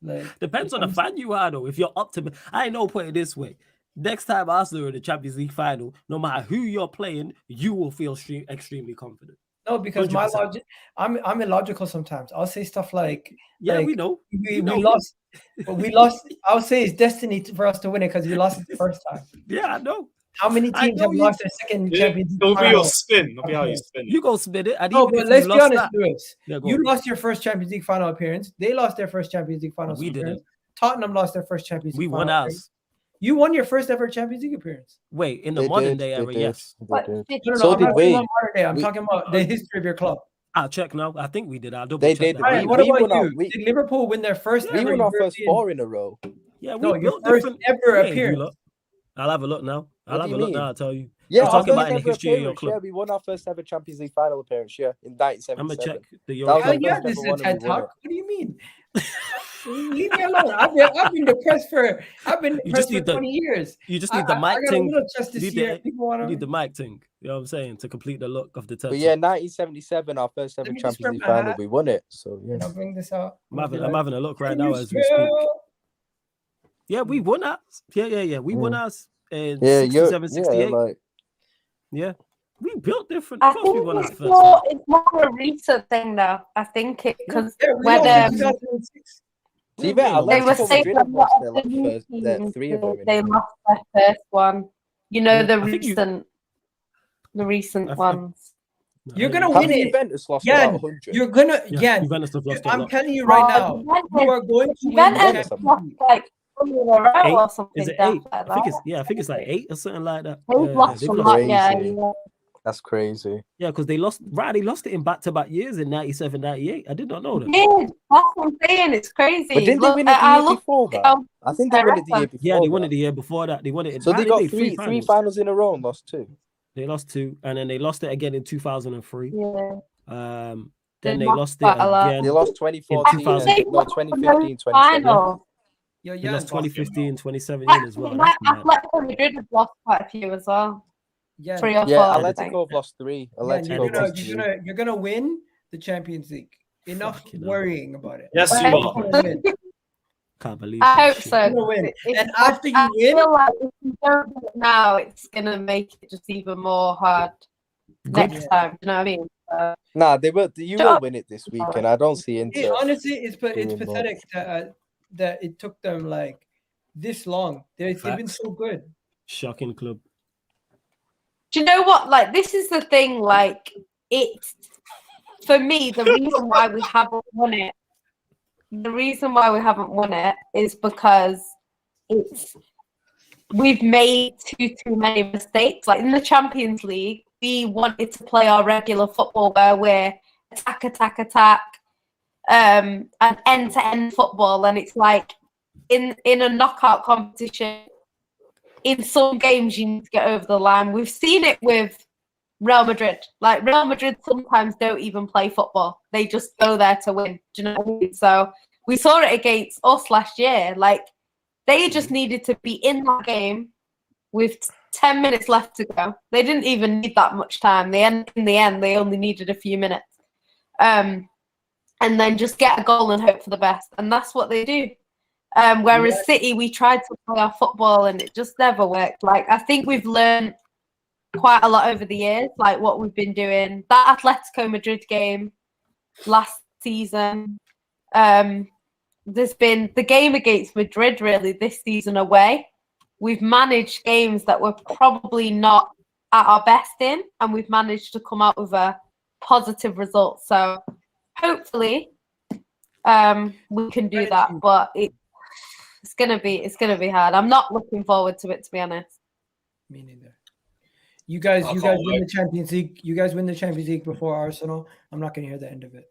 Like, depends on the fan you are, though. If you're optimistic, I know, put it this way. Next time Arsenal are in the Champions League final, no matter who you're playing, you will feel extremely confident. No, because 100%. my logic, I'm illogical sometimes. I'll say stuff like, we know. We lost, but we lost. I'll say it's destiny for us to win it because we lost it the first time. Yeah, I know. How many teams have lost their second Champions League? It'll be your spin. It'll be how you spin it. You go spin it. No, but let's be honest, Lewis. Yeah, you lost your first Champions League final appearance. They lost their first Champions League final appearance. didn't. Tottenham lost their first Champions League. We won ours. You won your first ever Champions League appearance. Wait, in the modern day era, yes. So did we. I'm talking about the history of your club. I'll check now. I think we did. I'll double They check. did. Right, what about you? Did Liverpool win their first? We won our first 4 in a row. Yeah, no, your first ever appearance. I'll have a look now. I'll tell you. Yeah, talk about in the history of your club. Yeah, we won our first ever Champions League final appearance. Yeah, in 1977. I'm gonna check the Yeah, this is a TED Talk. What do you mean? Leave me alone. I've been depressed for 20 years. You just need the mic thing. You need the mic thing. You know what I'm saying? To complete the look of the TED. But yeah, 1977, our first ever Champions League final, we won it. So yeah. I'll bring this out. I'm having a look right now as we speak. Yeah, we won us. Yeah. We won us in 67, 68. Yeah. We built different. I think it's more a recent thing now. I think it because when they were saying a lot of the new teams, they lost their first one. You know, the recent ones. You're gonna win it. Juventus lost about 100. You're gonna Juventus have lost I'm telling you right now, you are going to win. Juventus lost like 8 or something. Is it 8? I think it's like 8 or something like that. They've lost a lot, yeah. That's crazy. Yeah, because they lost it in back-to-back years in 97, 98. I did not know that. Yeah, that's what I'm saying. It's crazy. But didn't they win it the year before that? I think they won it the year before. Yeah, they won it the year before that. They won it. So they got three finals in a row and lost 2. They lost 2, and then they lost it again in 2003. Yeah. Then they lost it again. They lost 2014, 2015, 2017. They lost 2015, 2017 as well. Atletico Madrid have lost quite a few as well. Yeah, 3 or 4. Atletico have lost 3. You're gonna win the Champions League. Enough worrying about it. Yes, you are. Can't believe. I hope so. And after you win, I feel like if you don't do it now, it's gonna make it just even more hard next time. You know what I mean? Nah, you will win it this week, and I don't see Inter. Honestly, it's pathetic that it took them like this long. They've been so good. Shocking club. Do you know what? Like, this is the thing. Like, it's for me the reason why we haven't won it. The reason why we haven't won it is because we've made too many mistakes. Like in the Champions League, we wanted to play our regular football where we're attack, and end-to-end football. And it's like in a knockout competition, in some games you need to get over the line. We've seen it with Real Madrid. Like Real Madrid sometimes don't even play football. They just go there to win. Do you know what I mean? So we saw it against us last year. Like they just needed to be in that game with 10 minutes left to go. They didn't even need that much time. In the end, they only needed a few minutes. And then just get a goal and hope for the best. And that's what they do. Whereas City, we tried to play our football and it just never worked. Like I think we've learned quite a lot over the years, like what we've been doing. That Atletico Madrid game last season. There's been the game against Madrid really this season away. we've managed games that we're probably not at our best in, and we've managed to come out with a positive result. So hopefully we can do that, but it's gonna be hard. I'm not looking forward to it, to be honest. Me neither. You guys win the Champions League. You guys win the Champions League before Arsenal. I'm not gonna hear the end of it.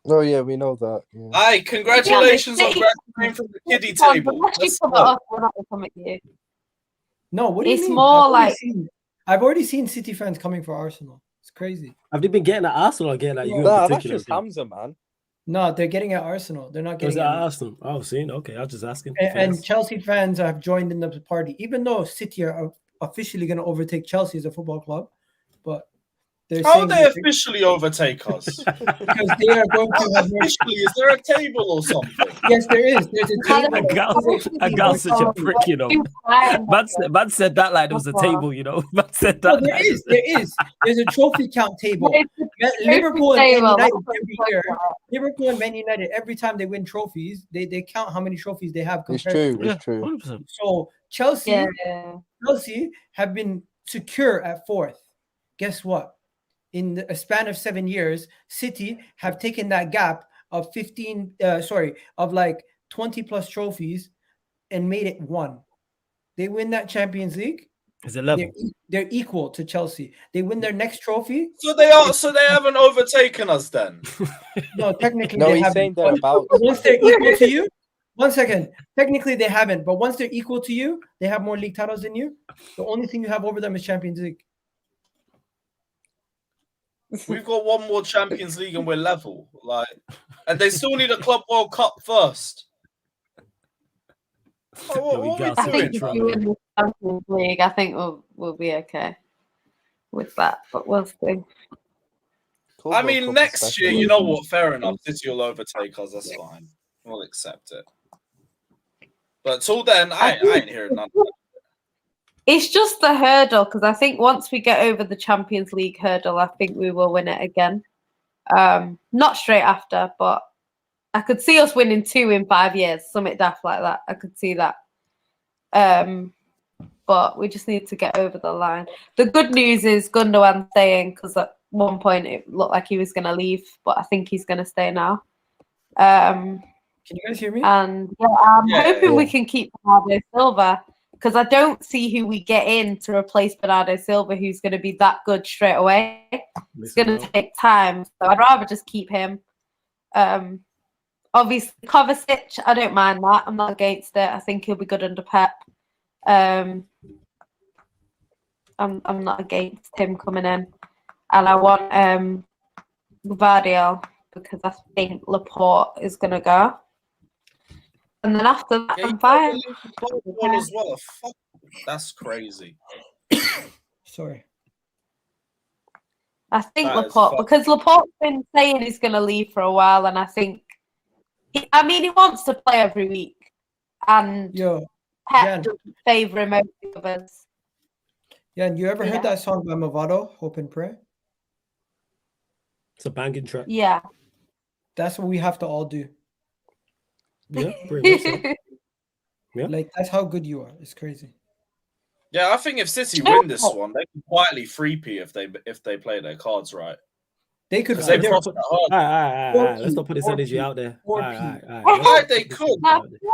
Oh yeah, we know that. Yeah. Aye, congratulations on graduating from the kiddie table. We're not coming at you. No, what do you mean? It's more like I've already seen City fans coming for Arsenal. It's crazy. Have they been getting at Arsenal or getting at you? No, that's just Hamza, man. No, they're getting at Arsenal. They're not getting at Arsenal. Oh, see, okay, I was just asking. And Chelsea fans have joined in the party, even though City are officially going to overtake Chelsea as a football club. But how would they officially overtake us? Because they are going to have officially. Is there a table or something? Yes, there is. There's a table. Egal's such a prick, you know. Man said that like there was a table, you know. Man said that. No, there is. There's a trophy count table. Liverpool and Man United every year. Liverpool and Man United every time they win trophies, they count how many trophies they have. It's true. It's true. 100%. So Chelsea have been secure at 4th. Guess what? In a span of 7 years, City have taken that gap of 20 plus trophies and made it 1. They win that Champions League. Is it level? They're equal to Chelsea. They win their next trophy. So they haven't overtaken us then. No, technically no, they he's haven't. saying they're about. Once they're equal to you, 1 second. Technically they haven't, but once they're equal to you, they have more league titles than you. The only thing you have over them is Champions League. We've got one more Champions League and we're level. And they still need a Club World Cup first. I think if we win the Champions League, I think we'll be okay with that. But we'll see. I mean, next year, you know what? Fair enough. City will overtake us. That's fine. We'll accept it. But till then, I ain't hearing none of that. It's just the hurdle, because I think once we get over the Champions League hurdle, I think we will win it again. Not straight after, but I could see us winning 2 in 5 years, something daft like that. I could see that. But we just need to get over the line. The good news is Gundogan staying, because at one point it looked like he was going to leave, but I think he's going to stay now. Can you guys hear me? And I'm hoping we can keep Bernardo Silva, because I don't see who we get in to replace Bernardo Silva who's going to be that good straight away. It's going to take time. So I'd rather just keep him. Obviously, Kovacic, I don't mind that. I'm not against it. I think he'll be good under Pep. I'm not against him coming in. And I want Gvardiol, because I think Laporte is going to go. And then after that, I'm fine. As well. Fuck, that's crazy. Sorry. I think Laporte, because Laporte's been saying he's going to leave for a while, and I think, he wants to play every week, and Pep doesn't favour him over the others. Yeah, and you ever heard that song by Movado, Hope and Pray? It's a banging track. Yeah. That's what we have to all do. Yeah, pretty much so. Yeah. Like, that's how good you are. It's crazy. Yeah, I think if City win this one, they can quietly 3P if they play their cards right. They could. Let's not put this energy out there. They could.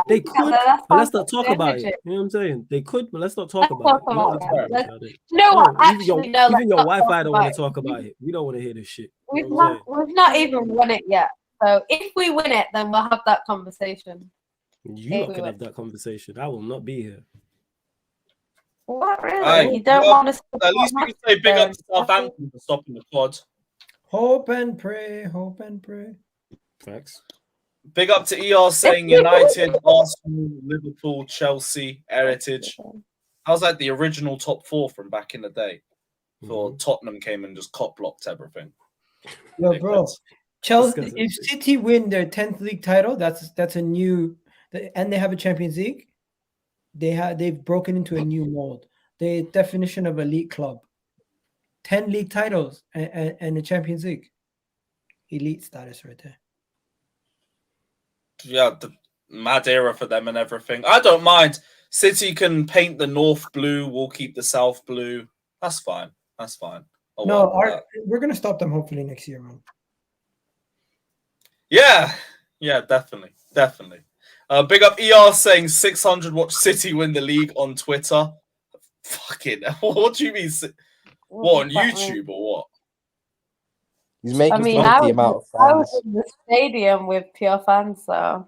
They could, but let's not talk about it. You know what I'm saying? They could, but let's not talk about it. No, even your Wi-Fi don't want to talk about it. We don't want to hear this shit. We've not even won it yet. So if we win it, then we'll have that conversation. You can have that conversation. I will not be here. What, really? You don't want to... At least we can say big up to Southampton for stopping the pod. Hope and pray, hope and pray. Facts. Big up to ER saying United, Arsenal, Liverpool, Chelsea, Heritage. I was like the original top 4 from back in the day. Before Tottenham came and just cop blocked everything. Yo, bro. Chelsea, if City win their 10th league title, that's a new, and they have a Champions League. They've broken into a new mold. The definition of elite club: 10 league titles and the Champions League. Elite status right there. Yeah, the mad era for them and everything. I don't mind. City can paint the north blue. We'll keep the south blue. That's fine. That's fine. We're gonna stop them hopefully next year, man. Yeah, definitely. Big up ER saying 600 watch City win the league on Twitter. Fucking, what do you mean? What, on YouTube or what? He's making the amount of fans. I was in the stadium with pure fans, so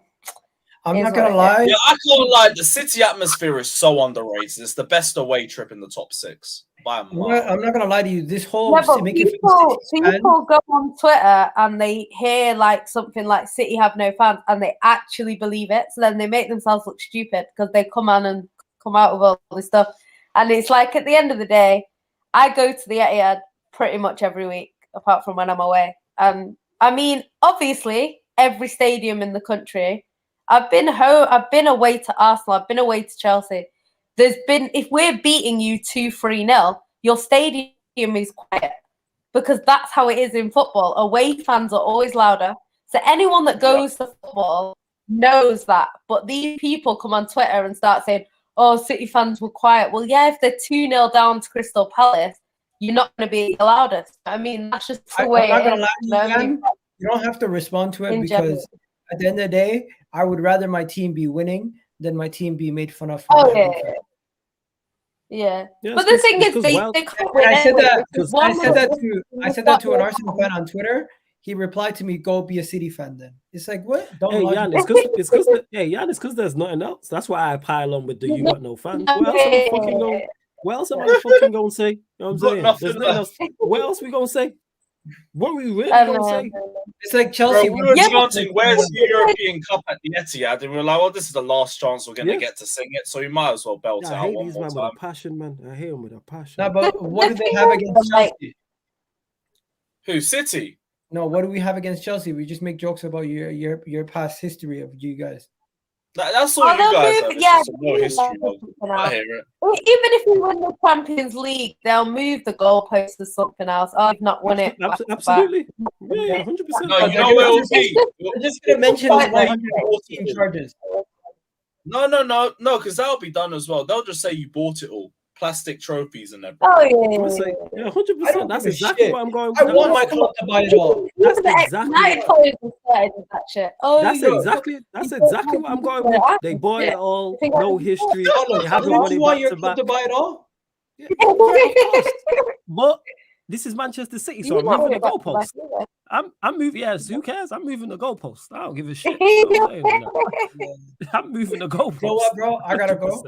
I'm not gonna lie. Yeah, I can't lie. The City atmosphere is so underrated. It's the best away trip in the top 6. I'm not gonna lie to you. This whole people go on Twitter and they hear like something like City have no fans and they actually believe it. So then they make themselves look stupid because they come out with all this stuff. And it's like at the end of the day, I go to the Etihad pretty much every week, apart from when I'm away. I mean, obviously, every stadium in the country. I've been away to Arsenal. I've been away to Chelsea. If we're beating you 2-3-0, your stadium is quiet because that's how it is in football. Away fans are always louder. So anyone that goes to football knows that. But these people come on Twitter and start saying, "Oh, City fans were quiet." Well, yeah, if they're 2-0 down to Crystal Palace, you're not going to be the loudest. I mean, that's just the way it is. You don't have to respond to it because at the end of the day, I would rather my team be winning than my team be made fun of. Yeah. But the thing is, they can't win. I said that to an Arsenal fan on Twitter. He replied to me, "Go be a City fan." Then it's like, what? It's because there's nothing else. That's why I pile on with the "you got no fans." What else am I fucking going to say? You know what I'm saying? There's nothing else. What else we going to say? What are we really going to say? It's like Chelsea. Bro, we were chanting, "Where's the European Cup at the Etihad?" And we were like, "Well, this is the last chance we're going to get to sing it, so we might as well belt it out one more time." With a passion, man. I hate them with a passion. No, but what do they have against Chelsea? Who? City? No, what do we have against Chelsea? We just make jokes about your past history of you guys. That's all you guys have. It's no history. I hear it. Even if we win the Champions League, they'll move the goalposts to something else. Oh, I've not won it. Absolutely. Yeah, 100%. No, you know where it'll be. We're just going to mention 114 charges. No, because that'll be done as well. They'll just say you bought it all. Plastic trophies and everything. Oh, yeah, 100%. That's exactly what I'm going with. I want my club to buy it all. That's exactly what I'm going with. They bought it all, no history. They haven't won it back to back. To buy it all? Yeah, but this is Manchester City, so I'm moving the goalpost. I'm moving. Yes, who cares? I'm moving the goalpost. I don't give a shit. I'm moving the goalpost. You know what, bro? I gotta go.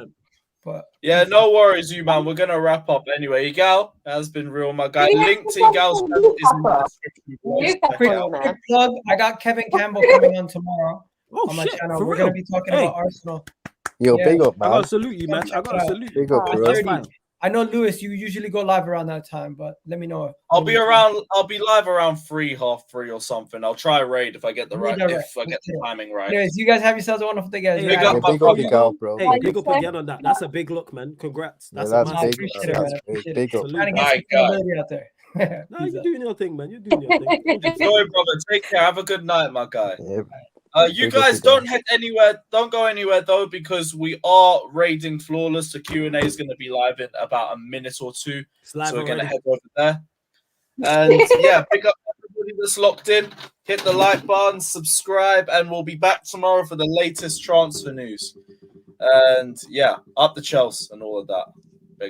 But yeah, no worries, you man. We're gonna wrap up anyway. Egal has been real, my guy. Link to Egal's is in the description. Plug. I got Kevin Campbell coming on tomorrow on my channel. We're gonna be talking about Arsenal. Yo, big up, man. I gotta salute you, man. I gotta salute you. Big up, bro. I know, Lewis, you usually go live around that time, but let me know. I'll be live around 3, half 3 or something. I'll try raid if I get the timing right. Anyways, you guys have yourselves a wonderful day, guys. Big up, Egal, bro. Hey, big up again on that. That's a big look, man. Congrats. That's big up. Trying to get some out there. No, you're doing your thing, man. You're doing your thing. Enjoy, brother. Take care. Have a good night, my guy. Yeah. You guys don't head anywhere. Don't go anywhere though, because we are raiding Flawless. The Q&A is going to be live in about a minute or two, so we're going to head over there. And yeah, pick up everybody that's locked in. Hit the like button, subscribe, and we'll be back tomorrow for the latest transfer news. And yeah, up the Chelsea and all of that.